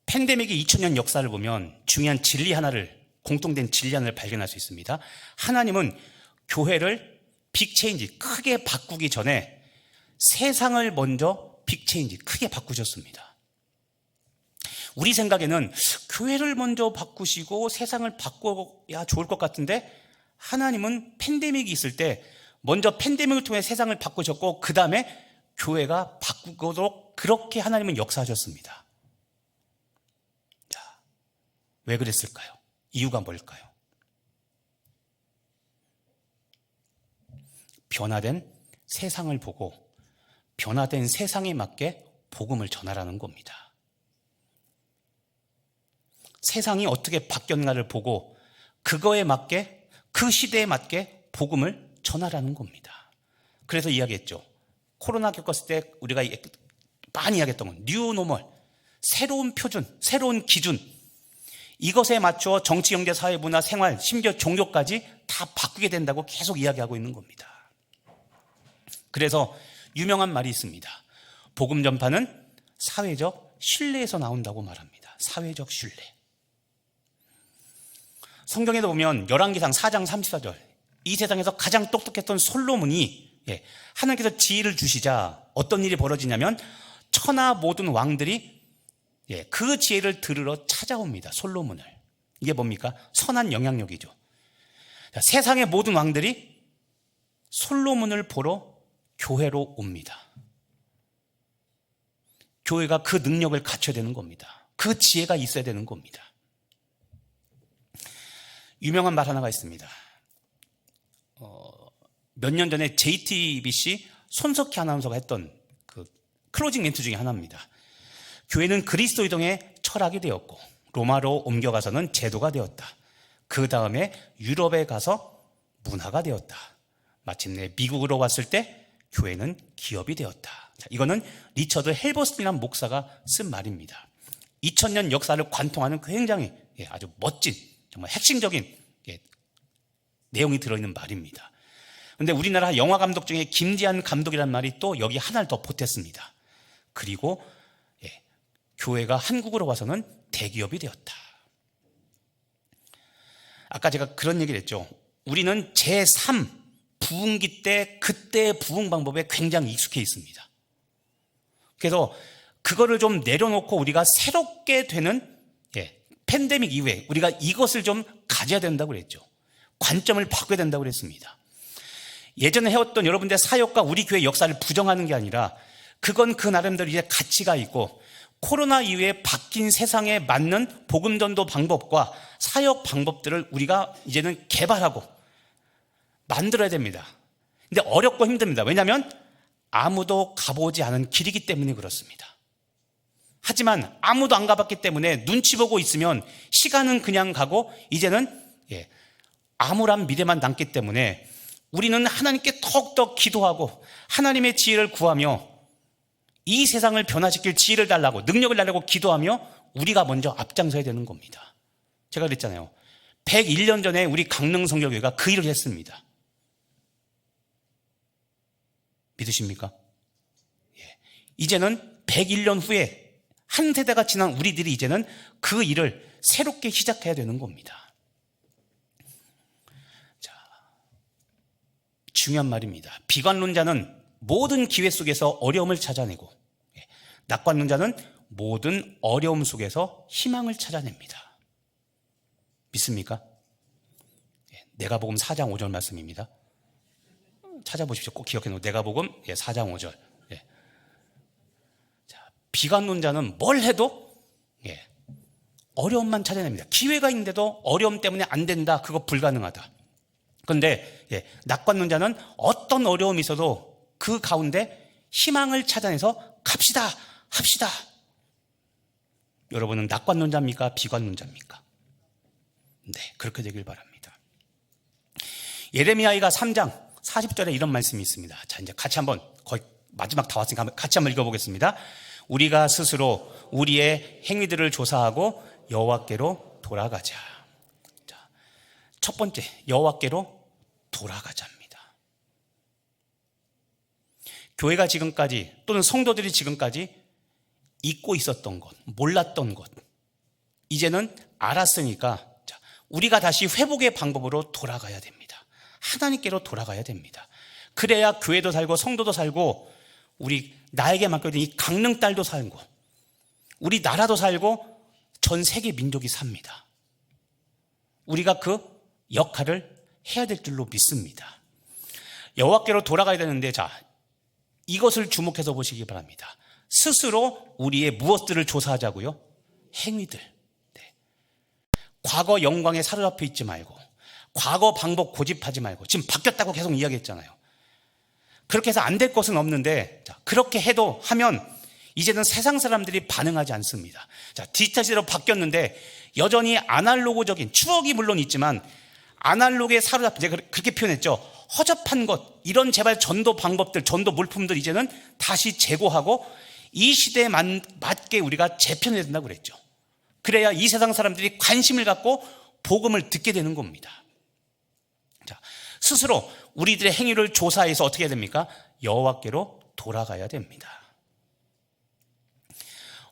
[SPEAKER 1] 팬데믹의 2000년 역사를 보면 중요한 진리 하나를, 공통된 진리 하나를 발견할 수 있습니다. 하나님은 교회를 빅체인지, 크게 바꾸기 전에 세상을 먼저 빅체인지, 크게 바꾸셨습니다. 우리 생각에는 교회를 먼저 바꾸시고 세상을 바꿔야 좋을 것 같은데, 하나님은 팬데믹이 있을 때 먼저 팬데믹을 통해 세상을 바꾸셨고 그 다음에 교회가 바꾸도록 그렇게 하나님은 역사하셨습니다. 자, 왜 그랬을까요? 이유가 뭘까요? 변화된 세상을 보고 변화된 세상에 맞게 복음을 전하라는 겁니다. 세상이 어떻게 바뀌었나를 보고 그거에 맞게, 그 시대에 맞게 복음을 전하라는 겁니다. 그래서 이야기했죠. 코로나 겪었을 때 우리가 많이 이야기했던 건 뉴노멀, 새로운 표준, 새로운 기준, 이것에 맞춰 정치, 경제, 사회, 문화, 생활, 심지어 종교까지 다 바꾸게 된다고 계속 이야기하고 있는 겁니다. 그래서 유명한 말이 있습니다. 복음 전파는 사회적 신뢰에서 나온다고 말합니다. 사회적 신뢰. 성경에도 보면 열왕기상 4장 34절, 이 세상에서 가장 똑똑했던 솔로몬이 하나님께서 지혜를 주시자 어떤 일이 벌어지냐면 천하 모든 왕들이 그 지혜를 들으러 찾아옵니다. 솔로몬을. 이게 뭡니까? 선한 영향력이죠. 세상의 모든 왕들이 솔로몬을 보러 교회로 옵니다. 교회가 그 능력을 갖춰야 되는 겁니다. 그 지혜가 있어야 되는 겁니다. 유명한 말 하나가 있습니다. 몇 년 전에 JTBC 손석희 아나운서가 했던 그 클로징 멘트 중에 하나입니다. 교회는 그리스도 이동의 철학이 되었고 로마로 옮겨가서는 제도가 되었다. 그 다음에 유럽에 가서 문화가 되었다. 마침내 미국으로 왔을 때 교회는 기업이 되었다. 자, 이거는 리처드 헬버스틴이라는 목사가 쓴 말입니다. 2000년 역사를 관통하는 굉장히 아주 멋진 정말 핵심적인 내용이 들어있는 말입니다. 그런데 우리나라 영화 감독 중에 김지한 감독이라는 말이 또 여기 하나를 더 보탰습니다. 그리고 교회가 한국으로 와서는 대기업이 되었다. 아까 제가 그런 얘기를 했죠. 우리는 제3 부흥기 때 그때의 부흥 방법에 굉장히 익숙해 있습니다. 그래서 그거를 좀 내려놓고 우리가 새롭게 되는 팬데믹 이후에 우리가 이것을 좀 가져야 된다고 그랬죠. 관점을 바꿔야 된다고 그랬습니다. 예전에 해왔던 여러분들의 사역과 우리 교회 역사를 부정하는 게 아니라 그건 그 나름대로 이제 가치가 있고 코로나 이후에 바뀐 세상에 맞는 복음 전도 방법과 사역 방법들을 우리가 이제는 개발하고 만들어야 됩니다. 근데 어렵고 힘듭니다. 왜냐하면 아무도 가보지 않은 길이기 때문에 그렇습니다. 하지만 아무도 안 가봤기 때문에 눈치 보고 있으면 시간은 그냥 가고 이제는 암울한 미래만 남기 때문에 우리는 하나님께 더욱더 기도하고 하나님의 지혜를 구하며 이 세상을 변화시킬 지혜를 달라고 능력을 달라고 기도하며 우리가 먼저 앞장서야 되는 겁니다. 제가 그랬잖아요. 101년 전에 우리 강릉성결교회가 그 일을 했습니다. 믿으십니까? 이제는 101년 후에 한 세대가 지난 우리들이 이제는 그 일을 새롭게 시작해야 되는 겁니다. 자, 중요한 말입니다. 비관론자는 모든 기회 속에서 어려움을 찾아내고 낙관론자는 모든 어려움 속에서 희망을 찾아냅니다. 믿습니까? 내가복음 4장 5절 말씀입니다. 찾아보십시오. 꼭 기억해 놓으세요. 내가복음 4장 5절. 비관론자는 뭘 해도 어려움만 찾아냅니다. 기회가 있는데도 어려움 때문에 안 된다. 그거 불가능하다. 그런데 낙관론자는 어떤 어려움이 있어도 그 가운데 희망을 찾아내서 갑시다. 합시다. 여러분은 낙관론자입니까? 비관론자입니까? 네, 그렇게 되길 바랍니다. 예레미야가 3장 40절에 이런 말씀이 있습니다. 자, 이제 같이 한번 거의 마지막 다 왔으니까 같이 한번 읽어보겠습니다. 우리가 스스로 우리의 행위들을 조사하고 여호와께로 돌아가자. 자, 첫 번째, 여호와께로 돌아가자입니다. 교회가 지금까지 또는 성도들이 지금까지 잊고 있었던 것, 몰랐던 것, 이제는 알았으니까 우리가 다시 회복의 방법으로 돌아가야 됩니다. 하나님께로 돌아가야 됩니다. 그래야 교회도 살고 성도도 살고 우리 나에게 맡겨진 이 강릉 딸도 살고 우리 나라도 살고 전 세계 민족이 삽니다. 우리가 그 역할을 해야 될 줄로 믿습니다. 여호와께로 돌아가야 되는데 자, 이것을 주목해서 보시기 바랍니다. 스스로 우리의 무엇들을 조사하자고요? 행위들. 네. 과거 영광에 사로잡혀 있지 말고 과거 방법 고집하지 말고 지금 바뀌었다고 계속 이야기했잖아요. 그렇게 해서 안 될 것은 없는데 그렇게 해도 하면 이제는 세상 사람들이 반응하지 않습니다. 자, 디지털 시대로 바뀌었는데 여전히 아날로그적인 추억이 물론 있지만 아날로그에 사로잡힌, 제가 그렇게 표현했죠. 허접한 것, 이런 제발 전도 방법들, 전도 물품들 이제는 다시 재고하고 이 시대에 맞게 우리가 재편해야 된다고 그랬죠. 그래야 이 세상 사람들이 관심을 갖고 복음을 듣게 되는 겁니다. 자, 스스로 우리들의 행위를 조사해서 어떻게 해야 됩니까? 여호와께로 돌아가야 됩니다.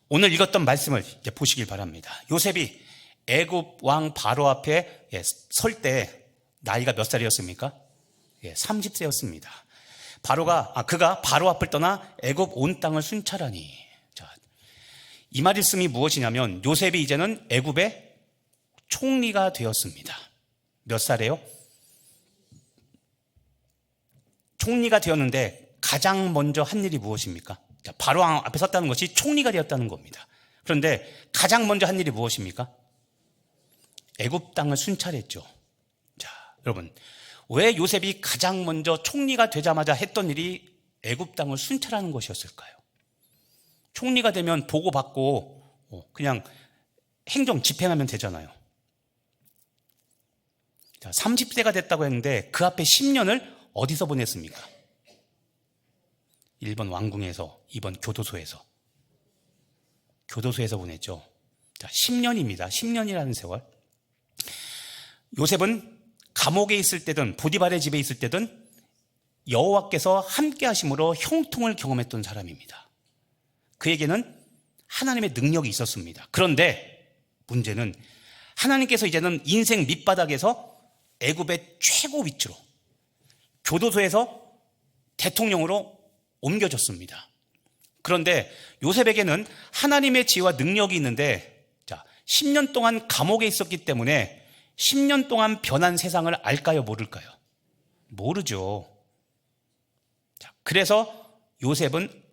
[SPEAKER 1] 오늘 읽었던 말씀을 이제 보시길 바랍니다. 요셉이 애굽 왕 바로 앞에 설 때 나이가 몇 살이었습니까? 30세였습니다. 그가 바로 앞을 떠나 애굽 온 땅을 순찰하니. 자, 이 말씀이 무엇이냐면 요셉이 이제는 애굽의 총리가 되었습니다. 몇 살에요? 총리가 되었는데 가장 먼저 한 일이 무엇입니까? 자, 바로 앞에 섰다는 것이 총리가 되었다는 겁니다. 그런데 가장 먼저 한 일이 무엇입니까? 애굽 땅을 순찰했죠. 자, 여러분, 왜 요셉이 가장 먼저 총리가 되자마자 했던 일이 애굽 땅을 순찰하는 것이었을까요? 총리가 되면 보고받고 그냥 행정 집행하면 되잖아요. 자, 30세가 됐다고 했는데 그 앞에 10년을 어디서 보냈습니까? 1번 왕궁에서, 2번 교도소에서. 교도소에서 보냈죠. 자, 10년입니다. 10년이라는 세월. 요셉은 감옥에 있을 때든 보디발의 집에 있을 때든 여호와께서 함께 하심으로 형통을 경험했던 사람입니다. 그에게는 하나님의 능력이 있었습니다. 그런데 문제는 하나님께서 이제는 인생 밑바닥에서 애굽의 최고 위치로 교도소에서 대통령으로 옮겨졌습니다. 그런데 요셉에게는 하나님의 지혜와 능력이 있는데 10년 동안 감옥에 있었기 때문에 10년 동안 변한 세상을 알까요? 모를까요? 모르죠. 그래서 요셉은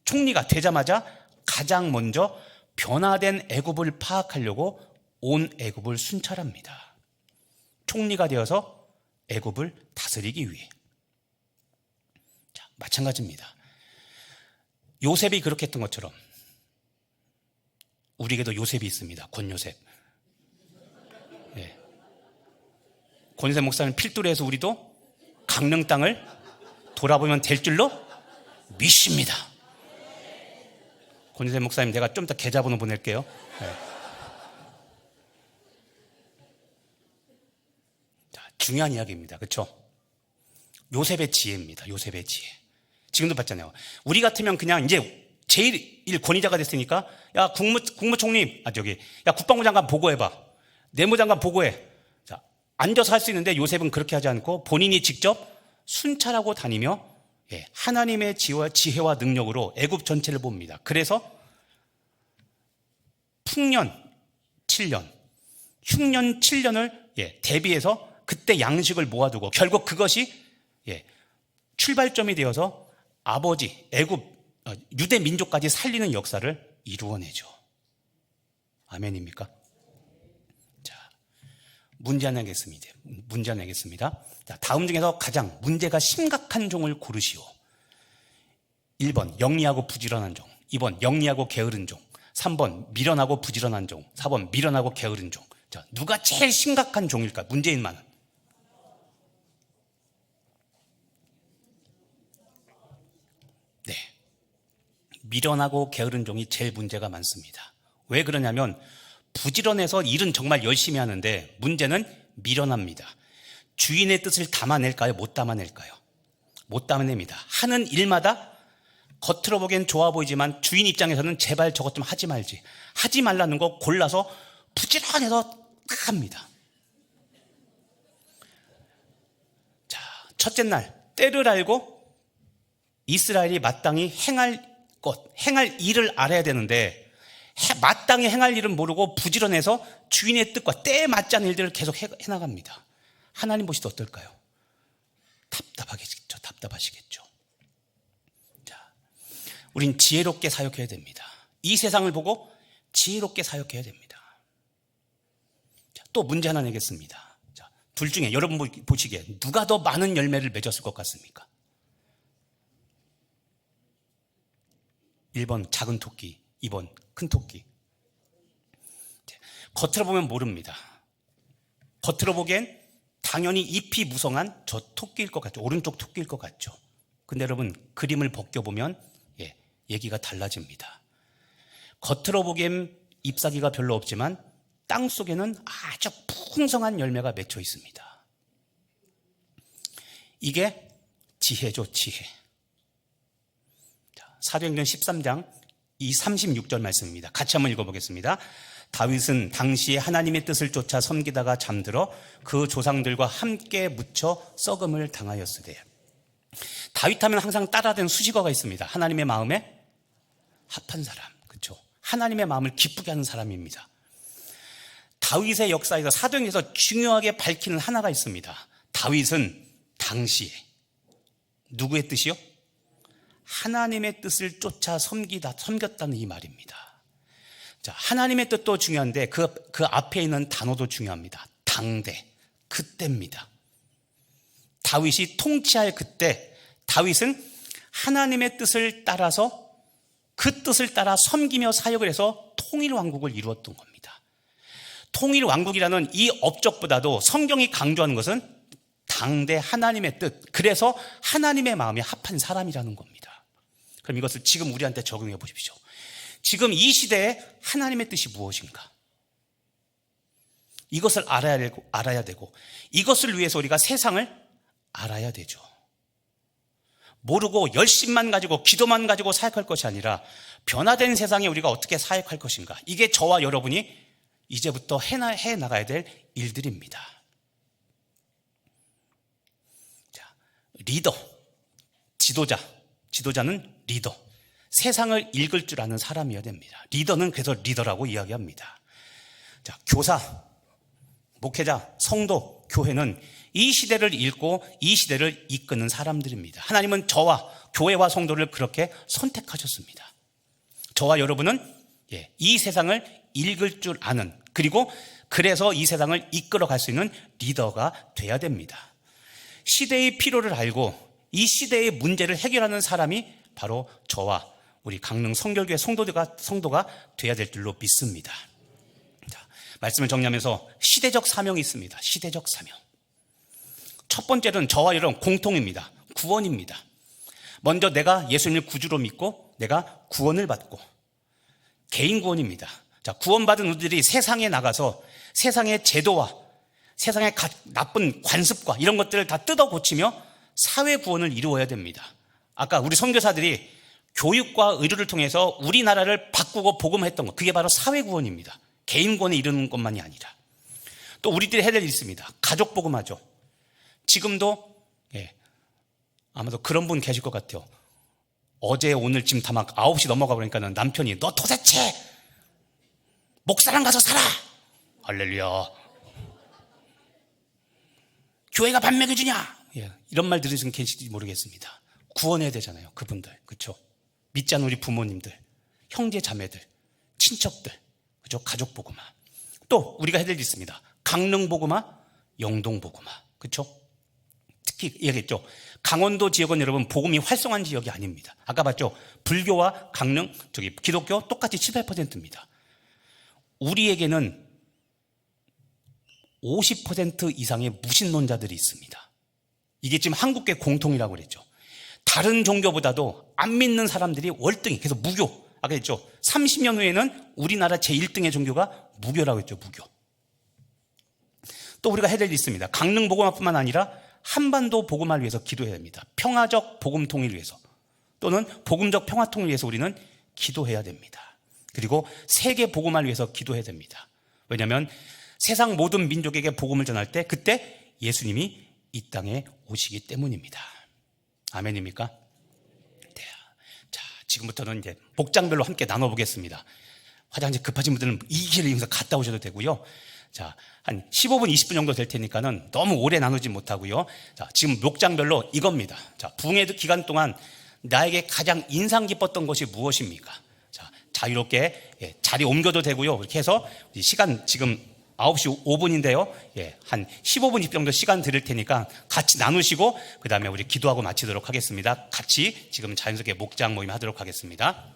[SPEAKER 1] 총리가 되자마자 가장 먼저 변화된 애굽을 파악하려고 온 애굽을 순찰합니다. 총리가 되어서 애굽을 다스리기 위해. 자, 마찬가지입니다. 요셉이 그렇게 했던 것처럼 우리에게도 요셉이 있습니다. 권요셉. 네. 권요셉 목사님 필두로 해서 우리도 강릉 땅을 돌아보면 될 줄로 믿습니다. 권요셉 목사님 내가 좀 더 계좌번호 보낼게요. 네. 자, 중요한 이야기입니다. 그렇죠? 요셉의 지혜입니다. 요셉의 지혜. 지금도 봤잖아요. 우리 같으면 그냥 이제 제1 권위자가 됐으니까 야 국무총리 야 국방부 장관 보고해봐. 내무장관 보고해. 자, 앉아서 할 수 있는데 요셉은 그렇게 하지 않고 본인이 직접 순찰하고 다니며 하나님의 지혜와 능력으로 애굽 전체를 봅니다. 그래서 풍년 7년, 흉년 7년을 대비해서 그때 양식을 모아두고 결국 그것이 출발점이 되어서 아버지 애굽 유대 민족까지 살리는 역사를 이루어내죠. 아멘입니까? 자, 문제 하나 내겠습니다. 자, 다음 중에서 가장 문제가 심각한 종을 고르시오. 1번 영리하고 부지런한 종, 2번 영리하고 게으른 종, 3번 미련하고 부지런한 종, 4번 미련하고 게으른 종. 자, 누가 제일 심각한 종일까? 문재인만은. 네, 미련하고 게으른 종이 제일 문제가 많습니다. 왜 그러냐면 부지런해서 일은 정말 열심히 하는데 문제는 미련합니다. 주인의 뜻을 담아낼까요? 못 담아낼까요? 못 담아냅니다. 하는 일마다 겉으로 보기엔 좋아 보이지만 주인 입장에서는 제발 저것 좀 하지 말지. 하지 말라는 거 골라서 부지런해서 딱 합니다. 자, 첫째 날 때를 알고 이스라엘이 마땅히 행할 일을 알아야 되는데 마땅히 행할 일은 모르고 부지런해서 주인의 뜻과 때에 맞지 않은 일들을 계속 해나갑니다. 하나님 보실 때 어떨까요? 답답하시겠죠. 자, 우린 지혜롭게 사역해야 됩니다. 이 세상을 보고 지혜롭게 사역해야 됩니다. 자, 또 문제 하나 내겠습니다. 자, 둘 중에 여러분 보시기에 누가 더 많은 열매를 맺었을 것 같습니까? 1번 작은 토끼, 2번 큰 토끼. 겉으로 보면 모릅니다. 겉으로 보기엔 당연히 잎이 무성한 저 토끼일 것 같죠. 오른쪽 토끼일 것 같죠. 근데 여러분 그림을 벗겨보면 얘기가 달라집니다. 겉으로 보기엔 잎사귀가 별로 없지만 땅 속에는 아주 풍성한 열매가 맺혀 있습니다. 이게 지혜죠, 지혜. 사도행전 13장 이 36절 말씀입니다. 같이 한번 읽어보겠습니다. 다윗은 당시에 하나님의 뜻을 쫓아 섬기다가 잠들어 그 조상들과 함께 묻혀 썩음을 당하였으되. 다윗하면 항상 따라된 수식어가 있습니다. 하나님의 마음에 합한 사람, 그렇죠? 하나님의 마음을 기쁘게 하는 사람입니다. 다윗의 역사에서 사도행전에서 중요하게 밝히는 하나가 있습니다. 다윗은 당시에 누구의 뜻이요? 하나님의 뜻을 쫓아 섬겼다는 이 말입니다. 자, 하나님의 뜻도 중요한데 그 앞에 있는 단어도 중요합니다. 당대, 그때입니다. 다윗이 통치할 그때 다윗은 하나님의 뜻을 따라서 그 뜻을 따라 섬기며 사역을 해서 통일왕국을 이루었던 겁니다. 통일왕국이라는 이 업적보다도 성경이 강조하는 것은 당대 하나님의 뜻, 그래서 하나님의 마음에 합한 사람이라는 겁니다. 그럼 이것을 지금 우리한테 적용해 보십시오. 지금 이 시대에 하나님의 뜻이 무엇인가? 이것을 알아야 되고 이것을 위해서 우리가 세상을 알아야 되죠. 모르고 열심만 가지고 기도만 가지고 사역할 것이 아니라 변화된 세상에 우리가 어떻게 사역할 것인가, 이게 저와 여러분이 이제부터 해 나가야 될 일들입니다. 자, 리더, 지도자는 리더, 세상을 읽을 줄 아는 사람이어야 됩니다. 리더는 그래서 리더라고 이야기합니다. 자, 교사, 목회자, 성도, 교회는 이 시대를 읽고 이 시대를 이끄는 사람들입니다. 하나님은 저와 교회와 성도를 그렇게 선택하셨습니다. 저와 여러분은 이 세상을 읽을 줄 아는, 그리고 그래서 이 세상을 이끌어 갈 수 있는 리더가 돼야 됩니다. 시대의 필요를 알고 이 시대의 문제를 해결하는 사람이 바로 저와 우리 강릉 성결교회 성도가 돼야 될 줄로 믿습니다. 자, 말씀을 정리하면서 시대적 사명이 있습니다. 시대적 사명. 첫 번째는 저와 여러분 공통입니다. 구원입니다. 먼저 내가 예수님을 구주로 믿고 내가 구원을 받고, 개인 구원입니다. 자, 구원받은 우리들이 세상에 나가서 세상의 제도와 세상의 나쁜 관습과 이런 것들을 다 뜯어 고치며 사회 구원을 이루어야 됩니다. 아까 우리 선교사들이 교육과 의료를 통해서 우리나라를 바꾸고 복음했던 것, 그게 바로 사회 구원입니다. 개인 구원에 이르는 것만이 아니라 또 우리들이 해야 될 일이 있습니다. 가족 복음하죠. 지금도 아마도 그런 분 계실 것 같아요. 어제 오늘 지금 다 막 9시 넘어가 보니까는 남편이 너 도대체 목사랑 가서 살아, 할렐루야, 교회가 밥 먹여주냐, 이런 말 들으시는 계실지 모르겠습니다. 구원해야 되잖아요. 그분들, 그렇죠? 믿지 않는 우리 부모님들, 형제 자매들, 친척들, 그죠? 가족 복음화. 또 우리가 해야 될 일이 있습니다. 강릉 복음화, 영동 복음화, 그렇죠? 특히 얘기했죠. 강원도 지역은 여러분 복음이 활성화한 지역이 아닙니다. 아까 봤죠? 불교와 강릉, 기독교 똑같이 7~8%입니다. 우리에게는 50% 이상의 무신론자들이 있습니다. 이게 지금 한국계 공통이라고 그랬죠. 다른 종교보다도 안 믿는 사람들이 월등히, 그래서 무교, 아까 했죠. 30년 후에는 우리나라 제1등의 종교가 무교라고 했죠. 무교. 또 우리가 해야 될 일이 있습니다. 강릉 복음화뿐만 아니라 한반도 복음화를 위해서 기도해야 됩니다. 평화적 복음 통일을 위해서, 또는 복음적 평화 통일을 위해서 우리는 기도해야 됩니다. 그리고 세계 복음화를 위해서 기도해야 됩니다. 왜냐하면 세상 모든 민족에게 복음을 전할 때 그때 예수님이 이 땅에 오시기 때문입니다. 아멘입니까? 네. 자, 지금부터는 이제 목장별로 함께 나눠보겠습니다. 화장실 급하신 분들은 이 길을 이용해서 갔다 오셔도 되고요. 자, 한 15분, 20분 정도 될 테니까는 너무 오래 나누지 못하고요. 자, 지금 목장별로 이겁니다. 자, 부흥회 기간 동안 나에게 가장 인상 깊었던 것이 무엇입니까? 자, 자유롭게 자리 옮겨도 되고요. 이렇게 해서 시간 지금 9시 5분인데요. 한 15분 20분 정도 시간 드릴 테니까 같이 나누시고 그 다음에 우리 기도하고 마치도록 하겠습니다. 같이 지금 자연스럽게 목장 모임 하도록 하겠습니다.